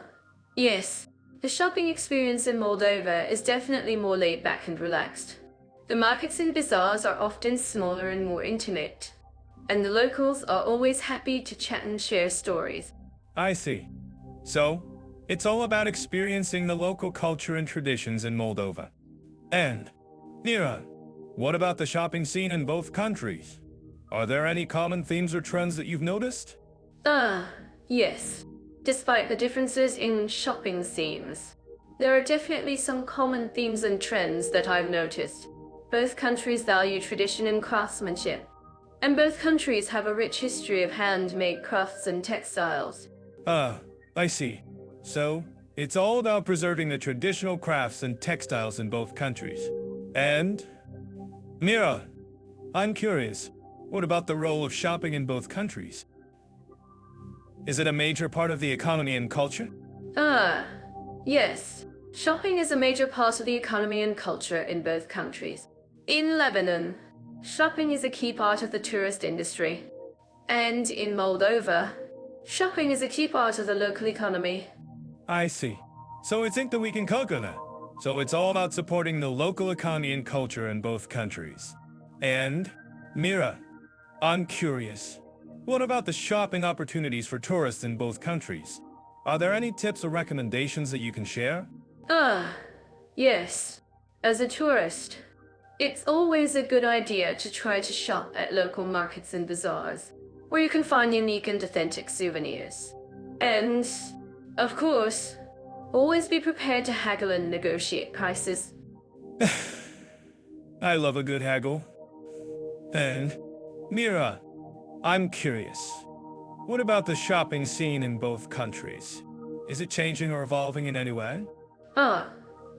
yes. The shopping experience in Moldova is definitely more laid back and relaxed. The markets and bazaars are often smaller and more intimate, and the locals are always happy to chat and share stories. I see. So, it's all about experiencing the local culture and traditions in Moldova. And, Mira, what about the shopping scene in both countries? Are there any common themes or trends that you've noticed? Yes. Despite the differences in shopping scenes, there are definitely some common themes and trends that I've noticed. Both countries value tradition and craftsmanship, and both countries have a rich history of handmade crafts and textiles. I see. So, it's all about preserving the traditional crafts and textiles in both countries. And, Mira, I'm curious, what about the role of shopping in both countries? Is it a major part of the economy and culture? Yes. Shopping is a major part of the economy and culture in both countries. In Lebanon, shopping is a key part of the tourist industry. And in Moldova, shopping is a key part of the local economy. I see. So I think that we can conquer that. So it's all about supporting the local economy and culture in both countries. And, Mira, I'm curious. What about the shopping opportunities for tourists in both countries? Are there any tips or recommendations that you can share? Yes. As a tourist, it's always a good idea to try to shop at local markets and bazaars, where you can find unique and authentic souvenirs. And, of course, always be prepared to haggle and negotiate prices. I love a good haggle. And, Mira, I'm curious. What about the shopping scene in both countries? Is it changing or evolving in any way? Ah,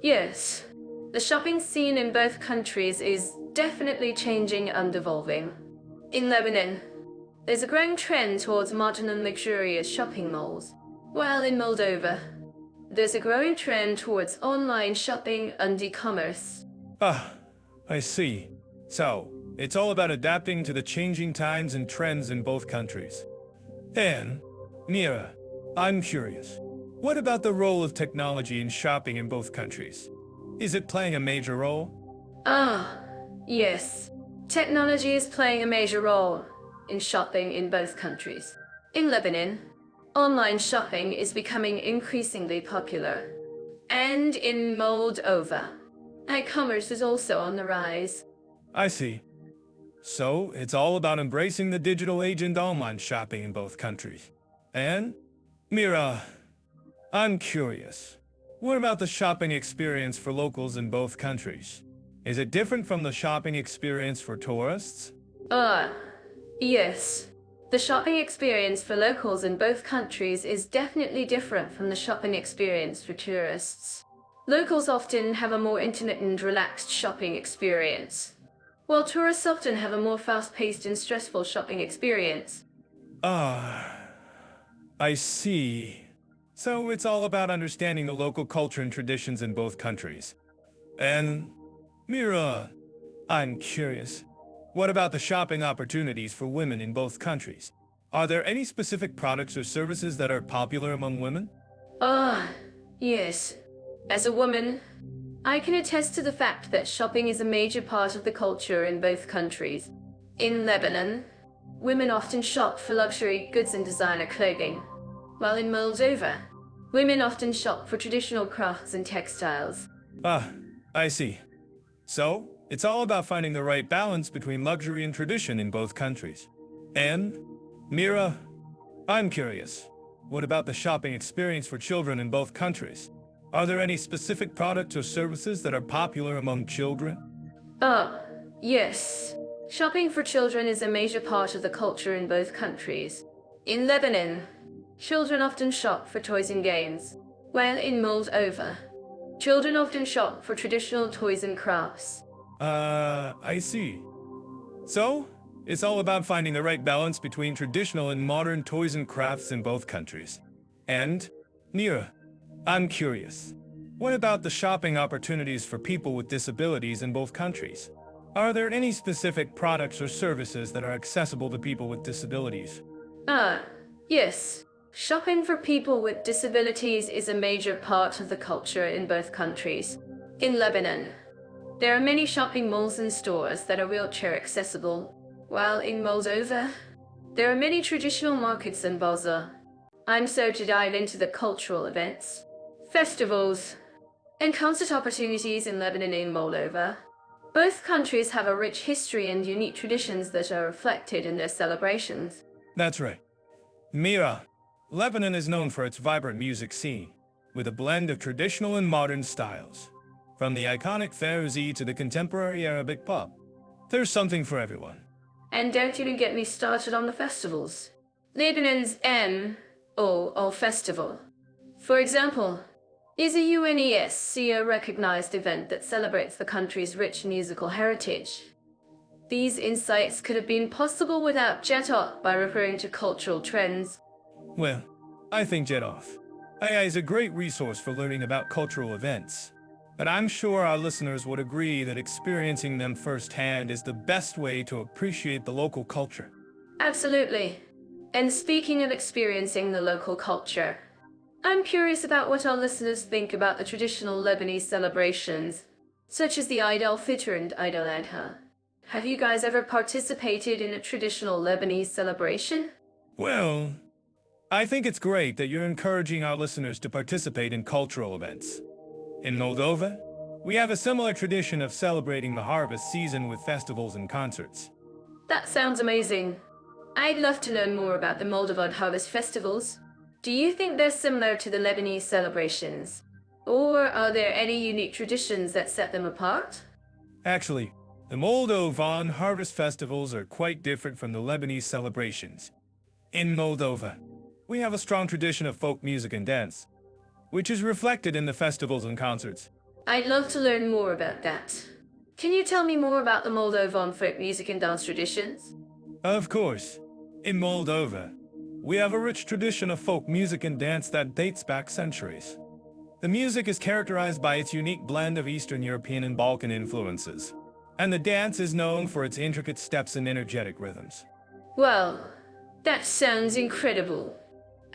yes. The shopping scene in both countries is definitely changing and evolving. In Lebanon, there's a growing trend towards modern and luxurious shopping malls, while in Moldova, there's a growing trend towards online shopping and e-commerce. Ah, I see. So, it's all about adapting to the changing times and trends in both countries. And, Mira, I'm curious. What about the role of technology in shopping in both countries? Is it playing a major role? Ah, yes. Technology is playing a major role in shopping in both countries. In Lebanon, online shopping is becoming increasingly popular. And in Moldova, e-commerce is also on the rise. I see. So, it's all about embracing the digital age and online shopping in both countries. And, Mira, I'm curious. What about the shopping experience for locals in both countries? Is it different from the shopping experience for tourists? Yes. The shopping experience for locals in both countries is definitely different from the shopping experience for tourists. Locals often have a more intimate and relaxed shopping experience, while tourists often have a more fast-paced and stressful shopping experience. I see. So it's all about understanding the local culture and traditions in both countries. And, Mira, I'm curious. What about the shopping opportunities for women in both countries? Are there any specific products or services that are popular among women? Yes. As a woman, I can attest to the fact that shopping is a major part of the culture in both countries. In Lebanon, women often shop for luxury goods and designer clothing, while in Moldova, women often shop for traditional crafts and textiles. I see. So, it's all about finding the right balance between luxury and tradition in both countries. And, Mira, I'm curious. What about the shopping experience for children in both countries? Are there any specific products or services that are popular among children? Yes. Shopping for children is a major part of the culture in both countries. In Lebanon, children often shop for toys and games, while in Moldova, children often shop for traditional toys and crafts. I see. So, it's all about finding the right balance between traditional and modern toys and crafts in both countries. And, Mira, I'm curious. What about the shopping opportunities for people with disabilities in both countries? Are there any specific products or services that are accessible to people with disabilities? Yes. Shopping for people with disabilities is a major part of the culture in both countries. In Lebanon, there are many shopping malls and stores that are wheelchair accessible, while in Moldova, there are many traditional markets and bazaar. I'm so to dive into the cultural events, festivals, and concert opportunities in Lebanon and Moldova. Both countries have a rich history and unique traditions that are reflected in their celebrations. That's right. Mira, Lebanon is known for its vibrant music scene, with a blend of traditional and modern styles. From the iconic Feruzi to the contemporary Arabic pop, there's something for everyone. And don't even get me started on the festivals. Lebanon's M.O.O. Festival, for example, is a UNESCO recognized event that celebrates the country's rich musical heritage. These insights could have been possible without Jet by referring to cultural trends. Well, I think Jet-Off AI is a great resource for learning about cultural events, but I'm sure our listeners would agree that experiencing them firsthand is the best way to appreciate the local culture. Absolutely. And speaking of experiencing the local culture, I'm curious about what our listeners think about the traditional Lebanese celebrations, such as the Eid al-Fitr and Eid al-Adha. Have you guys ever participated in a traditional Lebanese celebration? Well, I think it's great that you're encouraging our listeners to participate in cultural events. In Moldova, We have a similar tradition of celebrating the harvest season with festivals and concerts. That sounds amazing. I'd love to learn more about the Moldovan harvest festivals. Do you think they're similar to the Lebanese celebrations? Or are there any unique traditions that set them apart? Actually, the Moldovan harvest festivals are quite different from the Lebanese celebrations. In Moldova, we have a strong tradition of folk music and dance, which is reflected in the festivals and concerts. I'd love to learn more about that. Can you tell me more about the Moldovan folk music and dance traditions? Of course, in Moldova, we have a rich tradition of folk music and dance that dates back centuries. The music is characterized by its unique blend of Eastern European and Balkan influences, and the dance is known for its intricate steps and energetic rhythms. Well, that sounds incredible.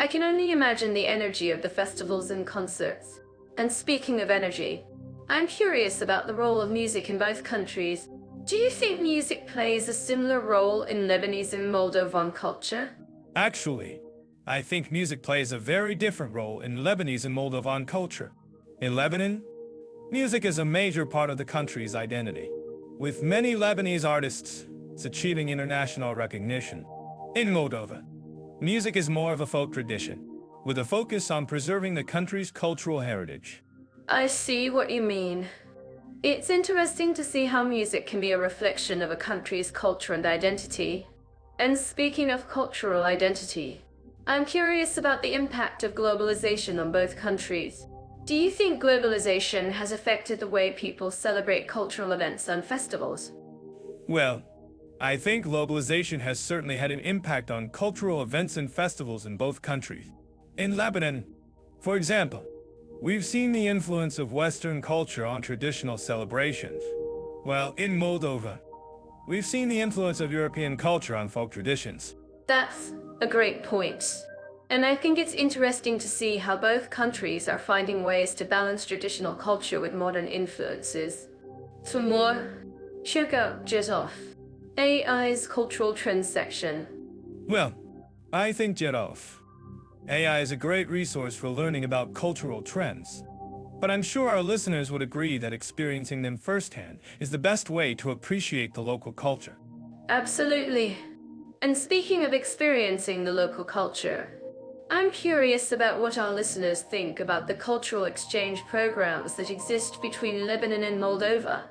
I can only imagine the energy of the festivals and concerts. And speaking of energy, I'm curious about the role of music in both countries. Do you think music plays a similar role in Lebanese and Moldovan culture? Actually, I think music plays a very different role in Lebanese and Moldovan culture. In Lebanon, music is a major part of the country's identity, with many Lebanese artists achieving international recognition. In Moldova, music is more of a folk tradition, with a focus on preserving the country's cultural heritage. I see what you mean. It's interesting to see how music can be a reflection of a country's culture and identity. And speaking of cultural identity, I'm curious about the impact of globalization on both countries. Do you think globalization has affected the way people celebrate cultural events and festivals? Well, I think globalization has certainly had an impact on cultural events and festivals in both countries. In Lebanon, for example, we've seen the influence of Western culture on traditional celebrations, while in Moldova, we've seen the influence of European culture on folk traditions. That's a great point. And I think it's interesting to see how both countries are finding ways to balance traditional culture with modern influences. For more, check out Jetov, AI's cultural trends section. Well, I think Jetov. AI is a great resource for learning about cultural trends, but I'm sure our listeners would agree that experiencing them firsthand is the best way to appreciate the local culture. Absolutely. And speaking of experiencing the local culture, I'm curious about what our listeners think about the cultural exchange programs that exist between Lebanon and Moldova.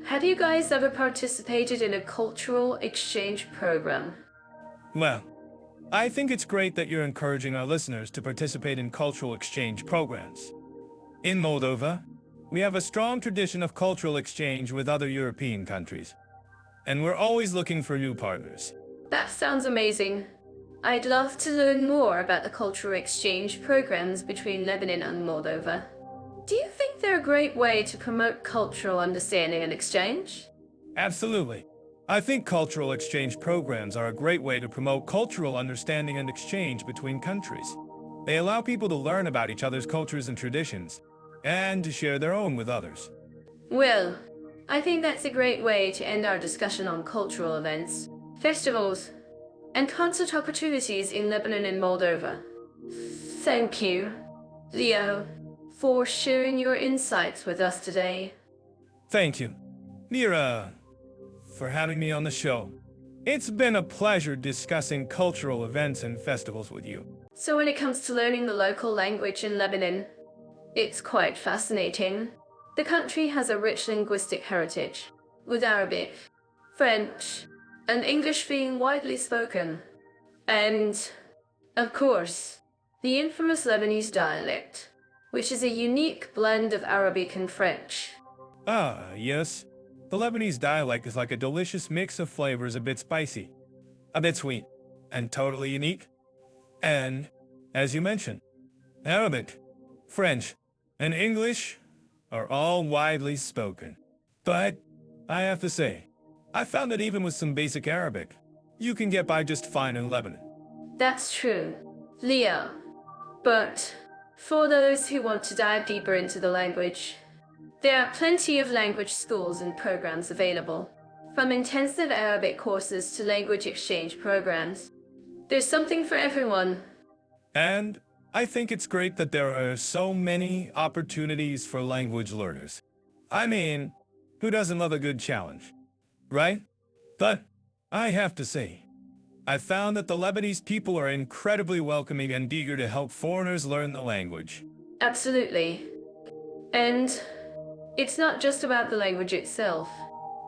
Have you guys ever participated in a cultural exchange program? Well, I think it's great that you're encouraging our listeners to participate in cultural exchange programs. In Moldova, we have a strong tradition of cultural exchange with other European countries, and we're always looking for new partners. That sounds amazing. I'd love to learn more about the cultural exchange programs between Lebanon and Moldova. Do you think they're a great way to promote cultural understanding and exchange? Absolutely. I think cultural exchange programs are a great way to promote cultural understanding and exchange between countries. They allow people to learn about each other's cultures and traditions, and to share their own with others. Well, I think that's a great way to end our discussion on cultural events, festivals, and concert opportunities in Lebanon and Moldova. Thank you, Leo, for sharing your insights with us today. Thank you, Mira, for having me on the show. It's been a pleasure discussing cultural events and festivals with you. So when it comes to learning the local language in Lebanon, it's quite fascinating. The country has a rich linguistic heritage, with Arabic, French, and English being widely spoken. And, of course, the infamous Lebanese dialect, which is a unique blend of Arabic and French. Ah, yes. The Lebanese dialect is like a delicious mix of flavors, a bit spicy, a bit sweet, and totally unique. And, as you mentioned, Arabic, French, and English are all widely spoken. But, I have to say, I found that even with some basic Arabic, you can get by just fine in Lebanon. That's true, Leo. But, for those who want to dive deeper into the language, there are plenty of language schools and programs available, from intensive Arabic courses to language exchange programs. There's something for everyone. And I think it's great that there are so many opportunities for language learners. I mean, who doesn't love a good challenge, right? But I have to say, I found that the Lebanese people are incredibly welcoming and eager to help foreigners learn the language. Absolutely. And it's not just about the language itself,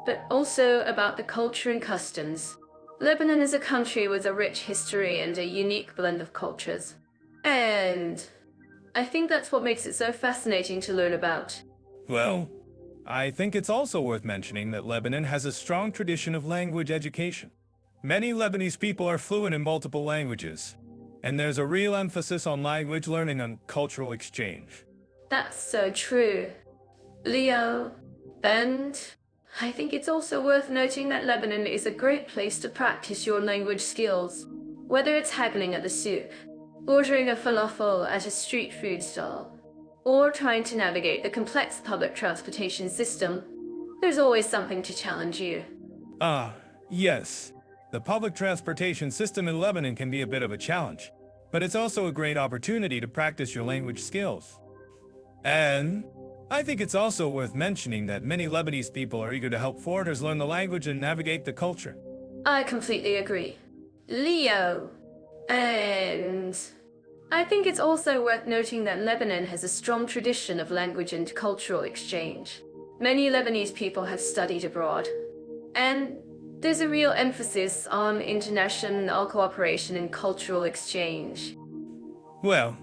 but also about the culture and customs. Lebanon is a country with a rich history and a unique blend of cultures. And I think that's what makes it so fascinating to learn about. Well, I think it's also worth mentioning that Lebanon has a strong tradition of language education. Many Lebanese people are fluent in multiple languages, and there's a real emphasis on language learning and cultural exchange. That's so true, Leo. And I think it's also worth noting that Lebanon is a great place to practice your language skills. Whether it's haggling at the souk, ordering a falafel at a street food stall, or trying to navigate the complex public transportation system, there's always something to challenge you. Yes. The public transportation system in Lebanon can be a bit of a challenge, but it's also a great opportunity to practice your language skills. And I think it's also worth mentioning that many Lebanese people are eager to help foreigners learn the language and navigate the culture. I completely agree. Leo. And I think it's also worth noting that Lebanon has a strong tradition of language and cultural exchange. Many Lebanese people have studied abroad, and there's a real emphasis on international cooperation and cultural exchange. Well,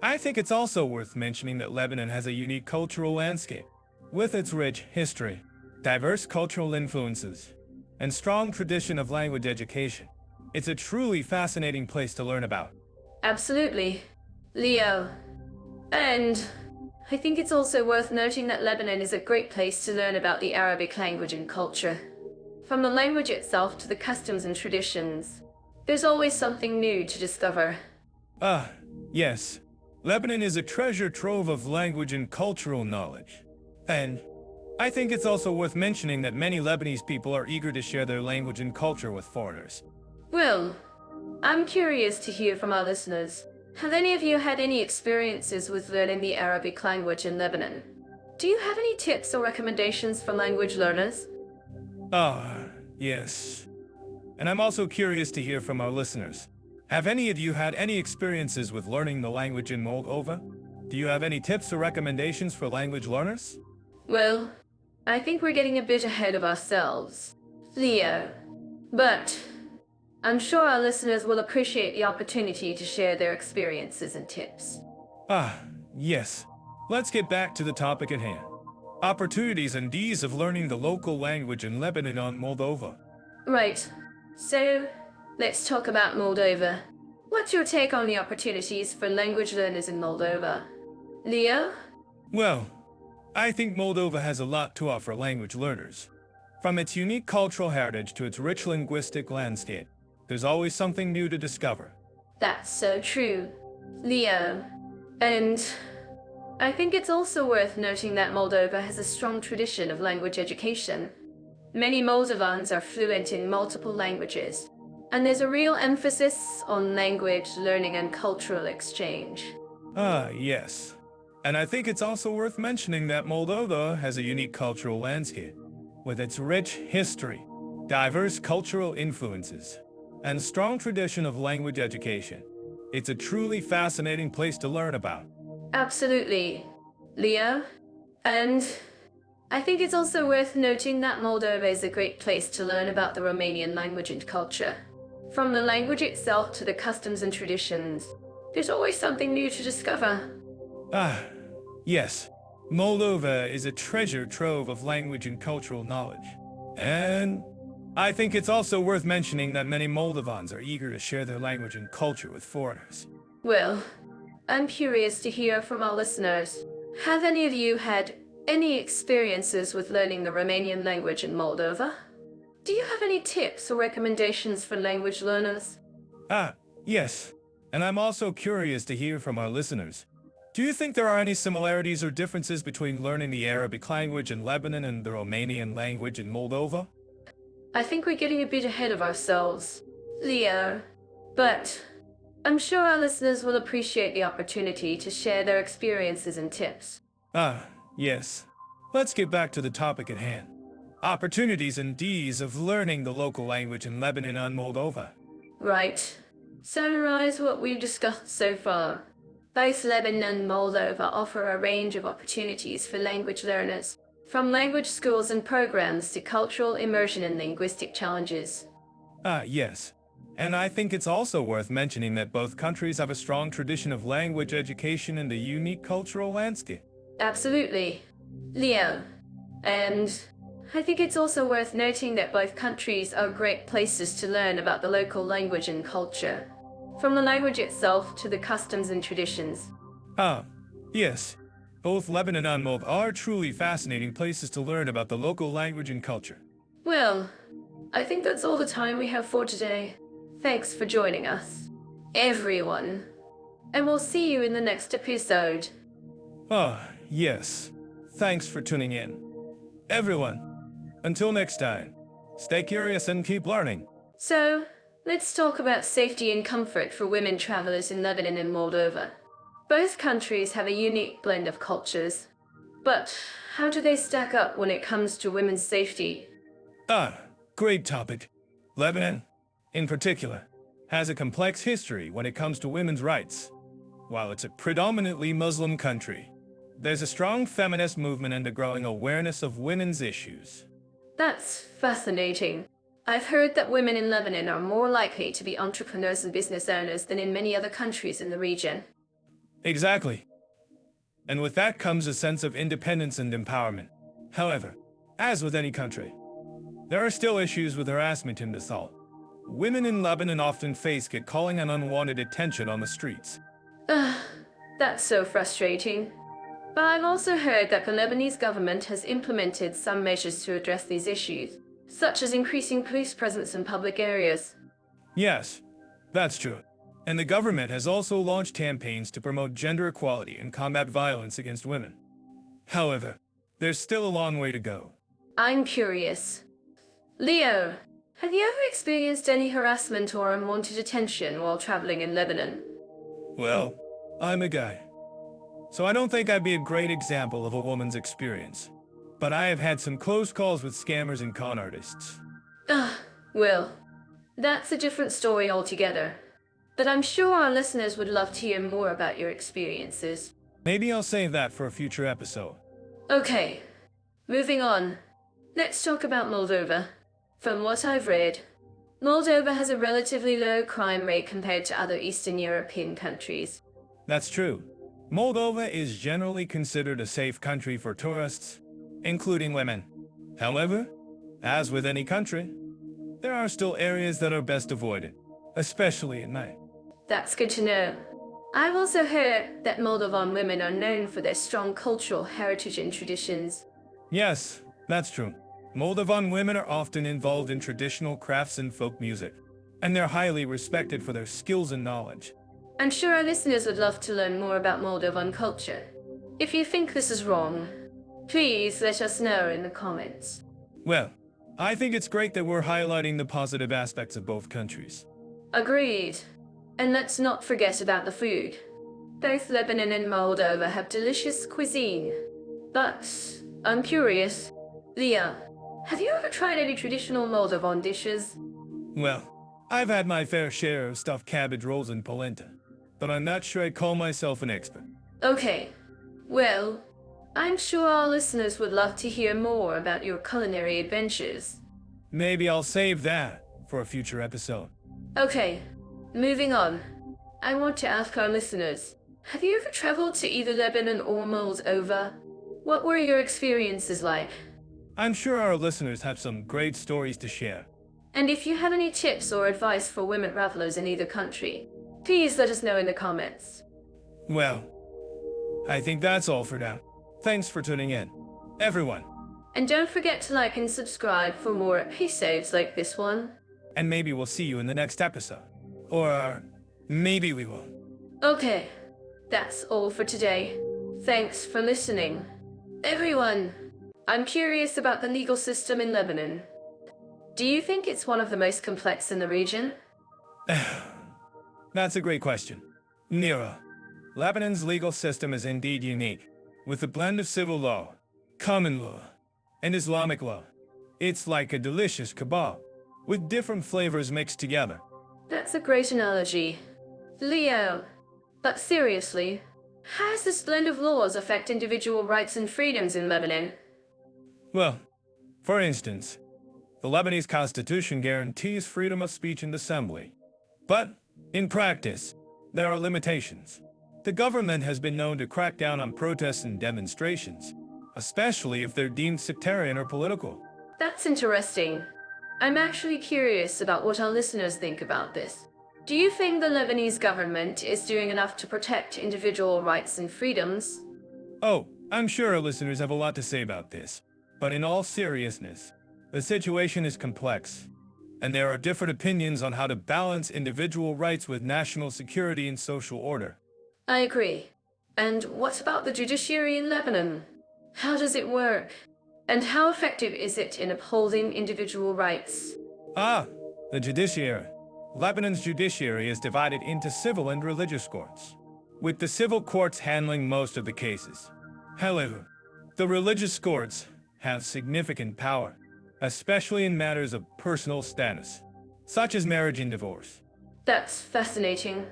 I think it's also worth mentioning that Lebanon has a unique cultural landscape. With its rich history, diverse cultural influences, and strong tradition of language education, it's a truly fascinating place to learn about. Absolutely, Leo. And I think it's also worth noting that Lebanon is a great place to learn about the Arabic language and culture. From the language itself to the customs and traditions, there's always something new to discover. Yes. Lebanon is a treasure trove of language and cultural knowledge. And I think it's also worth mentioning that many Lebanese people are eager to share their language and culture with foreigners. Well, I'm curious to hear from our listeners. Have any of you had any experiences with learning the Arabic language in Lebanon? Do you have any tips or recommendations for language learners? Yes. And I'm also curious to hear from our listeners. Have any of you had any experiences with learning the language in Moldova? Do you have any tips or recommendations for language learners? Well, I think we're getting a bit ahead of ourselves, Leo. But I'm sure our listeners will appreciate the opportunity to share their experiences and tips. Yes. Let's get back to the topic at hand. Opportunities and ease of learning the local language in Lebanon and Moldova. Right. So, let's talk about Moldova. What's your take on the opportunities for language learners in Moldova? Leo? Well, I think Moldova has a lot to offer language learners. From its unique cultural heritage to its rich linguistic landscape, there's always something new to discover. That's so true, Leo. And I think it's also worth noting that Moldova has a strong tradition of language education. Many Moldovans are fluent in multiple languages, and there's a real emphasis on language learning and cultural exchange. Yes. And I think it's also worth mentioning that Moldova has a unique cultural landscape, with its rich history, diverse cultural influences, and strong tradition of language education. It's a truly fascinating place to learn about. Absolutely, Leo. And I think it's also worth noting that Moldova is a great place to learn about the Romanian language and culture. From the language itself to the customs and traditions, there's always something new to discover. Yes. Moldova is a treasure trove of language and cultural knowledge. And I think it's also worth mentioning that many Moldovans are eager to share their language and culture with foreigners. Well, I'm curious to hear from our listeners. Have any of you had any experiences with learning the Romanian language in Moldova? Do you have any tips or recommendations for language learners? Yes. And I'm also curious to hear from our listeners. Do you think there are any similarities or differences between learning the Arabic language in Lebanon and the Romanian language in Moldova? I think we're getting a bit ahead of ourselves, Leo. But I'm sure our listeners will appreciate the opportunity to share their experiences and tips. Yes. let's get back to the topic at hand. Opportunities and ease of learning the local language in Lebanon and Moldova. Right. Summarize what we've discussed so far. Both Lebanon and Moldova offer a range of opportunities for language learners, from language schools and programs to cultural immersion and linguistic challenges. Yes. And I think it's also worth mentioning that both countries have a strong tradition of language education and a unique cultural landscape. Absolutely. Leo. And I think it's also worth noting that both countries are great places to learn about the local language and culture, from the language itself to the customs and traditions. Yes. Both Lebanon and Moldova are truly fascinating places to learn about the local language and culture. Well, I think that's all the time we have for today. Thanks for joining us, everyone. And we'll see you in the next episode. Yes. Thanks for tuning in. Everyone, until next time, stay curious and keep learning. So, let's talk about safety and comfort for women travelers in Lebanon and Moldova. Both countries have a unique blend of cultures. But how do they stack up when it comes to women's safety? Great topic. Lebanon, in particular, has a complex history when it comes to women's rights. While it's a predominantly Muslim country, there's a strong feminist movement and a growing awareness of women's issues. That's fascinating. I've heard that women in Lebanon are more likely to be entrepreneurs and business owners than in many other countries in the region. Exactly. And with that comes a sense of independence and empowerment. However, as with any country, there are still issues with harassment and assault. Women in Lebanon often face catcalling and unwanted attention on the streets. That's so frustrating. But I've also heard that the Lebanese government has implemented some measures to address these issues, such as increasing police presence in public areas. Yes, that's true. And the government has also launched campaigns to promote gender equality and combat violence against women. However, there's still a long way to go. I'm curious. Leo, have you ever experienced any harassment or unwanted attention while traveling in Lebanon? Well, I'm a guy, so I don't think I'd be a great example of a woman's experience. But I have had some close calls with scammers and con artists. Well, that's a different story altogether. But I'm sure our listeners would love to hear more about your experiences. Maybe I'll save that for a future episode. Okay, moving on. Let's talk about Moldova. From what I've read, Moldova has a relatively low crime rate compared to other Eastern European countries. That's true. Moldova is generally considered a safe country for tourists, including women. However, as with any country, there are still areas that are best avoided, especially at night. That's good to know. I've also heard that Moldovan women are known for their strong cultural heritage and traditions. Yes, that's true. Moldovan women are often involved in traditional crafts and folk music, and they're highly respected for their skills and knowledge. I'm sure our listeners would love to learn more about Moldovan culture. If you think this is wrong, please let us know in the comments. Well, I think it's great that we're highlighting the positive aspects of both countries. Agreed. And let's not forget about the food. Both Lebanon and Moldova have delicious cuisine. But I'm curious, Leah, have you ever tried any traditional Moldovan dishes? Well, I've had my fair share of stuffed cabbage rolls and polenta, but I'm not sure I'd call myself an expert. Okay. Well, I'm sure our listeners would love to hear more about your culinary adventures. Maybe I'll save that for a future episode. Okay, moving on. I want to ask our listeners, have you ever traveled to either Lebanon or Moldova? What were your experiences like? I'm sure our listeners have some great stories to share. And if you have any tips or advice for women travelers in either country, please let us know in the comments. Well, I think that's all for now. Thanks for tuning in, everyone. And don't forget to like and subscribe for more episodes like this one. And maybe we'll see you in the next episode. Or maybe we won't. Okay, that's all for today. Thanks for listening. Everyone, I'm curious about the legal system in Lebanon. Do you think it's one of the most complex in the region? That's a great question. Nero, Lebanon's legal system is indeed unique, with a blend of civil law, common law, and Islamic law. It's like a delicious kebab, with different flavors mixed together. That's a great analogy. Leo, but seriously, how does this blend of laws affect individual rights and freedoms in Lebanon? Well, for instance, the Lebanese constitution guarantees freedom of speech and assembly. But, in practice, there are limitations. The government has been known to crack down on protests and demonstrations, especially if they're deemed sectarian or political. That's interesting. I'm actually curious about what our listeners think about this. Do you think the Lebanese government is doing enough to protect individual rights and freedoms? Oh, I'm sure our listeners have a lot to say about this. But in all seriousness, the situation is complex, and there are different opinions on how to balance individual rights with national security and social order. I agree. And what about the judiciary in Lebanon? How does it work? And how effective is it in upholding individual rights? The judiciary. Lebanon's judiciary is divided into civil and religious courts, with the civil courts handling most of the cases. However, the religious courts have significant power, especially in matters of personal status, such as marriage and divorce. That's fascinating.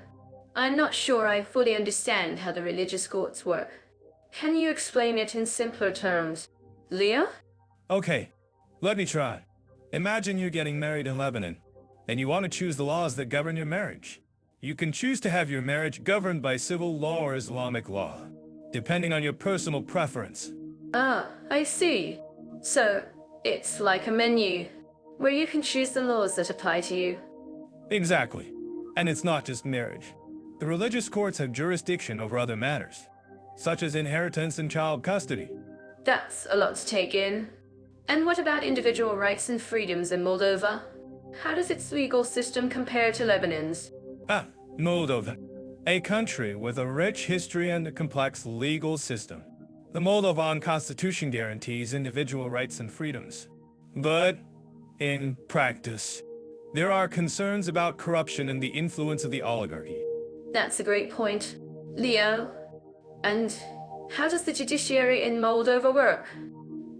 I'm not sure I fully understand how the religious courts work. Can you explain it in simpler terms? Leo? Okay, let me try. Imagine you're getting married in Lebanon, and you want to choose the laws that govern your marriage. You can choose to have your marriage governed by civil law or Islamic law, depending on your personal preference. I see. So, it's like a menu, where you can choose the laws that apply to you. Exactly. And it's not just marriage. The religious courts have jurisdiction over other matters, such as inheritance and child custody. That's a lot to take in. And what about individual rights and freedoms in Moldova? How does its legal system compare to Lebanon's? Moldova. A country with a rich history and a complex legal system. The Moldovan constitution guarantees individual rights and freedoms. But, in practice, there are concerns about corruption and the influence of the oligarchy. That's a great point. Leo, and how does the judiciary in Moldova work?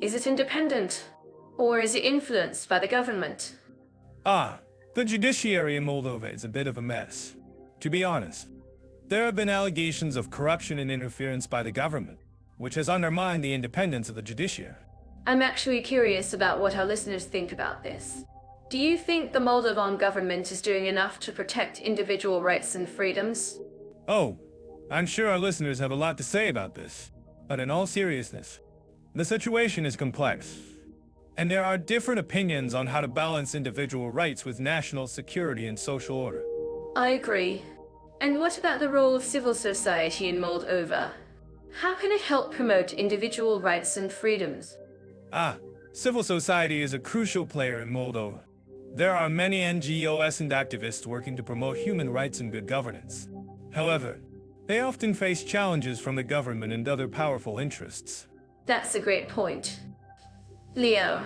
Is it independent? Or is it influenced by the government? The judiciary in Moldova is a bit of a mess. To be honest, there have been allegations of corruption and interference by the government, which has undermined the independence of the judiciary. I'm actually curious about what our listeners think about this. Do you think the Moldovan government is doing enough to protect individual rights and freedoms? Oh, I'm sure our listeners have a lot to say about this. But in all seriousness, the situation is complex, and there are different opinions on how to balance individual rights with national security and social order. I agree. And what about the role of civil society in Moldova? How can it help promote individual rights and freedoms? Civil society is a crucial player in Moldova. There are many NGOs and activists working to promote human rights and good governance. However, they often face challenges from the government and other powerful interests. That's a great point. Leo,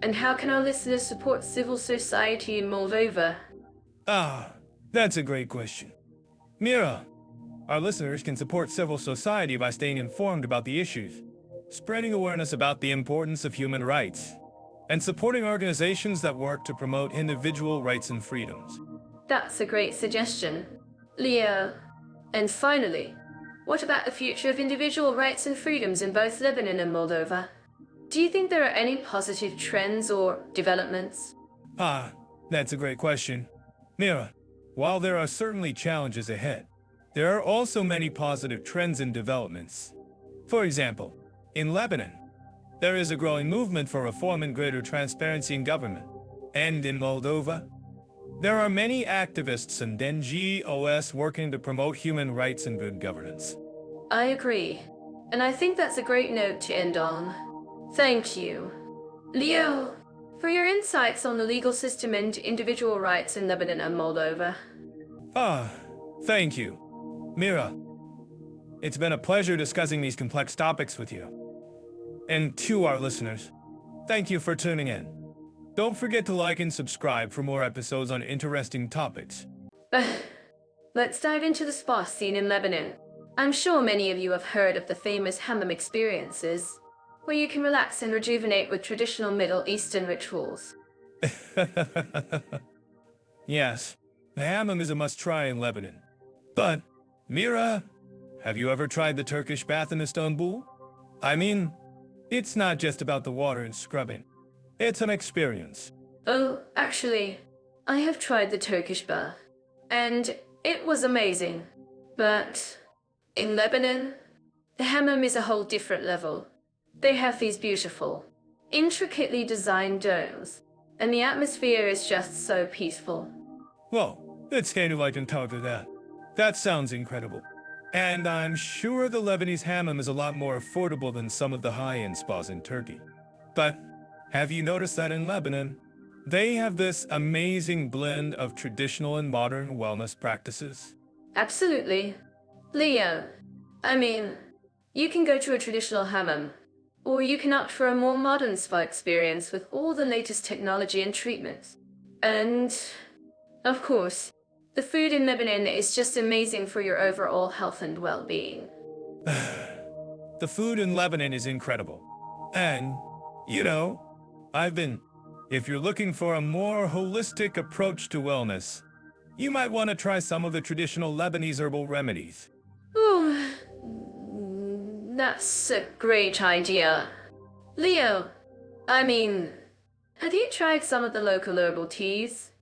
and how can our listeners support civil society in Moldova? That's a great question. Mira, our listeners can support civil society by staying informed about the issues, spreading awareness about the importance of human rights, and supporting organizations that work to promote individual rights and freedoms. That's a great suggestion. Leo, and finally, what about the future of individual rights and freedoms in both Lebanon and Moldova? Do you think there are any positive trends or developments? That's a great question. Mira, while there are certainly challenges ahead, there are also many positive trends and developments. For example, in Lebanon, there is a growing movement for reform and greater transparency in government. And in Moldova, there are many activists and NGOs working to promote human rights and good governance. I agree. And I think that's a great note to end on. Thank you, Leo, for your insights on the legal system and individual rights in Lebanon and Moldova. Thank you, Mira. It's been a pleasure discussing these complex topics with you. And to our listeners, thank you for tuning in. Don't forget to like and subscribe for more episodes on interesting topics. Let's dive into the spa scene in Lebanon. I'm sure many of you have heard of the famous hammam experiences. where you can relax and rejuvenate with traditional Middle Eastern rituals. Yes, the hammam is a must-try in Lebanon. But, Mira, have you ever tried the Turkish bath in Istanbul? I mean, it's not just about the water and scrubbing. It's an experience. Oh, actually, I have tried the Turkish bath, and it was amazing. But in Lebanon, the hammam is a whole different level. They have these beautiful, intricately designed domes, and the atmosphere is just so peaceful. Well, let's stand like and talk to that. That sounds incredible. And I'm sure the Lebanese hammam is a lot more affordable than some of the high-end spas in Turkey. But have you noticed that in Lebanon, they have this amazing blend of traditional and modern wellness practices? Absolutely. Leo, I mean, you can go to a traditional hammam, or you can opt for a more modern spa experience with all the latest technology and treatments. And, of course, the food in Lebanon is just amazing for your overall health and well-being. The food in Lebanon is incredible. And, if you're looking for a more holistic approach to wellness, you might want to try some of the traditional Lebanese herbal remedies. Ooh, that's a great idea. Leo, I mean, have you tried some of the local herbal teas?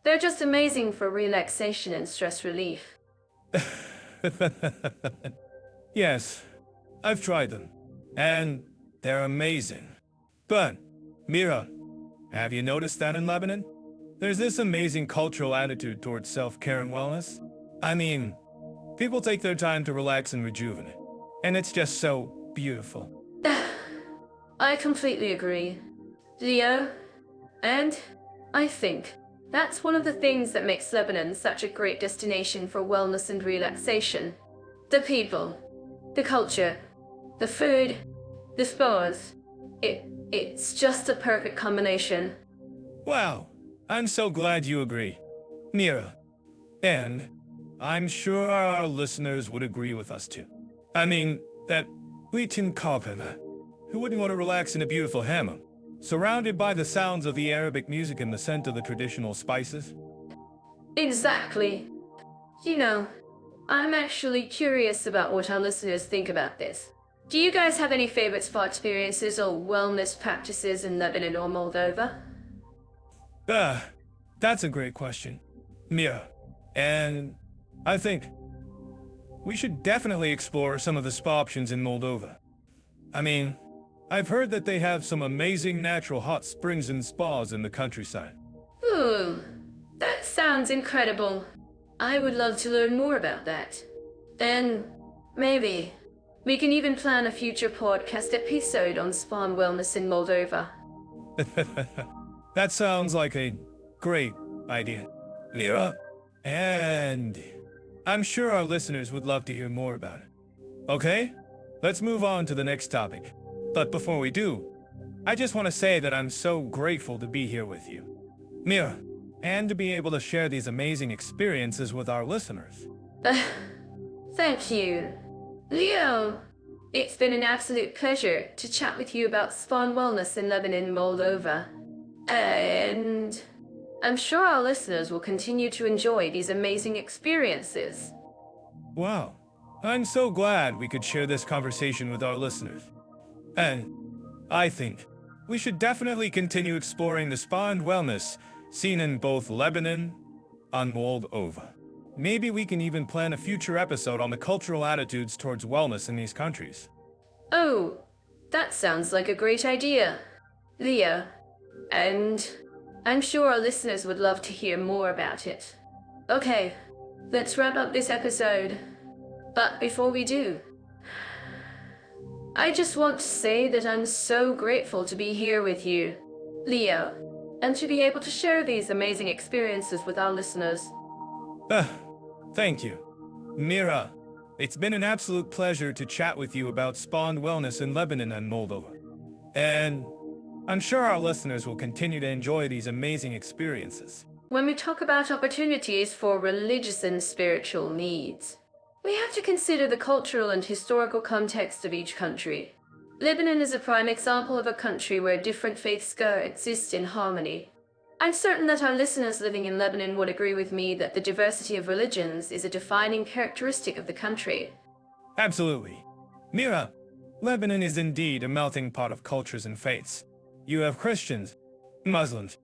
They're just amazing for relaxation and stress relief. Yes, I've tried them, and they're amazing. But, Mira, have you noticed that in Lebanon? There's this amazing cultural attitude towards self-care and wellness. I mean, people take their time to relax and rejuvenate, and it's just so beautiful. I completely agree, Leo, and I think that's one of the things that makes Lebanon such a great destination for wellness and relaxation. The people, the culture, the food, the spas. It's just a perfect combination. Wow, I'm so glad you agree, Mira. And I'm sure our listeners would agree with us too. I mean, that Leetin Kalpana, who wouldn't want to relax in a beautiful hammam, surrounded by the sounds of the Arabic music and the scent of the traditional spices? Exactly. I'm actually curious about what our listeners think about this. Do you guys have any favorite spa experiences or wellness practices in Lebanon or Moldova? That's a great question, Mira. And I think we should definitely explore some of the spa options in Moldova. I mean, I've heard that they have some amazing natural hot springs and spas in the countryside. Ooh, that sounds incredible. I would love to learn more about that. And maybe we can even plan a future podcast episode on spa and wellness in Moldova. That sounds like a great idea, Mira. And I'm sure our listeners would love to hear more about it. Okay, let's move on to the next topic. But before we do, I just want to say that I'm so grateful to be here with you, Mira, and to be able to share these amazing experiences with our listeners. Thank you. Leo, it's been an absolute pleasure to chat with you about spa and wellness in Lebanon and Moldova. And I'm sure our listeners will continue to enjoy these amazing experiences. Wow, I'm so glad we could share this conversation with our listeners. And I think we should definitely continue exploring the spa and wellness seen in both Lebanon and Moldova. Maybe we can even plan a future episode on the cultural attitudes towards wellness in these countries. Oh, that sounds like a great idea, Leo. And I'm sure our listeners would love to hear more about it. Okay, let's wrap up this episode. But before we do, I just want to say that I'm so grateful to be here with you, Leo, and to be able to share these amazing experiences with our listeners. Thank you. Mira, it's been an absolute pleasure to chat with you about spa and wellness in Lebanon and Moldova. And I'm sure our listeners will continue to enjoy these amazing experiences. When we talk about opportunities for religious and spiritual needs, we have to consider the cultural and historical context of each country. Lebanon is a prime example of a country where different faiths coexist in harmony. I'm certain that our listeners living in Lebanon would agree with me that the diversity of religions is a defining characteristic of the country. Absolutely. Mira, Lebanon is indeed a melting pot of cultures and faiths. You have Christians, Muslims,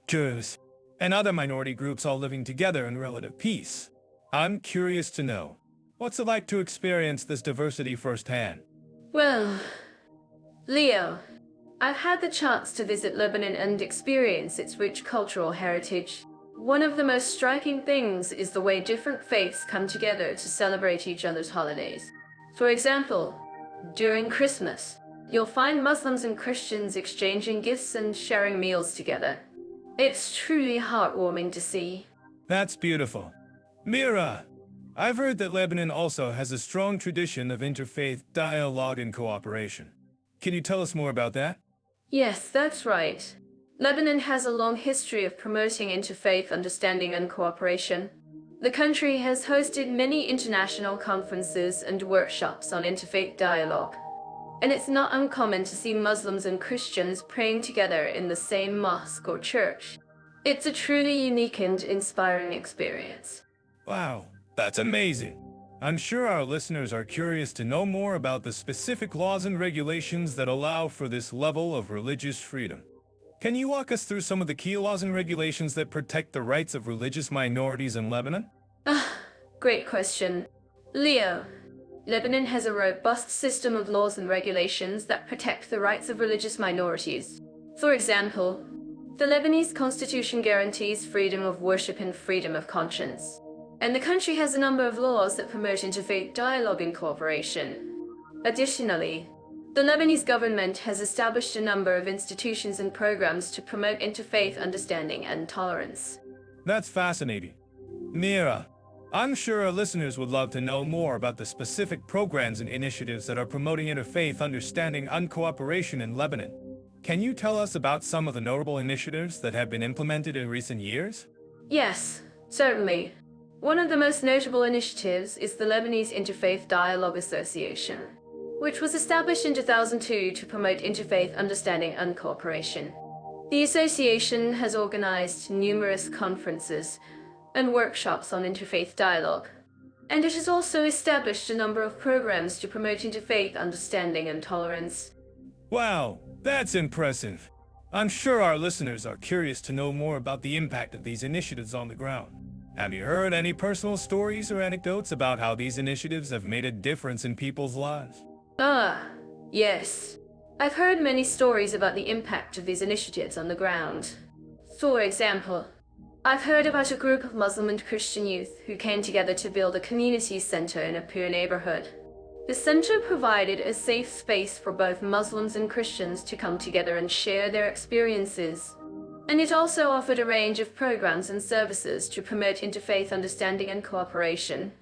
Jews, and other minority groups all living together in relative peace. I'm curious to know, what's it like to experience this diversity firsthand? Well, Leo, I've had the chance to visit Lebanon and experience its rich cultural heritage. One of the most striking things is the way different faiths come together to celebrate each other's holidays. For example, during Christmas, you'll find Muslims and Christians exchanging gifts and sharing meals together. It's truly heartwarming to see. That's beautiful. Mira, I've heard that Lebanon also has a strong tradition of interfaith dialogue and cooperation. Can you tell us more about that? Yes, that's right. Lebanon has a long history of promoting interfaith understanding and cooperation. The country has hosted many international conferences and workshops on interfaith dialogue. And it's not uncommon to see Muslims and Christians praying together in the same mosque or church. It's a truly unique and inspiring experience. Wow, that's amazing. I'm sure our listeners are curious to know more about the specific laws and regulations that allow for this level of religious freedom. Can you walk us through some of the key laws and regulations that protect the rights of religious minorities in Lebanon? Great question. Leo, Lebanon has a robust system of laws and regulations that protect the rights of religious minorities. For example, the Lebanese constitution guarantees freedom of worship and freedom of conscience. And the country has a number of laws that promote interfaith dialogue and cooperation. Additionally, the Lebanese government has established a number of institutions and programs to promote interfaith understanding and tolerance. That's fascinating. Mira, I'm sure our listeners would love to know more about the specific programs and initiatives that are promoting interfaith understanding and cooperation in Lebanon. Can you tell us about some of the notable initiatives that have been implemented in recent years? Yes, certainly. One of the most notable initiatives is the Lebanese Interfaith Dialogue Association, which was established in 2002 to promote interfaith understanding and cooperation. The association has organized numerous conferences and workshops on interfaith dialogue, and it has also established a number of programs to promote interfaith understanding and tolerance. Wow, that's impressive. I'm sure our listeners are curious to know more about the impact of these initiatives on the ground. Have you heard any personal stories or anecdotes about how these initiatives have made a difference in people's lives? Yes. I've heard many stories about the impact of these initiatives on the ground. For example, I've heard about a group of Muslim and Christian youth who came together to build a community center in a poor neighborhood. The center provided a safe space for both Muslims and Christians to come together and share their experiences. And it also offered a range of programs and services to promote interfaith understanding and cooperation.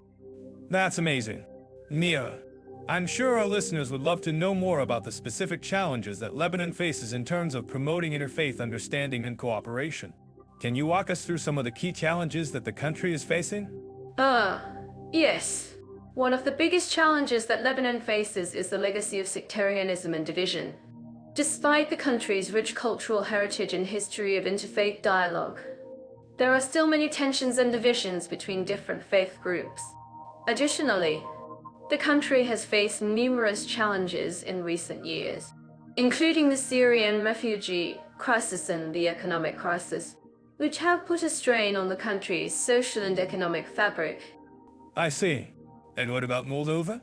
That's amazing. Mia, I'm sure our listeners would love to know more about the specific challenges that Lebanon faces in terms of promoting interfaith understanding and cooperation. Can you walk us through some of the key challenges that the country is facing? Yes. One of the biggest challenges that Lebanon faces is the legacy of sectarianism and division. Despite the country's rich cultural heritage and history of interfaith dialogue, there are still many tensions and divisions between different faith groups. Additionally, the country has faced numerous challenges in recent years, including the Syrian refugee crisis and the economic crisis, which have put a strain on the country's social and economic fabric. I see. And what about Moldova?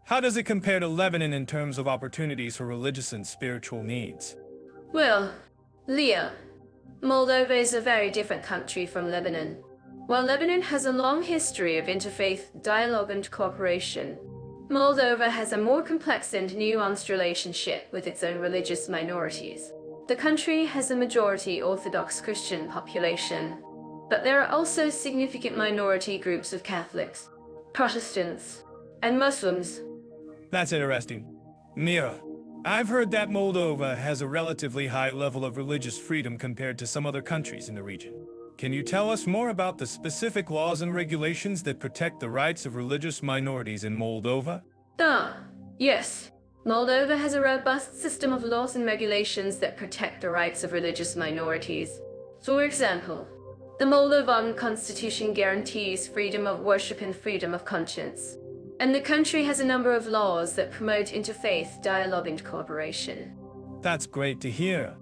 How does it compare to Lebanon in terms of opportunities for religious and spiritual needs? Well, Leah, Moldova is a very different country from Lebanon. While Lebanon has a long history of interfaith dialogue and cooperation, Moldova has a more complex and nuanced relationship with its own religious minorities. The country has a majority Orthodox Christian population, but there are also significant minority groups of Catholics, Protestants, and Muslims. That's interesting. Mira, I've heard that Moldova has a relatively high level of religious freedom compared to some other countries in the region. Can you tell us more about the specific laws and regulations that protect the rights of religious minorities in Moldova? Yes. Moldova has a robust system of laws and regulations that protect the rights of religious minorities. For example, the Moldovan constitution guarantees freedom of worship and freedom of conscience. And the country has a number of laws that promote interfaith dialogue and cooperation. That's great to hear.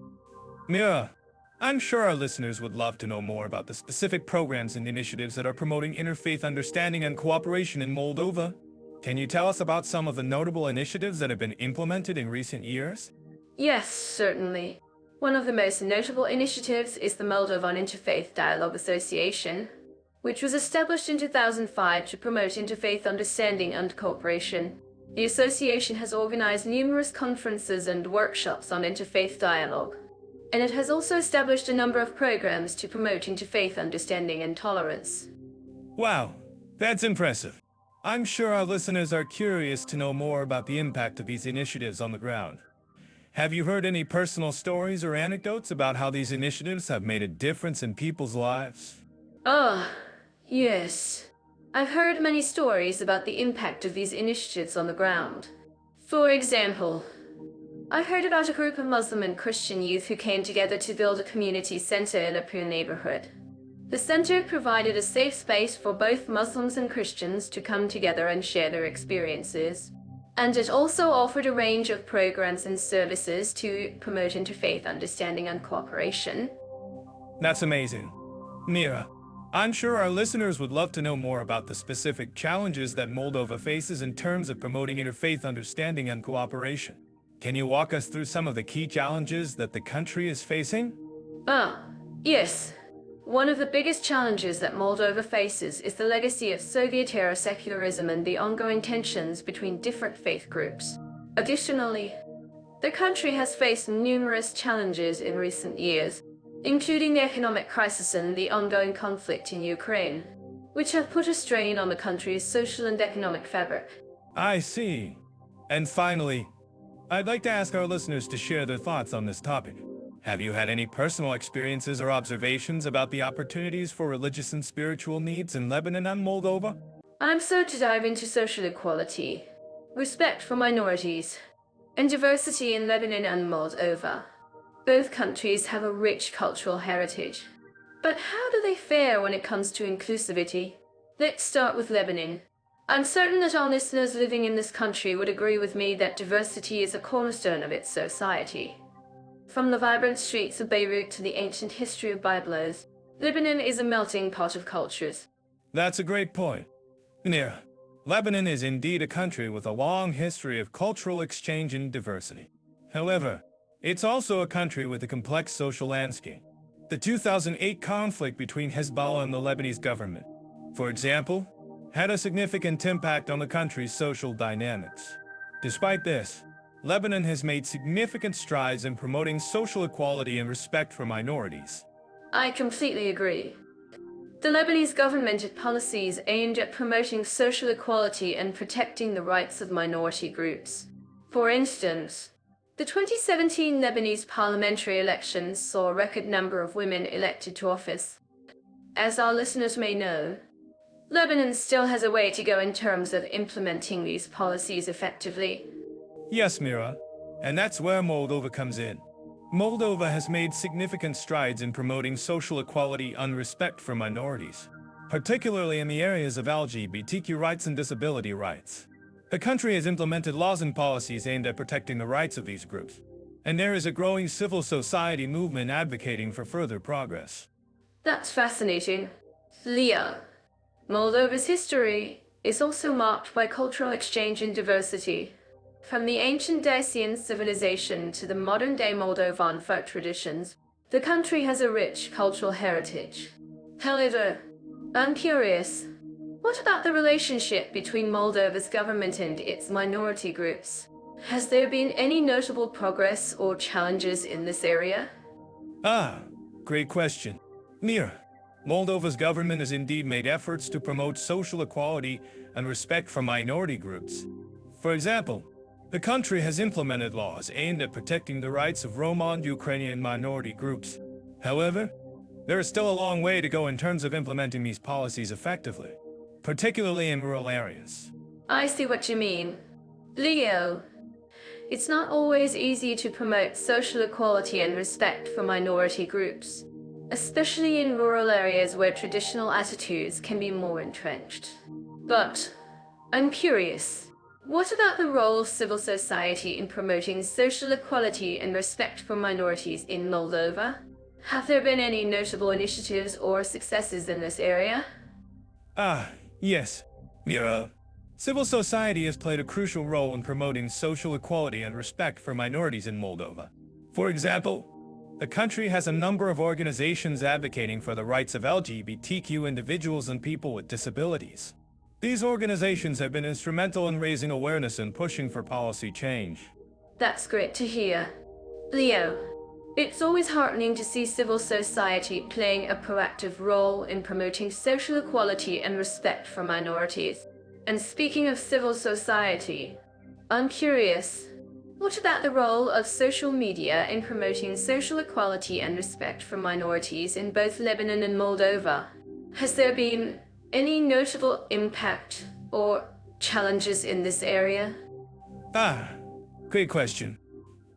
Mira, I'm sure our listeners would love to know more about the specific programs and initiatives that are promoting interfaith understanding and cooperation in Moldova. Can you tell us about some of the notable initiatives that have been implemented in recent years? Yes, certainly. One of the most notable initiatives is the Moldovan Interfaith Dialogue Association, which was established in 2005 to promote interfaith understanding and cooperation. The association has organized numerous conferences and workshops on interfaith dialogue, and it has also established a number of programs to promote interfaith understanding and tolerance. Wow, that's impressive. I'm sure our listeners are curious to know more about the impact of these initiatives on the ground. Have you heard any personal stories or anecdotes about how these initiatives have made a difference in people's lives? Ah, yes. I've heard many stories about the impact of these initiatives on the ground. For example, I heard about a group of Muslim and Christian youth who came together to build a community center in a poor neighborhood. The center provided a safe space for both Muslims and Christians to come together and share their experiences. And it also offered a range of programs and services to promote interfaith understanding and cooperation. That's amazing. Mira, I'm sure our listeners would love to know more about the specific challenges that Moldova faces in terms of promoting interfaith understanding and cooperation. Can you walk us through some of the key challenges that the country is facing? Yes. One of the biggest challenges that Moldova faces is the legacy of Soviet-era secularism and the ongoing tensions between different faith groups. Additionally, the country has faced numerous challenges in recent years, including the economic crisis and the ongoing conflict in Ukraine, which have put a strain on the country's social and economic fabric. I see. And finally, I'd like to ask our listeners to share their thoughts on this topic. Have you had any personal experiences or observations about the opportunities for religious and spiritual needs in Lebanon and Moldova? I'm so to dive into social equality, respect for minorities, and diversity in Lebanon and Moldova. Both countries have a rich cultural heritage. But how do they fare when it comes to inclusivity? Let's start with Lebanon. I'm certain that all listeners living in this country would agree with me that diversity is a cornerstone of its society. From the vibrant streets of Beirut to the ancient history of Byblos, Lebanon is a melting pot of cultures. That's a great point. Mira, Lebanon is indeed a country with a long history of cultural exchange and diversity. However, it's also a country with a complex social landscape. The 2008 conflict between Hezbollah and the Lebanese government, for example, had a significant impact on the country's social dynamics. Despite this, Lebanon has made significant strides in promoting social equality and respect for minorities. I completely agree. The Lebanese government had policies aimed at promoting social equality and protecting the rights of minority groups. For instance, the 2017 Lebanese parliamentary elections saw a record number of women elected to office. As our listeners may know, Lebanon still has a way to go in terms of implementing these policies effectively. Yes, Mira, and that's where Moldova comes in. Moldova has made significant strides in promoting social equality and respect for minorities, particularly in the areas of LGBTQ rights and disability rights. The country has implemented laws and policies aimed at protecting the rights of these groups, and there is a growing civil society movement advocating for further progress. That's fascinating. Leah, Moldova's history is also marked by cultural exchange and diversity. From the ancient Dacian civilization to the modern-day Moldovan folk traditions, the country has a rich cultural heritage. However, I'm curious, what about the relationship between Moldova's government and its minority groups? Has there been any notable progress or challenges in this area? Great question. Mira, Moldova's government has indeed made efforts to promote social equality and respect for minority groups. For example, the country has implemented laws aimed at protecting the rights of Roma and Ukrainian minority groups. However, there is still a long way to go in terms of implementing these policies effectively, particularly in rural areas. I see what you mean. Leo, it's not always easy to promote social equality and respect for minority groups, especially in rural areas where traditional attitudes can be more entrenched. But I'm curious, what about the role of civil society in promoting social equality and respect for minorities in Moldova? Have there been any notable initiatives or successes in this area? Yes, Mira. Civil society has played a crucial role in promoting social equality and respect for minorities in Moldova. For example, the country has a number of organizations advocating for the rights of LGBTQ individuals and people with disabilities. These organizations have been instrumental in raising awareness and pushing for policy change. That's great to hear. Leo, it's always heartening to see civil society playing a proactive role in promoting social equality and respect for minorities. And speaking of civil society, I'm curious, what about the role of social media in promoting social equality and respect for minorities in both Lebanon and Moldova? Has there been any notable impact or challenges in this area? Great question.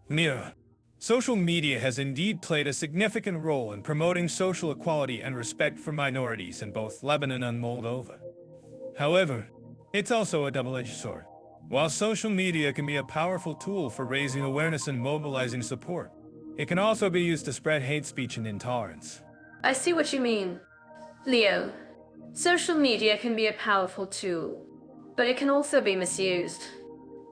Mira, social media has indeed played a significant role in promoting social equality and respect for minorities in both Lebanon and Moldova. However, it's also a double-edged sword. While social media can be a powerful tool for raising awareness and mobilizing support, it can also be used to spread hate speech and intolerance. I see what you mean. Leo, social media can be a powerful tool, but it can also be misused.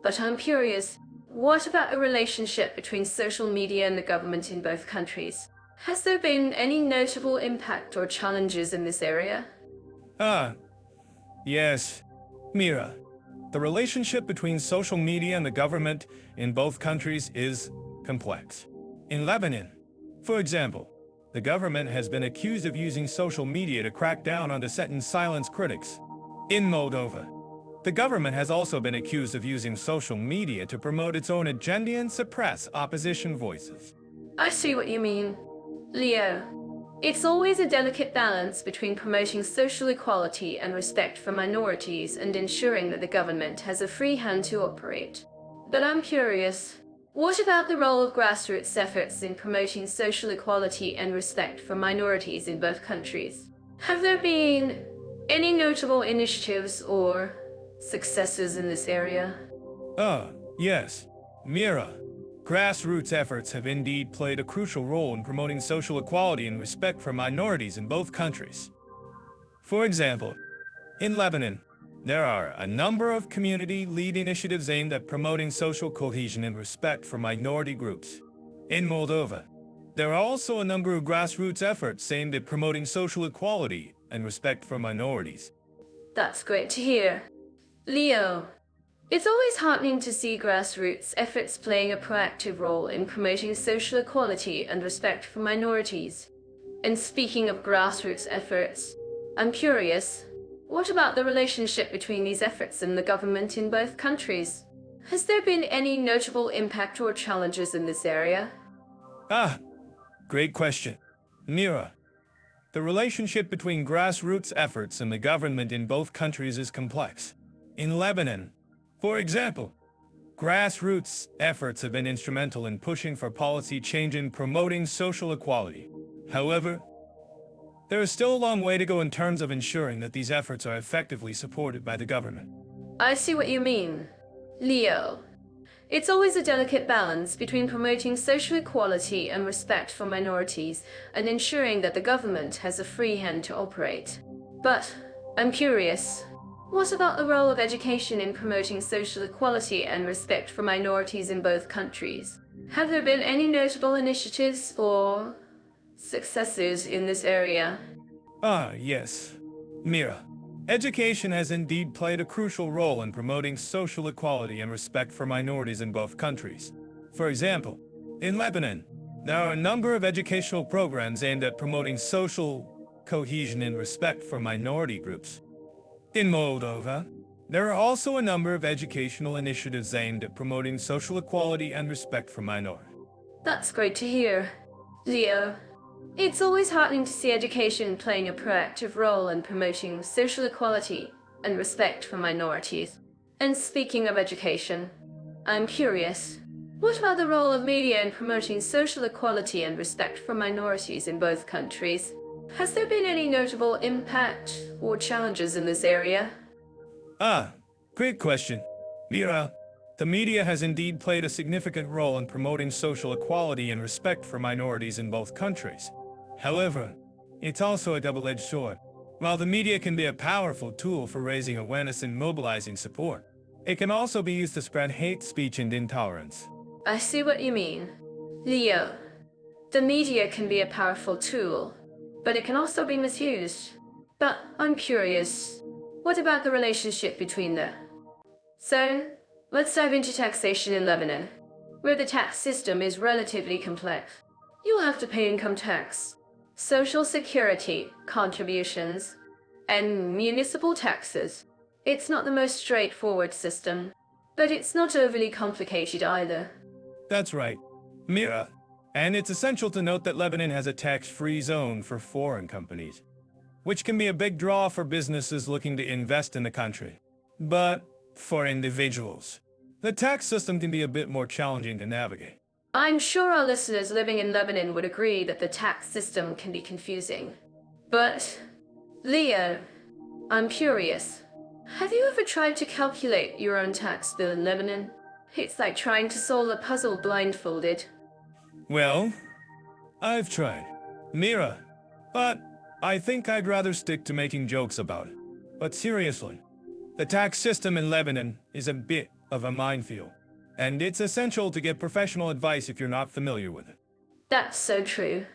But I'm curious, what about the relationship between social media and the government in both countries? Has there been any notable impact or challenges in this area? Yes. Mira, the relationship between social media and the government in both countries is complex. In Lebanon, for example, the government has been accused of using social media to crack down on dissent and silence critics. In Moldova, the government has also been accused of using social media to promote its own agenda and suppress opposition voices. I see what you mean. Leo, it's always a delicate balance between promoting social equality and respect for minorities and ensuring that the government has a free hand to operate. But I'm curious, what about the role of grassroots efforts in promoting social equality and respect for minorities in both countries? Have there been any notable initiatives or successes in this area? Yes. Mira, grassroots efforts have indeed played a crucial role in promoting social equality and respect for minorities in both countries. For example, in Lebanon, there are a number of community-led initiatives aimed at promoting social cohesion and respect for minority groups. In Moldova, there are also a number of grassroots efforts aimed at promoting social equality and respect for minorities. That's great to hear. Leo, it's always heartening to see grassroots efforts playing a proactive role in promoting social equality and respect for minorities. And speaking of grassroots efforts, I'm curious, what about the relationship between these efforts and the government in both countries? Has there been any notable impact or challenges in this area? Great question. Mira, the relationship between grassroots efforts and the government in both countries is complex. In Lebanon, for example, grassroots efforts have been instrumental in pushing for policy change and promoting social equality. However, there is still a long way to go in terms of ensuring that these efforts are effectively supported by the government. I see what you mean. Leo, it's always a delicate balance between promoting social equality and respect for minorities and ensuring that the government has a free hand to operate. But I'm curious, what about the role of education in promoting social equality and respect for minorities in both countries? Have there been any notable initiatives or successes in this area? Yes. Mira, education has indeed played a crucial role in promoting social equality and respect for minorities in both countries. For example, in Lebanon, there are a number of educational programs aimed at promoting social cohesion and respect for minority groups. In Moldova, there are also a number of educational initiatives aimed at promoting social equality and respect for minorities. That's great to hear. Leo, it's always heartening to see education playing a proactive role in promoting social equality and respect for minorities. And speaking of education, I'm curious, What about the role of media in promoting social equality and respect for minorities in both countries? Has there been any notable impact or challenges in this area? Great question. Mira, the media has indeed played a significant role in promoting social equality and respect for minorities in both countries. However, it's also a double-edged sword. While the media can be a powerful tool for raising awareness and mobilizing support, it can also be used to spread hate speech and intolerance. I see what you mean. Leo, the media can be a powerful tool, but it can also be misused. But I'm curious, what about the relationship between them? So, let's dive into taxation in Lebanon, where the tax system is relatively complex. You'll have to pay income tax, social security contributions, and municipal taxes. It's not the most straightforward system, but it's not overly complicated either. That's right, Mira. And it's essential to note that Lebanon has a tax-free zone for foreign companies, which can be a big draw for businesses looking to invest in the country. But for individuals, the tax system can be a bit more challenging to navigate. I'm sure our listeners living in Lebanon would agree that the tax system can be confusing. But, Leo, I'm curious. Have you ever tried to calculate your own tax bill in Lebanon? It's like trying to solve a puzzle blindfolded. Well, I've tried, Mira, but I think I'd rather stick to making jokes about it. But seriously, the tax system in Lebanon is a bit of a minefield, and it's essential to get professional advice if you're not familiar with it. That's so true.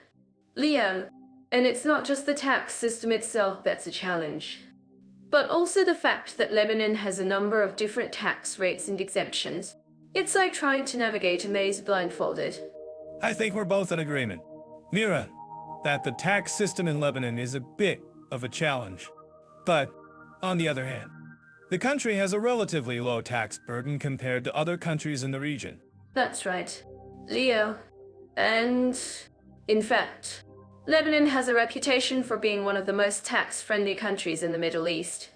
Leo, and it's not just the tax system itself that's a challenge, but also the fact that Lebanon has a number of different tax rates and exemptions. It's like trying to navigate a maze blindfolded. I think we're both in agreement, Mira, that the tax system in Lebanon is a bit of a challenge. But, on the other hand, the country has a relatively low tax burden compared to other countries in the region. That's right, Leo. And, in fact, Lebanon has a reputation for being one of the most tax-friendly countries in the Middle East.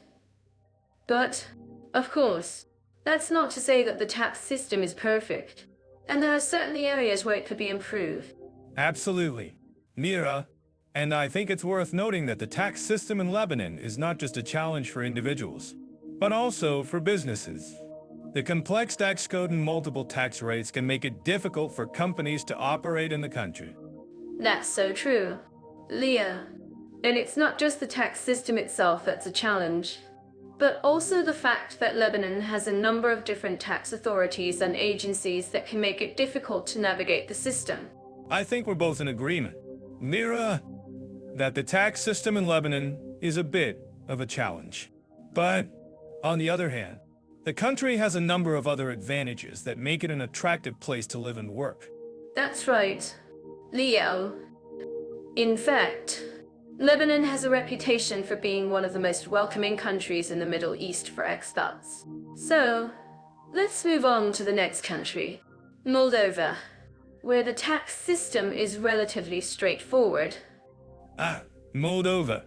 But, of course, that's not to say that the tax system is perfect, and there are certainly areas where it could be improved. Absolutely, Mira. And I think it's worth noting that the tax system in Lebanon is not just a challenge for individuals, but also for businesses. The complex tax code and multiple tax rates can make it difficult for companies to operate in the country. That's so true, Leo. And it's not just the tax system itself that's a challenge, but also the fact that Lebanon has a number of different tax authorities and agencies that can make it difficult to navigate the system. I think we're both in agreement, Mira, that the tax system in Lebanon is a bit of a challenge. But, on the other hand, the country has a number of other advantages that make it an attractive place to live and work. That's right, Leo. In fact, Lebanon has a reputation for being one of the most welcoming countries in the Middle East for expats. So, let's move on to the next country, Moldova, where the tax system is relatively straightforward. Moldova,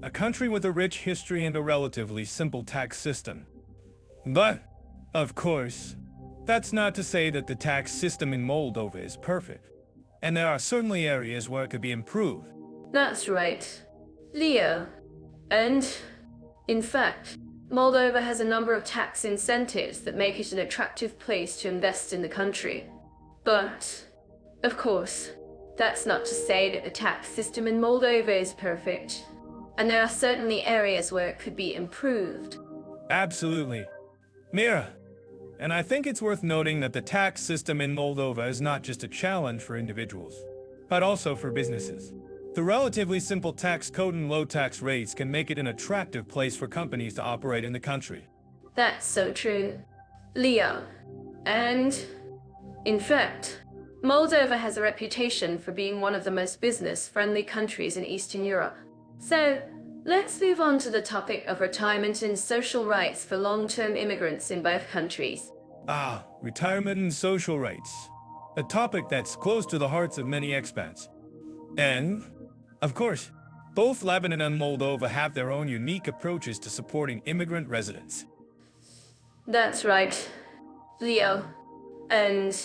a country with a rich history and a relatively simple tax system. But, of course, that's not to say that the tax system in Moldova is perfect, and there are certainly areas where it could be improved. That's right, Leo. And, in fact, Moldova has a number of tax incentives that make it an attractive place to invest in the country. But, of course, that's not to say that the tax system in Moldova is perfect, and there are certainly areas where it could be improved. Absolutely. Mira, and I think it's worth noting that the tax system in Moldova is not just a challenge for individuals, but also for businesses. The relatively simple tax code and low tax rates can make it an attractive place for companies to operate in the country. That's so true, Leo. And, in fact, Moldova has a reputation for being one of the most business-friendly countries in Eastern Europe. So, let's move on to the topic of retirement and social rights for long-term immigrants in both countries. Retirement and social rights. A topic that's close to the hearts of many expats. And, of course, both Lebanon and Moldova have their own unique approaches to supporting immigrant residents. That's right, Leo. And,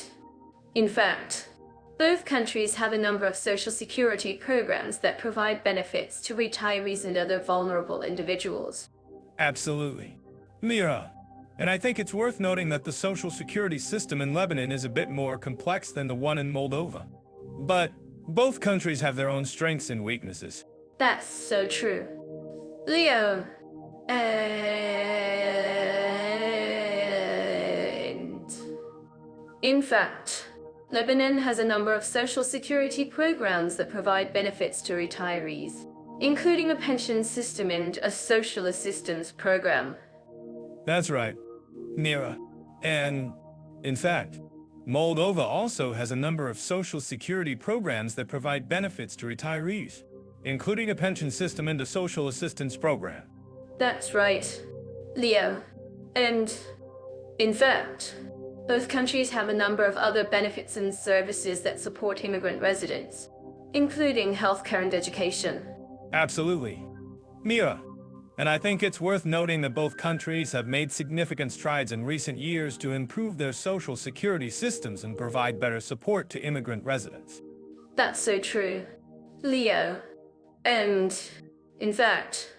In fact, both countries have a number of social security programs that provide benefits to retirees and other vulnerable individuals. Absolutely. Mira, and I think it's worth noting that the social security system in Lebanon is a bit more complex than the one in Moldova. But both countries have their own strengths and weaknesses. That's so true. Leo, and in fact, Lebanon has a number of social security programs that provide benefits to retirees, including a pension system and a social assistance program. That's right, Mira. And, in fact, Moldova also has a number of social security programs that provide benefits to retirees, including a pension system and a social assistance program. That's right, Leo. And, in fact, both countries have a number of other benefits and services that support immigrant residents, including healthcare and education. Absolutely. Mira, and I think it's worth noting that both countries have made significant strides in recent years to improve their social security systems and provide better support to immigrant residents. That's so true, Leo. And, in fact,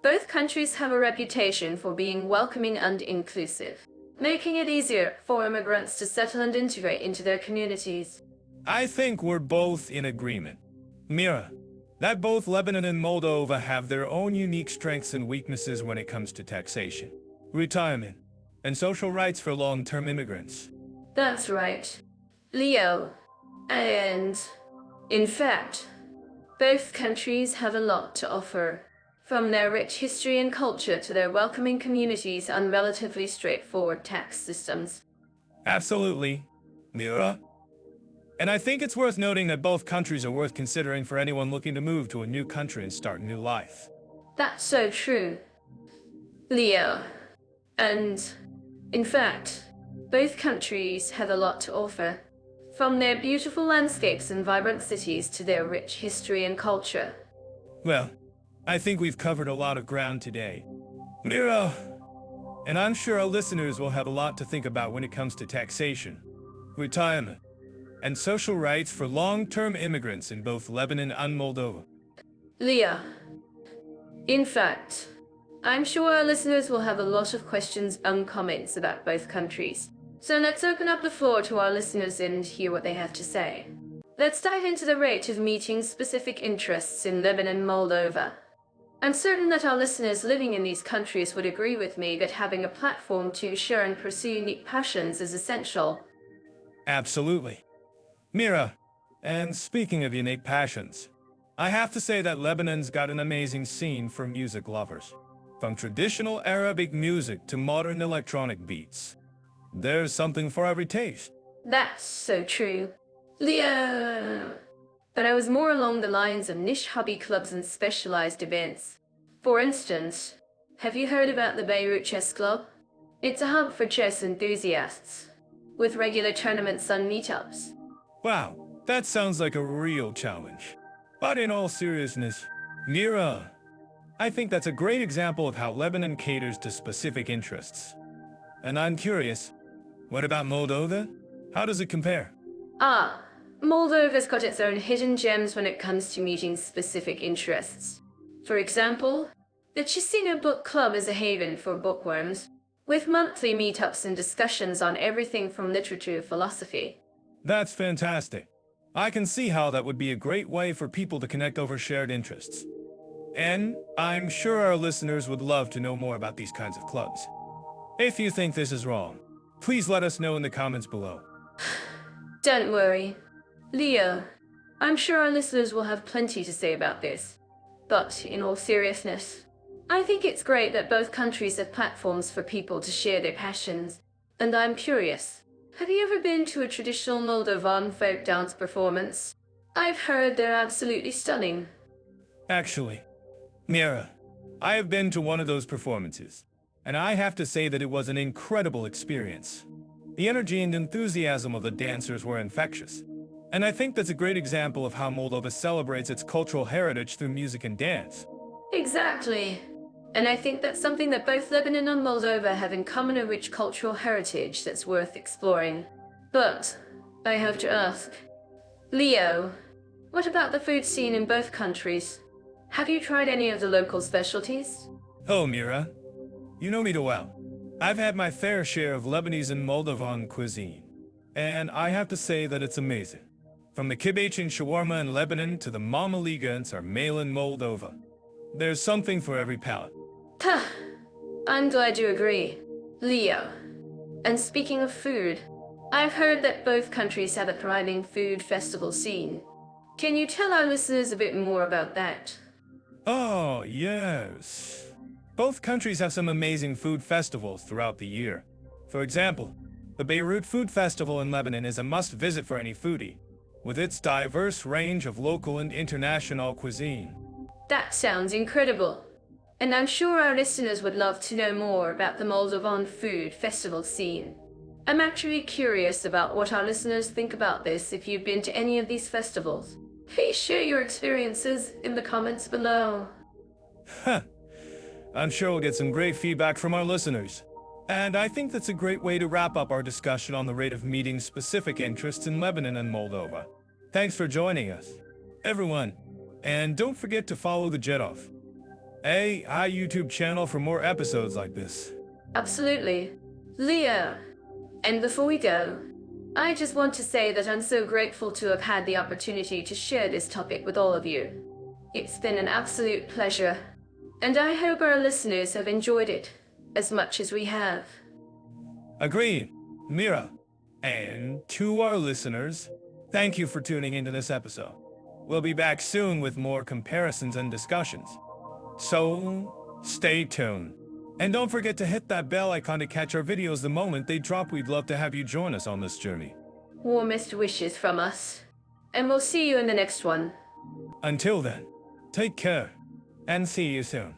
both countries have a reputation for being welcoming and inclusive, making it easier for immigrants to settle and integrate into their communities. I think we're both in agreement, Mira, that both Lebanon and Moldova have their own unique strengths and weaknesses when it comes to taxation, retirement, and social rights for long-term immigrants. That's right, Leo. And, in fact, both countries have a lot to offer, from their rich history and culture to their welcoming communities and relatively straightforward tax systems. Absolutely, Mira. And I think it's worth noting that both countries are worth considering for anyone looking to move to a new country and start a new life. That's so true, Leo. And, in fact, both countries have a lot to offer, from their beautiful landscapes and vibrant cities to their rich history and culture. Well, I think we've covered a lot of ground today, Mira. And I'm sure our listeners will have a lot to think about when it comes to taxation, retirement, and social rights for long-term immigrants in both Lebanon and Moldova. Leo, in fact, I'm sure our listeners will have a lot of questions and comments about both countries. So let's open up the floor to our listeners and hear what they have to say. Let's dive into the rate of meeting specific interests in Lebanon and Moldova. I'm certain that our listeners living in these countries would agree with me that having a platform to share and pursue unique passions is essential. Absolutely. Mira, and speaking of unique passions, I have to say that Lebanon's got an amazing scene for music lovers. From traditional Arabic music to modern electronic beats, there's something for every taste. That's so true, Leo. But I was more along the lines of niche hobby clubs and specialized events. For instance, have you heard about the Beirut Chess Club? It's a hub for chess enthusiasts, with regular tournaments and meetups. Wow, that sounds like a real challenge. But in all seriousness, Mira, I think that's a great example of how Lebanon caters to specific interests. And I'm curious, what about Moldova? How does it compare? Moldova's got its own hidden gems when it comes to meeting specific interests. For example, the Chisina Book Club is a haven for bookworms, with monthly meetups and discussions on everything from literature to philosophy. That's fantastic. I can see how that would be a great way for people to connect over shared interests. And I'm sure our listeners would love to know more about these kinds of clubs. If you think this is wrong, please let us know in the comments below. Don't worry, Leo. I'm sure our listeners will have plenty to say about this. But in all seriousness, I think it's great that both countries have platforms for people to share their passions. And I'm curious, have you ever been to a traditional Moldovan folk dance performance? I've heard they're absolutely stunning. Actually, Mira, I have been to one of those performances, and I have to say that it was an incredible experience. The energy and enthusiasm of the dancers were infectious, and I think that's a great example of how Moldova celebrates its cultural heritage through music and dance. Exactly. And I think that's something that both Lebanon and Moldova have in common, a rich cultural heritage that's worth exploring. But I have to ask, Leo, what about the food scene in both countries? Have you tried any of the local specialties? Oh, Mira, you know me too well. I've had my fair share of Lebanese and Moldovan cuisine, and I have to say that it's amazing. From the kibbeh and shawarma in Lebanon to the mamaliga and sarmale in Moldova, there's something for every palate. Huh. I'm glad you agree, Leo. And speaking of food, I've heard that both countries have a thriving food festival scene. Can you tell our listeners a bit more about that? Oh, yes. Both countries have some amazing food festivals throughout the year. For example, the Beirut Food Festival in Lebanon is a must-visit for any foodie, with its diverse range of local and international cuisine. That sounds incredible. And I'm sure our listeners would love to know more about the Moldovan food festival scene. I'm actually curious about what our listeners think about this if you've been to any of these festivals. Please share your experiences in the comments below. Huh. I'm sure we'll get some great feedback from our listeners. And I think that's a great way to wrap up our discussion on the rate of meeting specific interests in Lebanon and Moldova. Thanks for joining us, everyone. And don't forget to follow the Jetoff AI YouTube channel for more episodes like this. Absolutely. Leo. And before we go, I just want to say that I'm so grateful to have had the opportunity to share this topic with all of you. It's been an absolute pleasure, and I hope our listeners have enjoyed it as much as we have. Agreed, Mira. And to our listeners, thank you for tuning into this episode. We'll be back soon with more comparisons and discussions. So, stay tuned. And don't forget to hit that bell icon to catch our videos the moment they drop. We'd love to have you join us on this journey. Warmest wishes from us. And we'll see you in the next one. Until then, take care and see you soon.